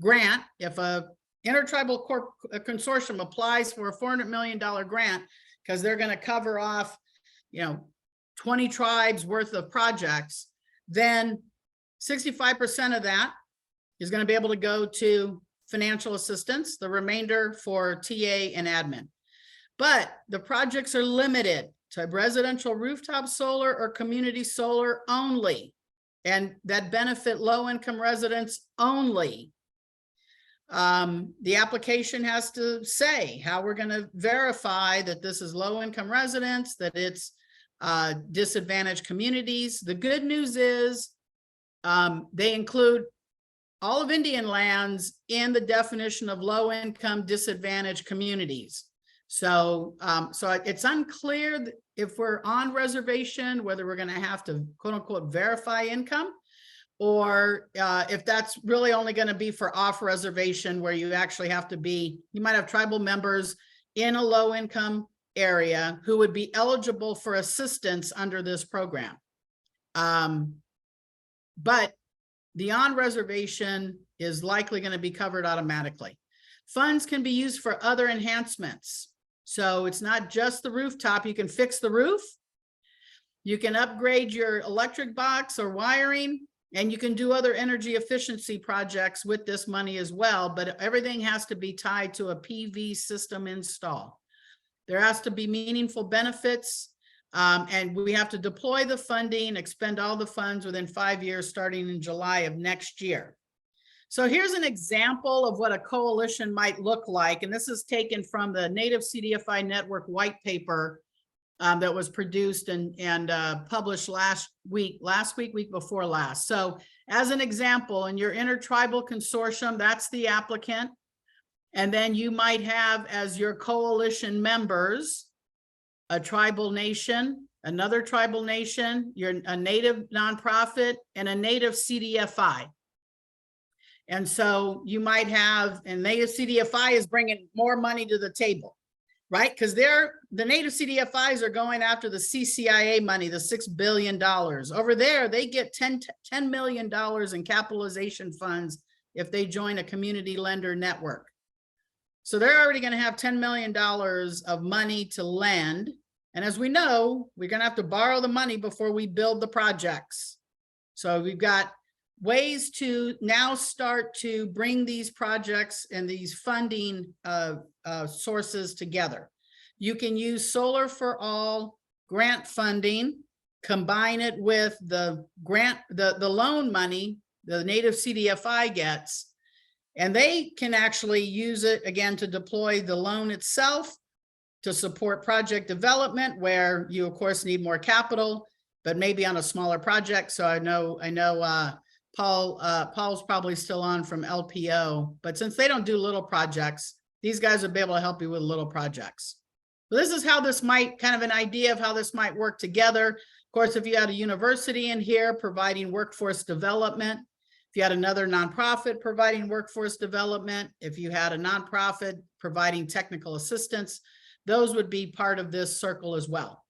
grant, if a intertribal consortium applies for a $400 million grant, because they're going to cover off, 20 tribes worth of projects, then 65% of that is going to be able to go to financial assistance, the remainder for TA and admin. But the projects are limited to residential rooftop solar or community solar only, and that benefit low-income residents only. The application has to say how we're going to verify that this is low-income residents, that it's disadvantaged communities. The good news is they include all of Indian lands in the definition of low-income disadvantaged communities. So, it's unclear if we're on reservation, whether we're going to have to quote unquote verify income, or if that's really only going to be for off reservation, where you actually have to be, you might have tribal members in a low income area who would be eligible for assistance under this program. But the on reservation is likely going to be covered automatically. Funds can be used for other enhancements. So it's not just the rooftop. You can fix the roof. You can upgrade your electric box or wiring, and you can do other energy efficiency projects with this money as well. But everything has to be tied to a PV system install. There has to be meaningful benefits, and we have to deploy the funding, expend all the funds within 5 years, starting in July of next year. So here's an example of what a coalition might look like. And this is taken from the Native CDFI Network white paper that was produced and published last week, week before last. So as an example, in your intertribal consortium, that's the applicant. And then you might have as your coalition members, a tribal nation, another tribal nation, a native nonprofit, and a native CDFI. And so you might have, and native CDFI is bringing more money to the table, right? Because the native CDFIs are going after the CCIA money, the $6 billion. Over there, they get $10 million in capitalization funds if they join a community lender network. So they're already going to have $10 million of money to lend. And as we know, we're going to have to borrow the money before we build the projects. So we've got ways to now start to bring these projects and these funding sources together. You can use Solar for All grant funding, combine it with the grant, the loan money the native CDFI gets, and they can actually use it again to deploy the loan itself to support project development, where you of course need more capital, but maybe on a smaller project. So I know Paul's probably still on from LPO, but since they don't do little projects, these guys will be able to help you with little projects. So this is how this might, kind of an idea of how this might work together. Of course, if you had a university in here providing workforce development, if you had another nonprofit providing workforce development, if you had a nonprofit providing technical assistance, those would be part of this circle as well.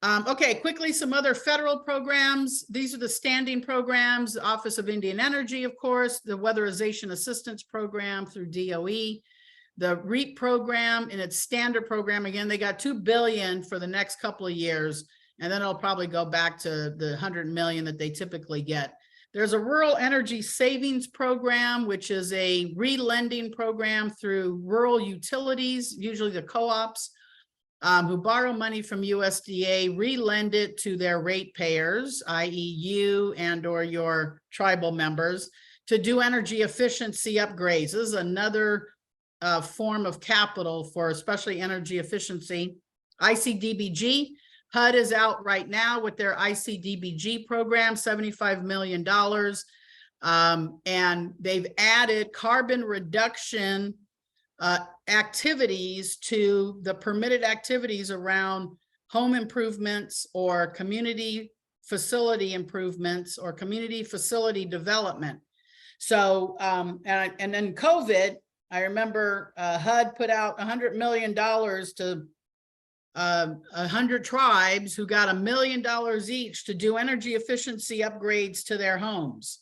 Okay, quickly, some other federal programs. These are the standing programs, the Office of Indian Energy, of course, the Weatherization Assistance Program through DOE, the REAP program in its standard program. Again, they got $2 billion for the next couple of years, and then it'll probably go back to the 100 million that they typically get. There's a Rural Energy Savings Program, which is a re-lending program through rural utilities, usually the co-ops, who borrow money from USDA, re-lend it to their ratepayers, i.e. you and or your tribal members, to do energy efficiency upgrades. This is another form of capital for especially energy efficiency. ICDBG, HUD is out right now with their ICDBG program, $75 million. And they've added carbon reduction activities to the permitted activities around home improvements or community facility improvements or community facility development. So, and then COVID, I remember HUD put out $100 million to 100 tribes who got $1 million each to do energy efficiency upgrades to their homes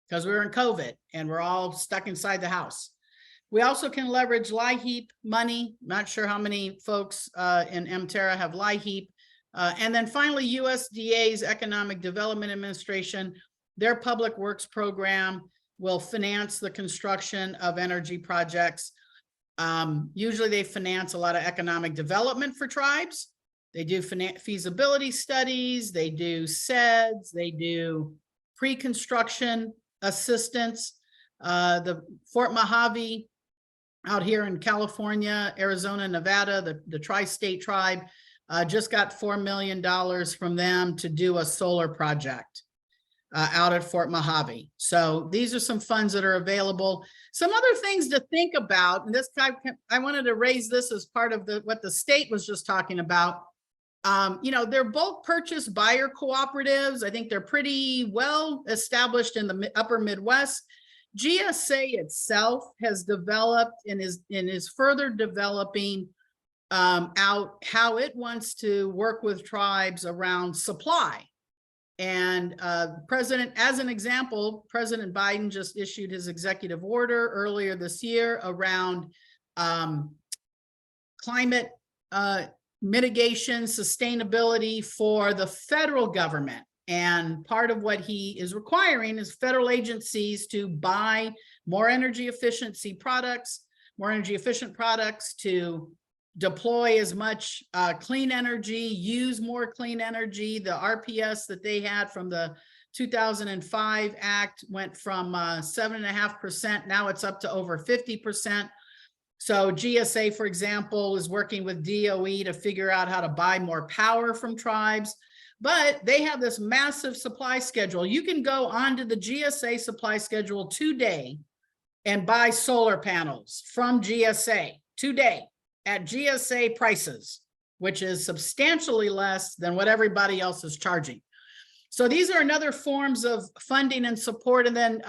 because we were in COVID and we're all stuck inside the house. We also can leverage LIHEAP money. Not sure how many folks in MTERA have LIHEAP. And then finally, USDA's Economic Development Administration, their public works program will finance the construction of energy projects. Usually they finance a lot of economic development for tribes. They do feasibility studies, they do SEDS, they do pre-construction assistance. The Fort Mojave out here in California, Arizona, Nevada, the tri-state tribe just got $4 million from them to do a solar project out at Fort Mojave. So these are some funds that are available. Some other things to think about, and this I wanted to raise this as part of what the state was just talking about. You know, they're bulk purchase buyer cooperatives. I think they're pretty well established in the upper Midwest. GSA itself has developed and is further developing out how it wants to work with tribes around supply. And as an example, President Biden just issued his executive order earlier this year around climate mitigation, sustainability for the federal government. And part of what he is requiring is federal agencies to buy more energy efficiency products, more energy efficient products, to deploy as much clean energy, use more clean energy. The RPS that they had from the 2005 Act went from 7.5%. Now it's up to over 50%. So GSA, for example, is working with DOE to figure out how to buy more power from tribes. But they have this massive supply schedule. You can go onto the GSA supply schedule today and buy solar panels from GSA today at GSA prices, which is substantially less than what everybody else is charging. So these are another forms of funding and support. And then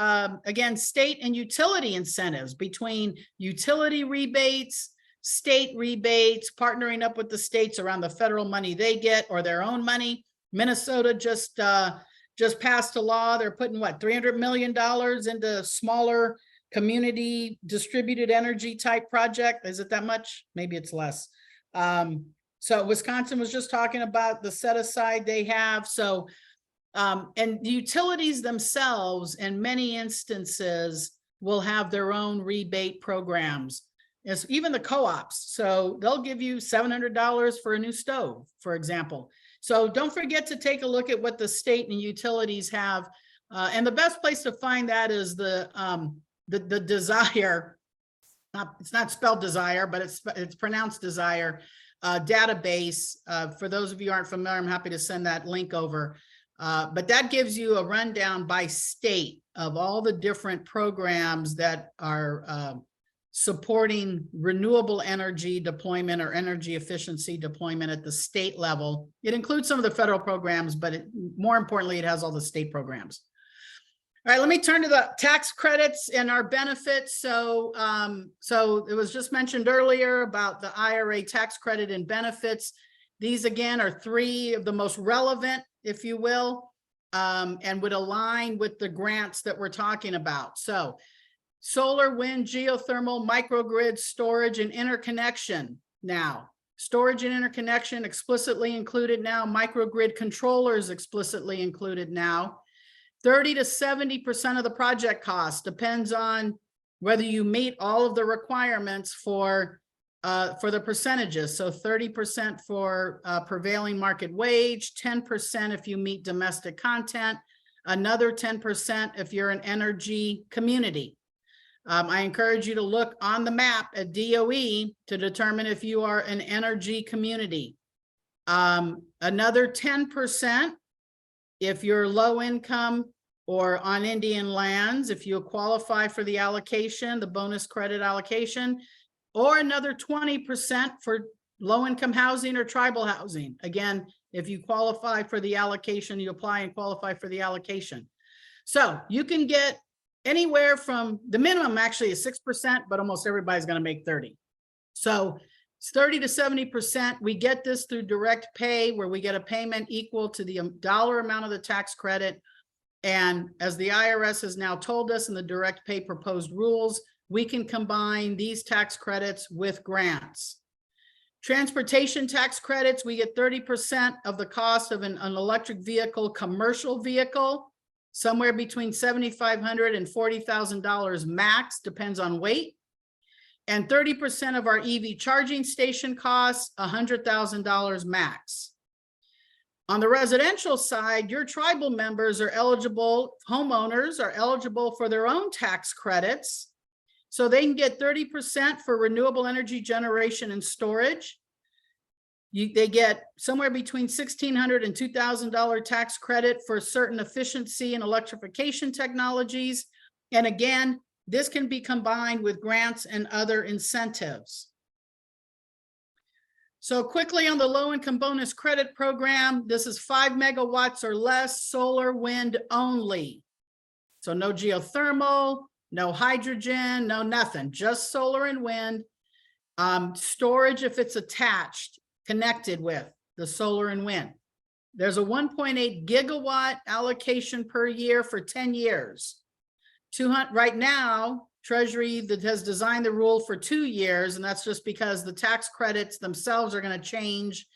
again, state and utility incentives between utility rebates, state rebates, partnering up with the states around the federal money they get or their own money. Minnesota just passed a law. They're putting what, $300 million into smaller community distributed energy type project. Is it that much? Maybe it's less. So Wisconsin was just talking about the set aside they have. So, and the utilities themselves in many instances will have their own rebate programs. As even the co-ops. So they'll give you $700 for a new stove, for example. So don't forget to take a look at what the state and utilities have. And the best place to find that is the Desire, it's not spelled Desire, but it's pronounced Desire database. For those of you who aren't familiar, I'm happy to send that link over. But that gives you a rundown by state of all the different programs that are supporting renewable energy deployment or energy efficiency deployment at the state level. It includes some of the federal programs, but more importantly, it has all the state programs. All right, let me turn to the tax credits and our benefits. So it was just mentioned earlier about the IRA tax credit and benefits. These again are three of the most relevant, if you will, and would align with the grants that we're talking about. So solar, wind, geothermal, microgrid, storage, and interconnection. Now, storage and interconnection explicitly included now. Microgrid controllers explicitly included now. 30 to 70% of the project cost depends on whether you meet all of the requirements for the percentages. So 30% for prevailing market wage, 10% if you meet domestic content, another 10% if you're an energy community. I encourage you to look on the map at DOE to determine if you are an energy community. Another 10% if you're low income or on Indian lands, if you qualify for the allocation, the bonus credit allocation, or another 20% for low income housing or tribal housing. Again, if you qualify for the allocation, you apply and qualify for the allocation. So you can get anywhere from the minimum actually is 6%, but almost everybody's going to make 30. So it's 30 to 70%. We get this through direct pay where we get a payment equal to the dollar amount of the tax credit. And as the IRS has now told us in the direct pay proposed rules, we can combine these tax credits with grants. Transportation tax credits, we get 30% of the cost of an electric vehicle, commercial vehicle, somewhere between $7,500 and $40,000 max, depends on weight. And 30% of our EV charging station costs, $100,000 max. On the residential side, your tribal members are eligible, homeowners are eligible for their own tax credits. So they can get 30% for renewable energy generation and storage. They get somewhere between $1,600 and $2,000 tax credit for certain efficiency and electrification technologies. And again, this can be combined with grants and other incentives. So quickly on the low income bonus credit program, this is 5 megawatts or less, solar, wind only. So no geothermal, no hydrogen, no nothing, just solar and wind. Storage if it's attached, connected with the solar and wind. There's a 1.8 gigawatt allocation per year for 10 years. 200 right now, Treasury that has designed the rule for 2 years, and that's just because the tax credits themselves are going to change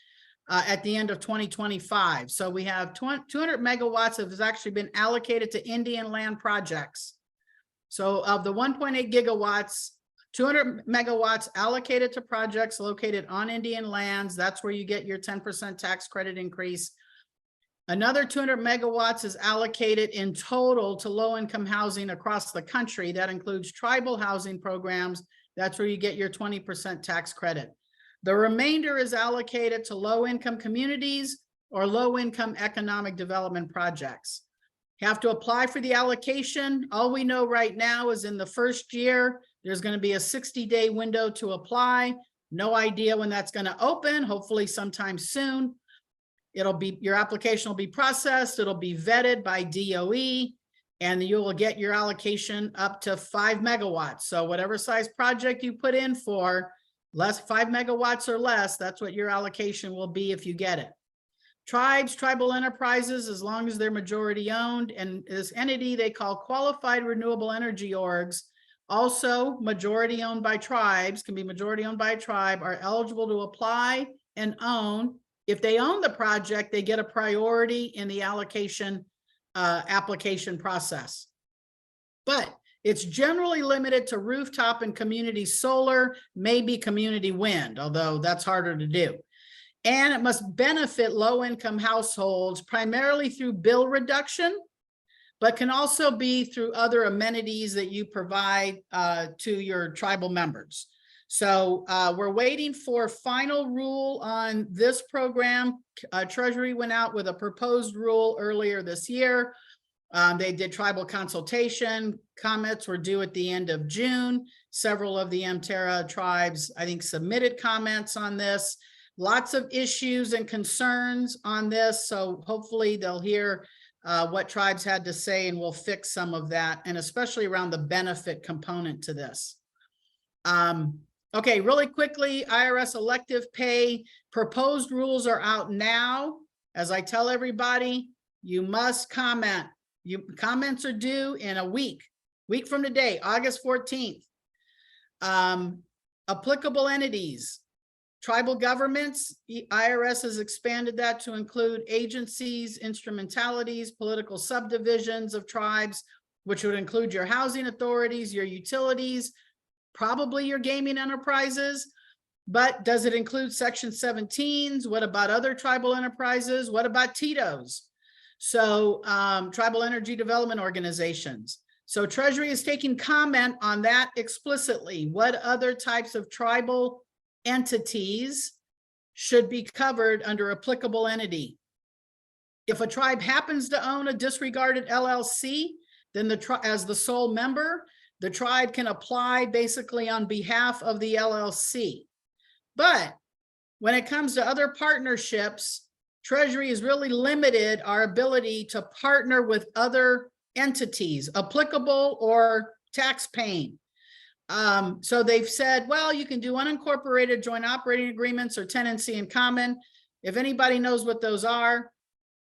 at the end of 2025. So we have 200 megawatts that has actually been allocated to Indian land projects. So of the 1.8 gigawatts, 200 megawatts allocated to projects located on Indian lands. That's where you get your 10% tax credit increase. Another 200 megawatts is allocated in total to low-income housing across the country. That includes tribal housing programs. That's where you get your 20% tax credit. The remainder is allocated to low-income communities or low-income economic development projects. You have to apply for the allocation. All we know right now is in the first year, there's going to be a 60-day window to apply. No idea when that's going to open, hopefully sometime soon. your application will be processed, it'll be vetted by DOE, and you will get your allocation up to 5 megawatts. So whatever size project you put in for, 5 megawatts or less, that's what your allocation will be if you get it. Tribes, tribal enterprises, as long as they're majority owned, and this entity they call qualified renewable energy orgs, also majority owned by tribes, can be majority owned by a tribe, are eligible to apply and own. If they own the project, they get a priority in the allocation application process. But it's generally limited to rooftop and community solar, maybe community wind, although that's harder to do. And it must benefit low-income households primarily through bill reduction, but can also be through other amenities that you provide to your tribal members. So we're waiting for final rule on this program. Treasury went out with a proposed rule earlier this year. They did tribal consultation. Comments were due at the end of June. Several of the MTERA tribes, I think, submitted comments on this. Lots of issues and concerns on this. So hopefully they'll hear what tribes had to say, and we'll fix some of that, and especially around the benefit component to this. Okay, really quickly, IRS elective pay proposed rules are out now. As I tell everybody, you must comment. Comments are due in a week from today, August 14th. Applicable entities, tribal governments, IRS has expanded that to include agencies, instrumentalities, political subdivisions of tribes, which would include your housing authorities, your utilities, probably your gaming enterprises. But does it include Section 17s? What about other tribal enterprises? What about TITOs? So tribal energy development organizations. So Treasury is taking comment on that explicitly. What other types of tribal entities should be covered under applicable entity? If a tribe happens to own a disregarded LLC, then as the sole member, the tribe can apply basically on behalf of the LLC. But when it comes to other partnerships, Treasury has really limited our ability to partner with other entities, applicable or tax paying. So they've said, well, you can do unincorporated joint operating agreements or tenancy in common. If anybody knows what those are,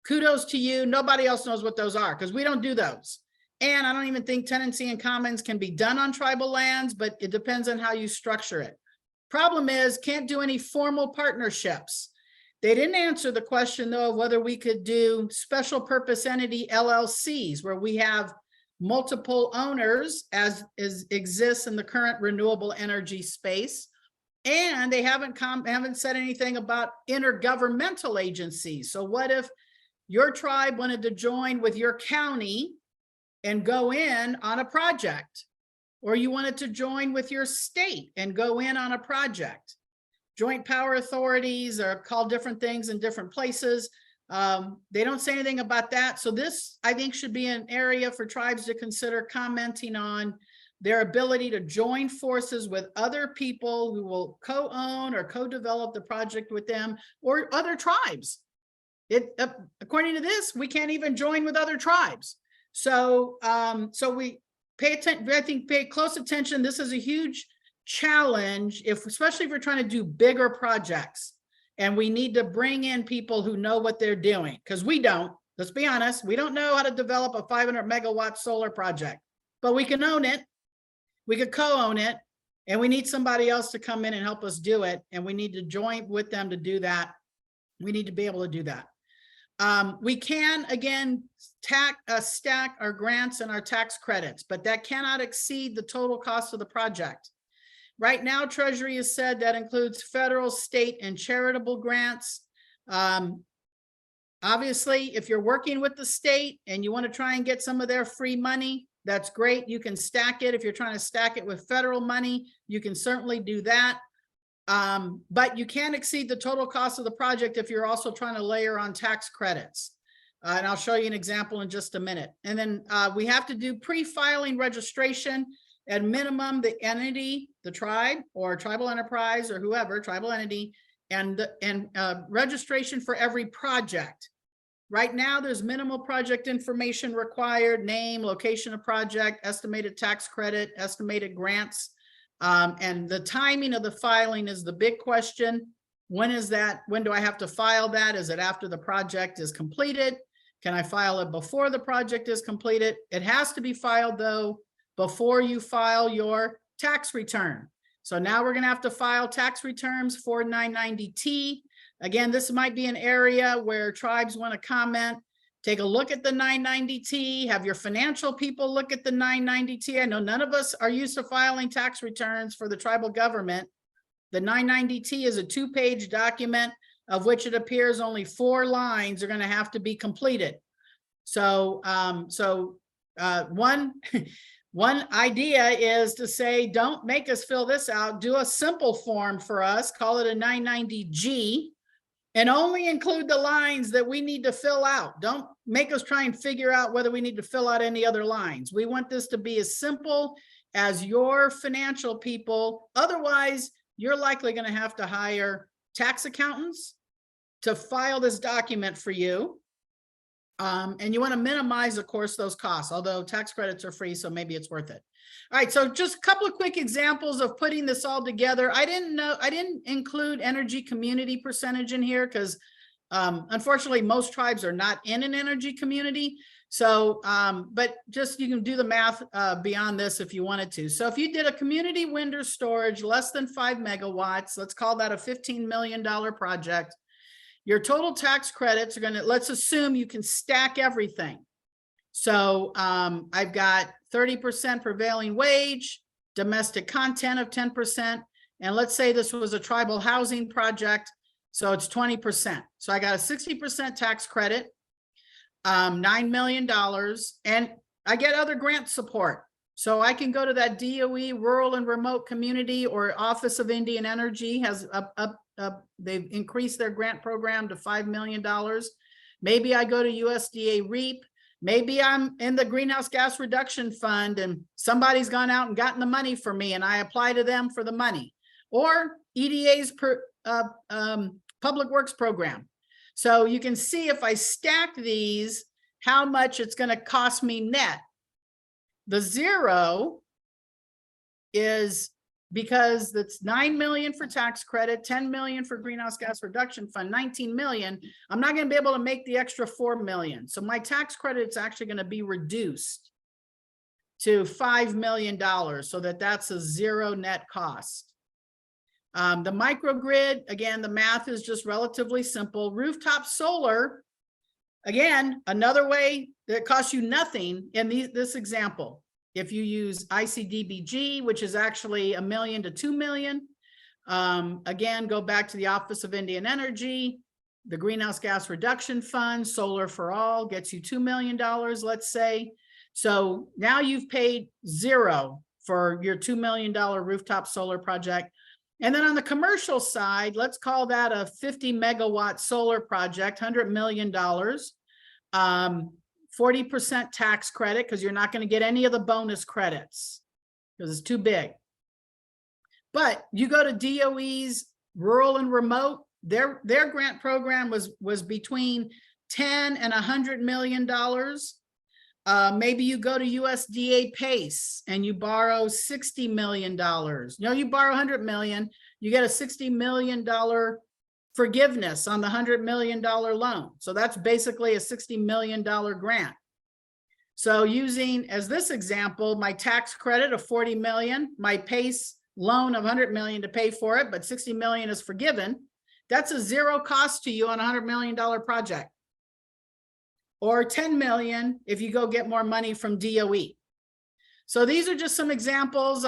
kudos to you. Nobody else knows what those are because we don't do those. And I don't even think tenancy in commons can be done on tribal lands, but it depends on how you structure it. Problem is, can't do any formal partnerships. They didn't answer the question, though, of whether we could do special purpose entity LLCs, where we have multiple owners, as exists in the current renewable energy space. And they haven't said anything about intergovernmental agencies. So what if your tribe wanted to join with your county and go in on a project, or you wanted to join with your state and go in on a project? Joint power authorities are called different things in different places. They don't say anything about that. So this, I think, should be an area for tribes to consider commenting on their ability to join forces with other people who will co-own or co-develop the project with them, or other tribes. According to this, we can't even join with other tribes. So, so we pay attention. I think pay close attention. This is a huge challenge, especially if we're trying to do bigger projects, and we need to bring in people who know what they're doing, because we don't. Let's be honest, we don't know how to develop a 500 megawatt solar project, but we can own it. We could co-own it, and we need somebody else to come in and help us do it, and we need to join with them to do that. We need to be able to do that. We can, again, stack our grants and our tax credits, but that cannot exceed the total cost of the project. Right now, Treasury has said that includes federal, state, and charitable grants. Obviously, if you're working with the state and you want to try and get some of their free money, that's great. You can stack it. If you're trying to stack it with federal money, you can certainly do that. But you can't exceed the total cost of the project if you're also trying to layer on tax credits. And I'll show you an example in just a minute. And then we have to do pre-filing registration. At minimum, the entity, the tribe or tribal enterprise or whoever, tribal entity, and registration for every project. Right now, there's minimal project information required: name, location of project, estimated tax credit, estimated grants. And the timing of the filing is the big question. When is that? When do I have to file that? Is it after the project is completed? Can I file it before the project is completed? It has to be filed, though, before you file your tax return. So now we're going to have to file tax returns for 990T. Again, this might be an area where tribes want to comment. Take a look at the 990T, have your financial people look at the 990T. I know none of us are used to filing tax returns for the tribal government. The 990T is a 2-page document of which it appears only 4 lines are going to have to be completed. So, one idea is to say, don't make us fill this out. Do a simple form for us, call it a 990G, and only include the lines that we need to fill out. Don't make us try and figure out whether we need to fill out any other lines. We want this to be as simple as your financial people. Otherwise, you're likely going to have to hire tax accountants to file this document for you. And you want to minimize, of course, those costs, although tax credits are free, so maybe it's worth it. All right, so just a couple of quick examples of putting this all together. I didn't include energy community percentage in here because unfortunately most tribes are not in an energy community. So, but just you can do the math beyond this if you wanted to. So if you did a community wind or storage less than 5 megawatts, let's call that a $15 million project. Your total tax credits are going to, let's assume you can stack everything. So I've got 30% prevailing wage, domestic content of 10%. And let's say this was a tribal housing project. So it's 20%. So I got a 60% tax credit, $9 million. And I get other grant support. So I can go to that DOE rural and remote community, or Office of Indian Energy has they've increased their grant program to $5 million. Maybe I go to USDA REAP. Maybe I'm in the Greenhouse Gas Reduction Fund and somebody's gone out and gotten the money for me and I apply to them for the money. Or EDA's Public Works Program. So you can see if I stack these, how much it's going to cost me net. The zero is because that's 9 million for tax credit, 10 million for Greenhouse Gas Reduction Fund, 19 million. I'm not going to be able to make the extra 4 million. So my tax credit is actually going to be reduced to $5 million, so that's a zero net cost. The microgrid, again, the math is just relatively simple. Rooftop solar, again, another way that costs you nothing in this example. If you use ICDBG, which is actually $1 million to $2 million, again, go back to the Office of Indian Energy, the Greenhouse Gas Reduction Fund, Solar for All gets you $2 million, let's say. So now you've paid zero for your $2 million rooftop solar project. And then on the commercial side, let's call that a 50 megawatt solar project, $100 million. 40% tax credit, because you're not going to get any of the bonus credits because it's too big. But you go to DOE's rural and remote, their grant program was between 10 and $100 million. Maybe you go to USDA PACE and you borrow $60 million. No, you borrow $100 million, you get a $60 million forgiveness on the $100 million loan. So that's basically a $60 million grant. So using, as this example, my tax credit of 40 million, my PACE loan of 100 million to pay for it, but 60 million is forgiven. That's a zero cost to you on a $100 million project. Or 10 million if you go get more money from DOE. So these are just some examples.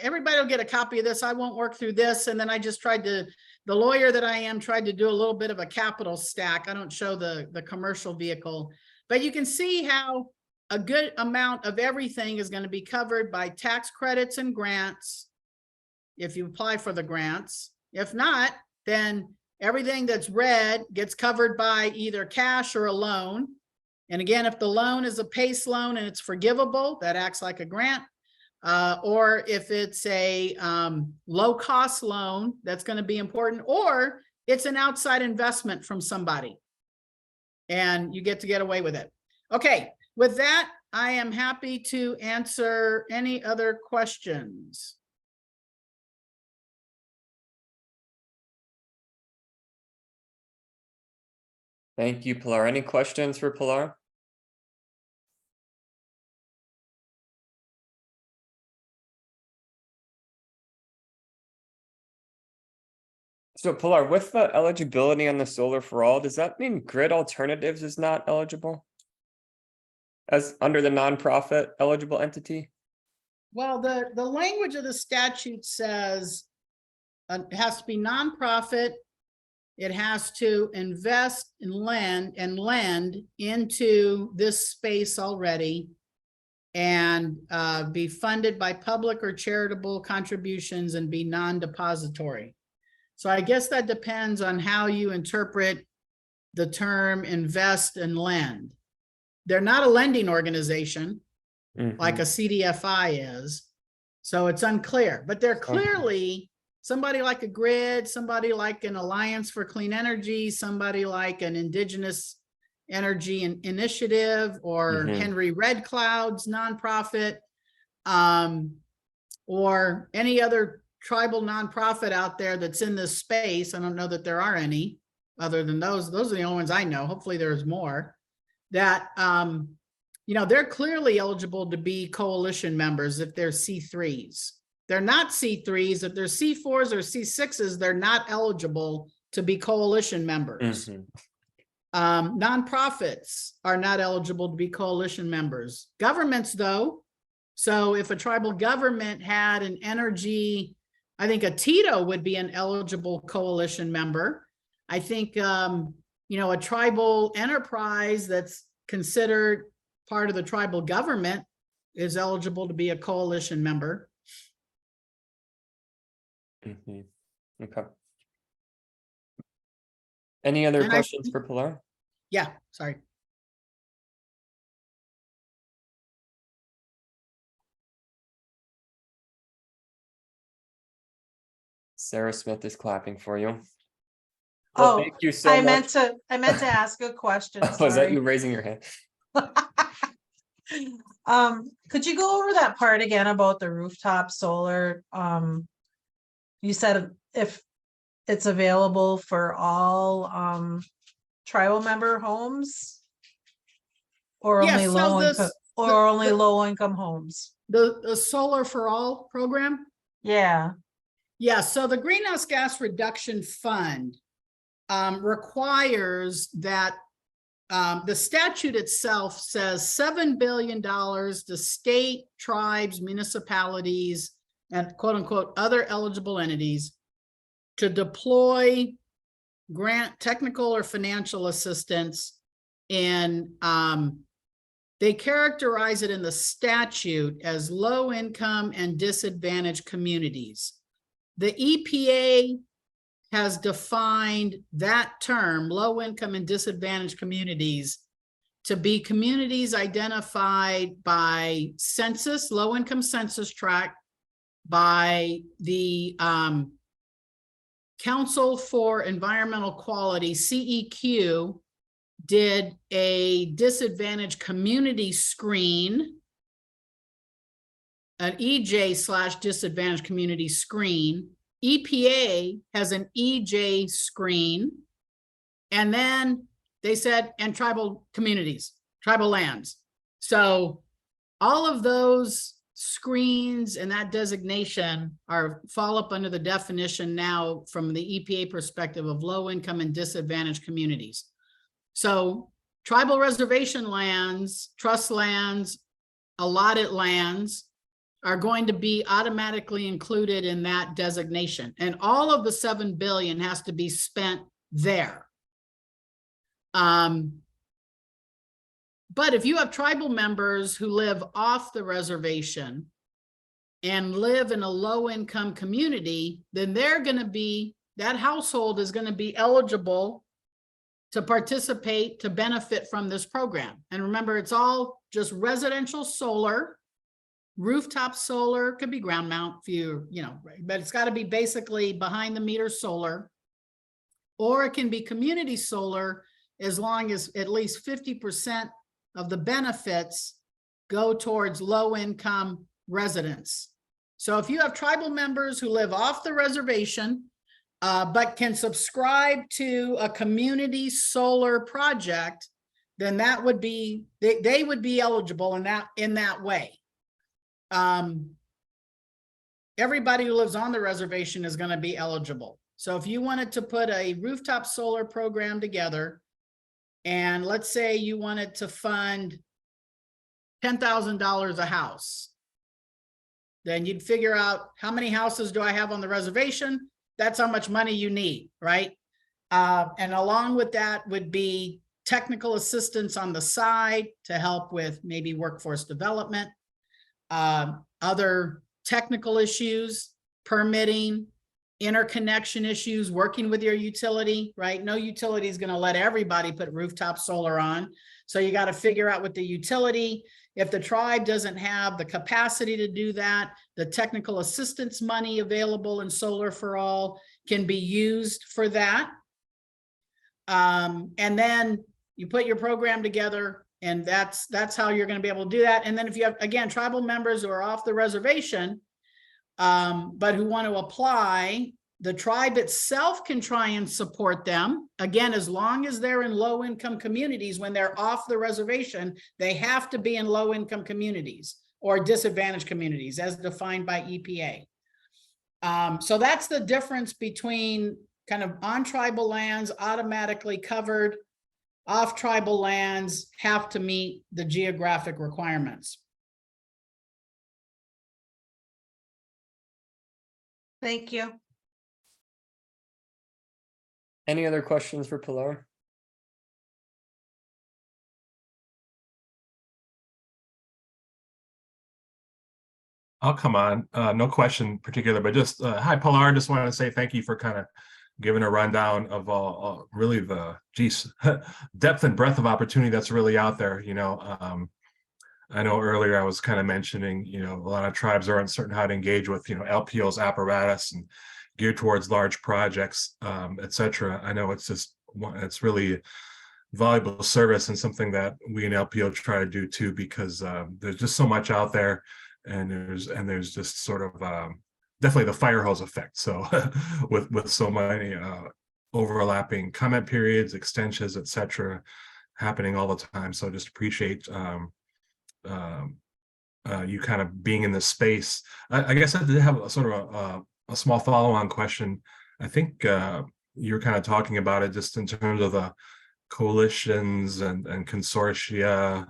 Everybody will get a copy of this. I won't work through this. And then I just tried to, the lawyer that I am, tried to do a little bit of a capital stack. I don't show the commercial vehicle, but you can see how a good amount of everything is going to be covered by tax credits and grants if you apply for the grants. If not, then everything that's red gets covered by either cash or a loan. And again, if the loan is a PACE loan and it's forgivable, that acts like a grant. Or if it's a low cost loan, that's going to be important. Or It's an outside investment from somebody. And you get away with it. Okay, with that, I am happy to answer any other questions. Thank you, Pilar. Any questions for Pilar? So Pilar, with the eligibility on the solar for all, does that mean Grid Alternatives is not eligible? As under the nonprofit eligible entity? Well, the language of the statute says it has to be nonprofit. It has to invest in land into this space already and be funded by public or charitable contributions and be non-depository. So I guess that depends on how you interpret the term invest and lend. They're not a lending organization like a CDFI is, so it's unclear, but they're clearly somebody like a Grid, somebody like an Alliance for Clean Energy, somebody like an Indigenous Energy Initiative, or Henry Red Cloud's nonprofit, or any other tribal nonprofit out there that's in this space. I don't know that there are any other than those. Those are the only ones I know. Hopefully there's more that, you know, they're clearly eligible to be coalition members if they're C3s. They're not C3s. If they're C4s or C6s, they're not eligible to be coalition members. Nonprofits are not eligible to be coalition members. Governments, though. So if a tribal government had an energy, I think a TITO would be an eligible coalition member. I think, you know, a tribal enterprise that's considered part of the tribal government is eligible to be a coalition member. Okay. Any other questions for Pilar? Yeah, sorry. Sarah Smith is clapping for you. Well, thank you so I much. I meant to ask a question. Was that you raising your hand? Could you go over that part again about the rooftop solar? You said if it's available for all tribal member homes, or only low income, or only low income homes. The Solar for All program? Yeah. Yeah, so the Greenhouse Gas Reduction Fund requires that the statute itself says $7 billion to state, tribes, municipalities, and quote unquote other eligible entities to deploy grant technical or financial assistance in, they characterize it in the statute as low income and disadvantaged communities. The EPA has defined that term, low income and disadvantaged communities, to be communities identified by census, low income census tract, by the Council for Environmental Quality, CEQ, did a disadvantaged community screen, an EJ/disadvantaged community screen. EPA has an EJ screen, and then they said, and tribal communities, tribal lands. So all of those screens and that designation fall up under the definition now from the EPA perspective of low income and disadvantaged communities. So tribal reservation lands, trust lands, allotted lands are going to be automatically included in that designation. And all of the $7 billion has to be spent there. But if you have tribal members who live off the reservation and live in a low income community, then they're going to be, that household is going to be eligible to participate, to benefit from this program. And remember, it's all just residential solar, rooftop solar, could be ground mount if you know, but it's got to be basically behind the meter solar. or it can be community solar as long as at least 50% of the benefits go towards low-income residents. So if you have tribal members who live off the reservation, but can subscribe to a community solar project, then that would be, they would be eligible in that way. Everybody who lives on the reservation is going to be eligible. So if you wanted to put a rooftop solar program together, and let's say you wanted to fund $10,000 a house, then you'd figure out how many houses do I have on the reservation? That's how much money you need, right? And along with that would be technical assistance on the side to help with maybe workforce development, other technical issues, permitting, interconnection issues, working with your utility, right? No utility is going to let everybody put rooftop solar on. So you got to figure out with the utility, if the tribe doesn't have the capacity to do that, the technical assistance money available in Solar for All can be used for that. And then you put your program together, and that's how you're going to be able to do that. And then if you have, again, tribal members who are off the reservation, but who want to apply, the tribe itself can try and support them. Again, as long as they're in low-income communities, when they're off the reservation, they have to be in low-income communities or disadvantaged communities as defined by EPA. So that's the difference between kind of on tribal lands automatically covered, off tribal lands have to meet the geographic requirements. Thank you. Any other questions for Pilar? I'll come on. No question particular, but just hi, Pilar. Just wanted to say thank you for kind of giving a rundown of really the depth and breadth of opportunity that's really out there. You know, I know earlier I was kind of mentioning, you know, a lot of tribes are uncertain how to engage with, you know, LPO's apparatus and geared towards large projects, et cetera. I know it's really valuable service and something that we in LPO try to do too, because there's just so much out there, and there's just sort of definitely the fire hose effect. So with so many overlapping comment periods, extensions, et cetera, happening all the time. So just appreciate you kind of being in this space. I guess I did have a sort of a small follow-on question. I think you're kind of talking about it just in terms of the coalitions and consortia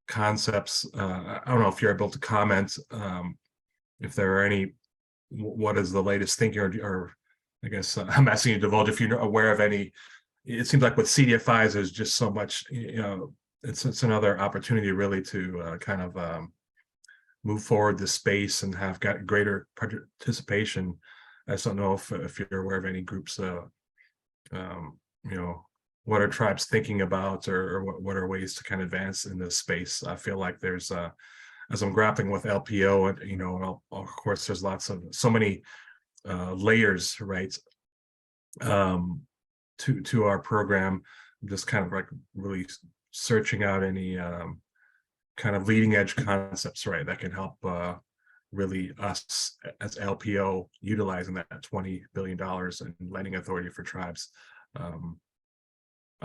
concepts. I don't know if you're able to comment if there are any, what is the latest thinking, or I guess I'm asking you to divulge if you're aware of any. It seems like with CDFIs, there's just so much, you know, it's another opportunity really to kind of move forward this space and have got greater participation. I just don't know if you're aware of any groups, you know, what are tribes thinking about, or what are ways to kind of advance in this space. I feel like there's, as I'm grappling with LPO, and, you know, and of course, there's so many layers, right, to our program. I'm just kind of like really searching out any kind of leading edge concepts, right, that can help really us as LPO utilizing that $20 billion in lending authority for tribes.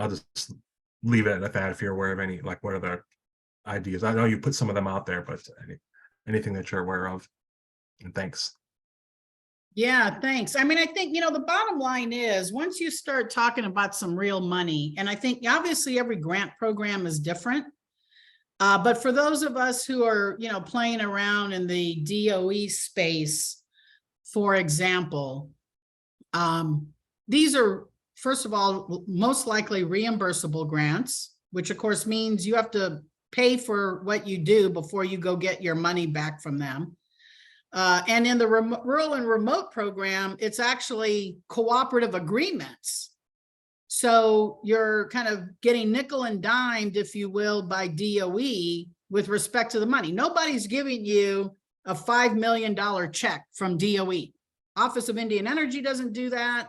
I'll just leave it at that. If you're aware of any, like, what are the ideas? I know you put some of them out there, but anything that you're aware of. And thanks. Yeah, thanks. I mean, I think, you know, the bottom line is once you start talking about some real money, and I think obviously every grant program is different. But for those of us who are, you know, playing around in the DOE space, for example, these are, first of all, most likely reimbursable grants, which of course means you have to pay for what you do before you go get your money back from them. And in the rural and remote program, it's actually cooperative agreements. So you're kind of getting nickel and dimed, if you will, by DOE with respect to the money. Nobody's giving you a $5 million check from DOE. Office of Indian Energy doesn't do that.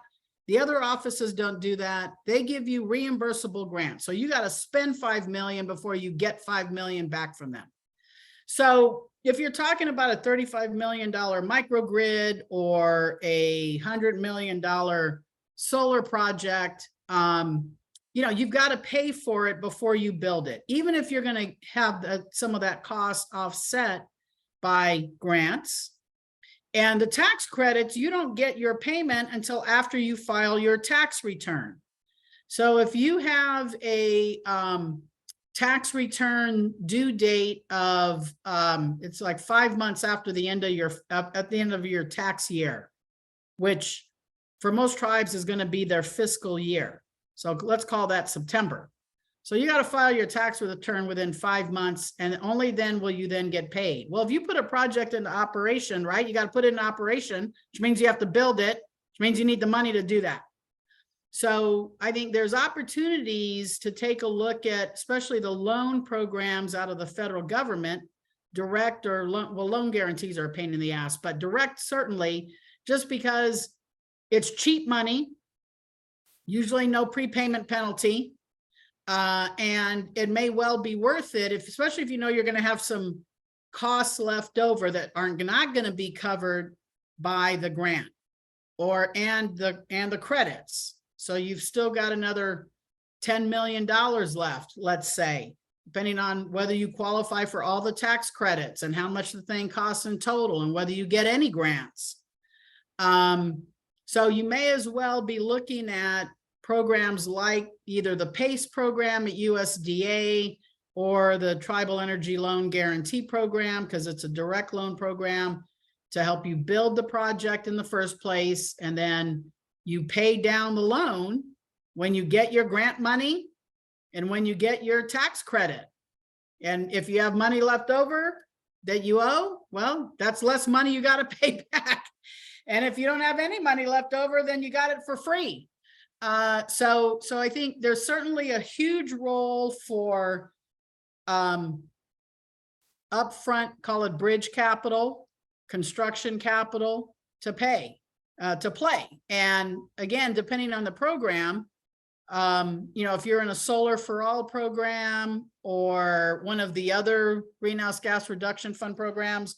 The other offices don't do that. They give you reimbursable grants. So you got to spend 5 million before you get 5 million back from them. So if you're talking about a $35 million microgrid or a $100 million solar project, you know, you've got to pay for it before you build it, even if you're going to have some of that cost offset by grants. And the tax credits, you don't get your payment until after you file your tax return. So if you have a tax return due date of it's like 5 months after the end of your at the end of your tax year, which for most tribes is going to be their fiscal year. So let's call that September. So you got to file your tax return within 5 months, and only then will you then get paid. Well, if you put a project into operation, right, you got to put it in operation, which means you have to build it, which means you need the money to do that. So I think there's opportunities to take a look at, especially the loan programs out of the federal government, direct or loan guarantees are a pain in the ass, but direct certainly, just because it's cheap money, usually no prepayment penalty, and it may well be worth it, especially if you know you're going to have some costs left over that are not going to be covered by the grant and the credits. So you've still got another $10 million left, let's say, depending on whether you qualify for all the tax credits and how much the thing costs in total and whether you get any grants. So you may as well be looking at programs like either the PACE program at USDA or the Tribal Energy Loan Guarantee Program, because it's a direct loan program to help you build the project in the first place, and then you pay down the loan when you get your grant money and when you get your tax credit. And if you have money left over that you owe, well, that's less money you got to pay back. And if you don't have any money left over, then you got it for free. So I think there's certainly a huge role for upfront, call it bridge capital, construction capital to play. And again, depending on the program, you know, if you're in a Solar for All program or one of the other greenhouse gas reduction fund programs,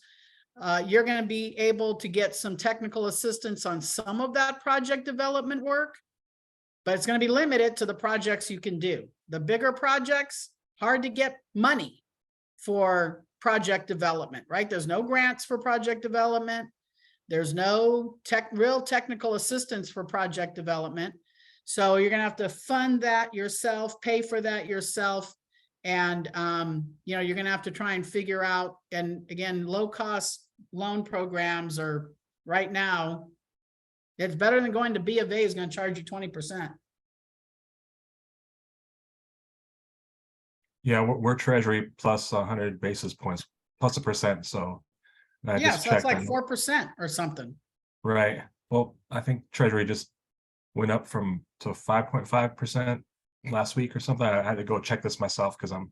you're going to be able to get some technical assistance on some of that project development work, but it's going to be limited to the projects you can do. The bigger projects, hard to get money for project development, right? There's no grants for project development. There's no real technical assistance for project development. So you're going to have to fund that yourself, pay for that yourself. And, you know, you're going to have to try and figure out, and again, low cost loan programs are right now, it's better than going to B of A is going to charge you 20%. Yeah, we're Treasury plus 100 basis points plus 1%. So I Yeah, just so that's checked like 4% or something. Right. Well, I think Treasury just went up to 5.5% last week or something. I had to go check this myself because I'm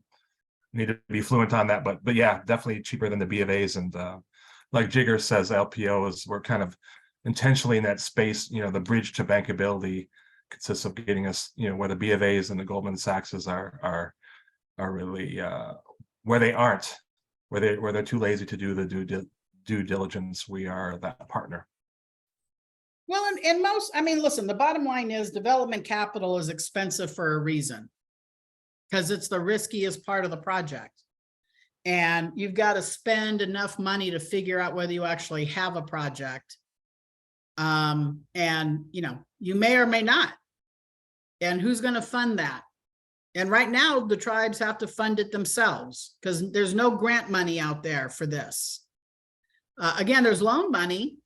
need to be fluent on that. But yeah, definitely cheaper than the B of A's. And like Jigger says, LPO we're kind of intentionally in that space. You know, the bridge to bankability consists of getting us, you know, where the B of A's and the Goldman Sachs's are really where they aren't, where they're too lazy to do the due diligence. We are that partner. Well, and most, I mean, listen, the bottom line is development capital is expensive for a reason, because it's the riskiest part of the project. And you've got to spend enough money to figure out whether you actually have a project. And, you know, you may or may not. And who's going to fund that? And right now, the tribes have to fund it themselves because there's no grant money out there for this. Again, there's loan money.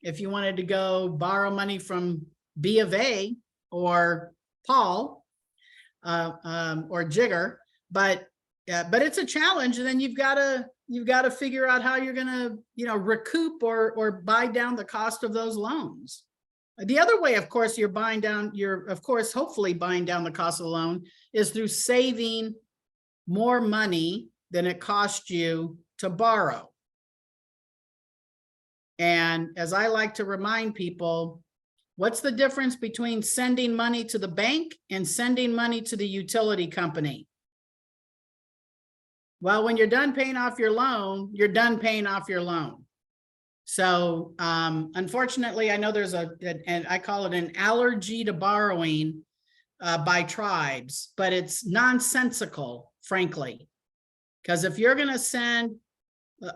If you wanted to go borrow money from B of A or Paul or Jigger, but it's a challenge. And then you've got to figure out how you're going to, you know, recoup or buy down the cost of those loans. The other way, of course, hopefully buying down the cost of the loan is through saving more money than it cost you to borrow. And as I like to remind people, What's the difference between sending money to the bank and sending money to the utility company? Well, when you're done paying off your loan, you're done paying off your loan. So unfortunately, I know there's and I call it an allergy to borrowing by tribes, but it's nonsensical, frankly. Because if you're going to send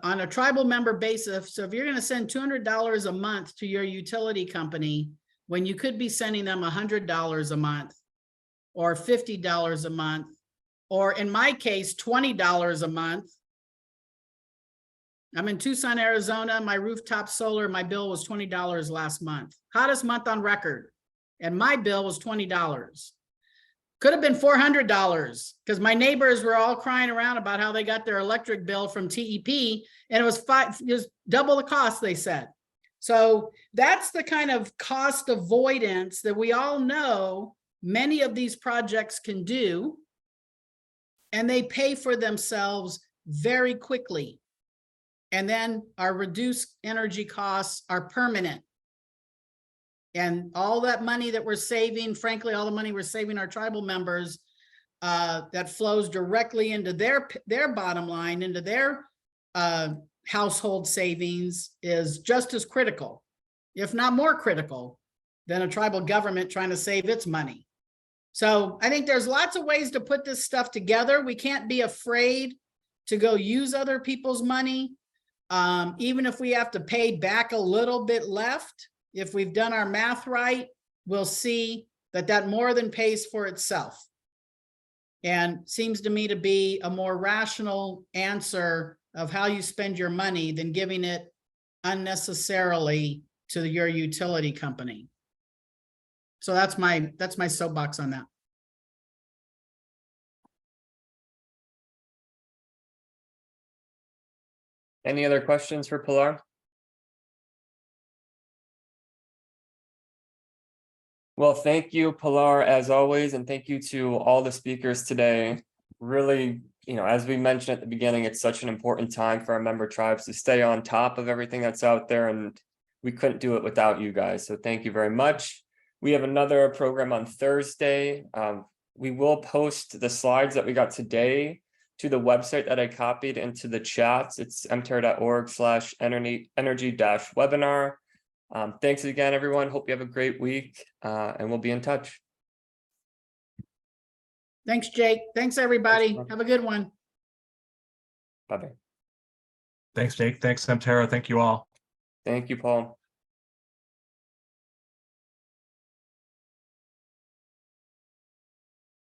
on a tribal member basis, so if you're going to send $200 a month to your utility company, when you could be sending them $100 a month or $50 a month, or in my case, $20 a month. I'm in Tucson, Arizona. My rooftop solar, my bill was $20 last month. Hottest month on record. And my bill was $20. Could have been $400 because my neighbors were all crying around about how they got their electric bill from TEP, and it was double the cost, they said. So that's the kind of cost avoidance that we all know many of these projects can do, and they pay for themselves very quickly. And then our reduced energy costs are permanent. And all that money that we're saving, frankly, all the money we're saving our tribal members, that flows directly into their bottom line, into their household savings, is just as critical, if not more critical, than a tribal government trying to save its money. So I think there's lots of ways to put this stuff together. We can't be afraid to go use other people's money, even if we have to pay back a little bit left. If we've done our math right, we'll see that that more than pays for itself. And seems to me to be a more rational answer of how you spend your money than giving it unnecessarily to your utility company. So that's my soapbox on that. Any other questions for Pilar? Well, thank you, Pilar, as always, and thank you to all the speakers today. Really, as we mentioned at the beginning, it's such an important time for our member tribes to stay on top of everything that's out there, and we couldn't do it without you guys. So thank you very much. We have another program on Thursday. We will post the slides that we got today to the website that I copied into the chats. It's mtera.org/energy-webinar. Thanks again, everyone. Hope you have a great week, and we'll be in touch. Thanks, Jake. Thanks, everybody. Have a good one. Bye-bye. Thanks, Jake. Thanks, MTERA. Thank you all. Thank you, Paul.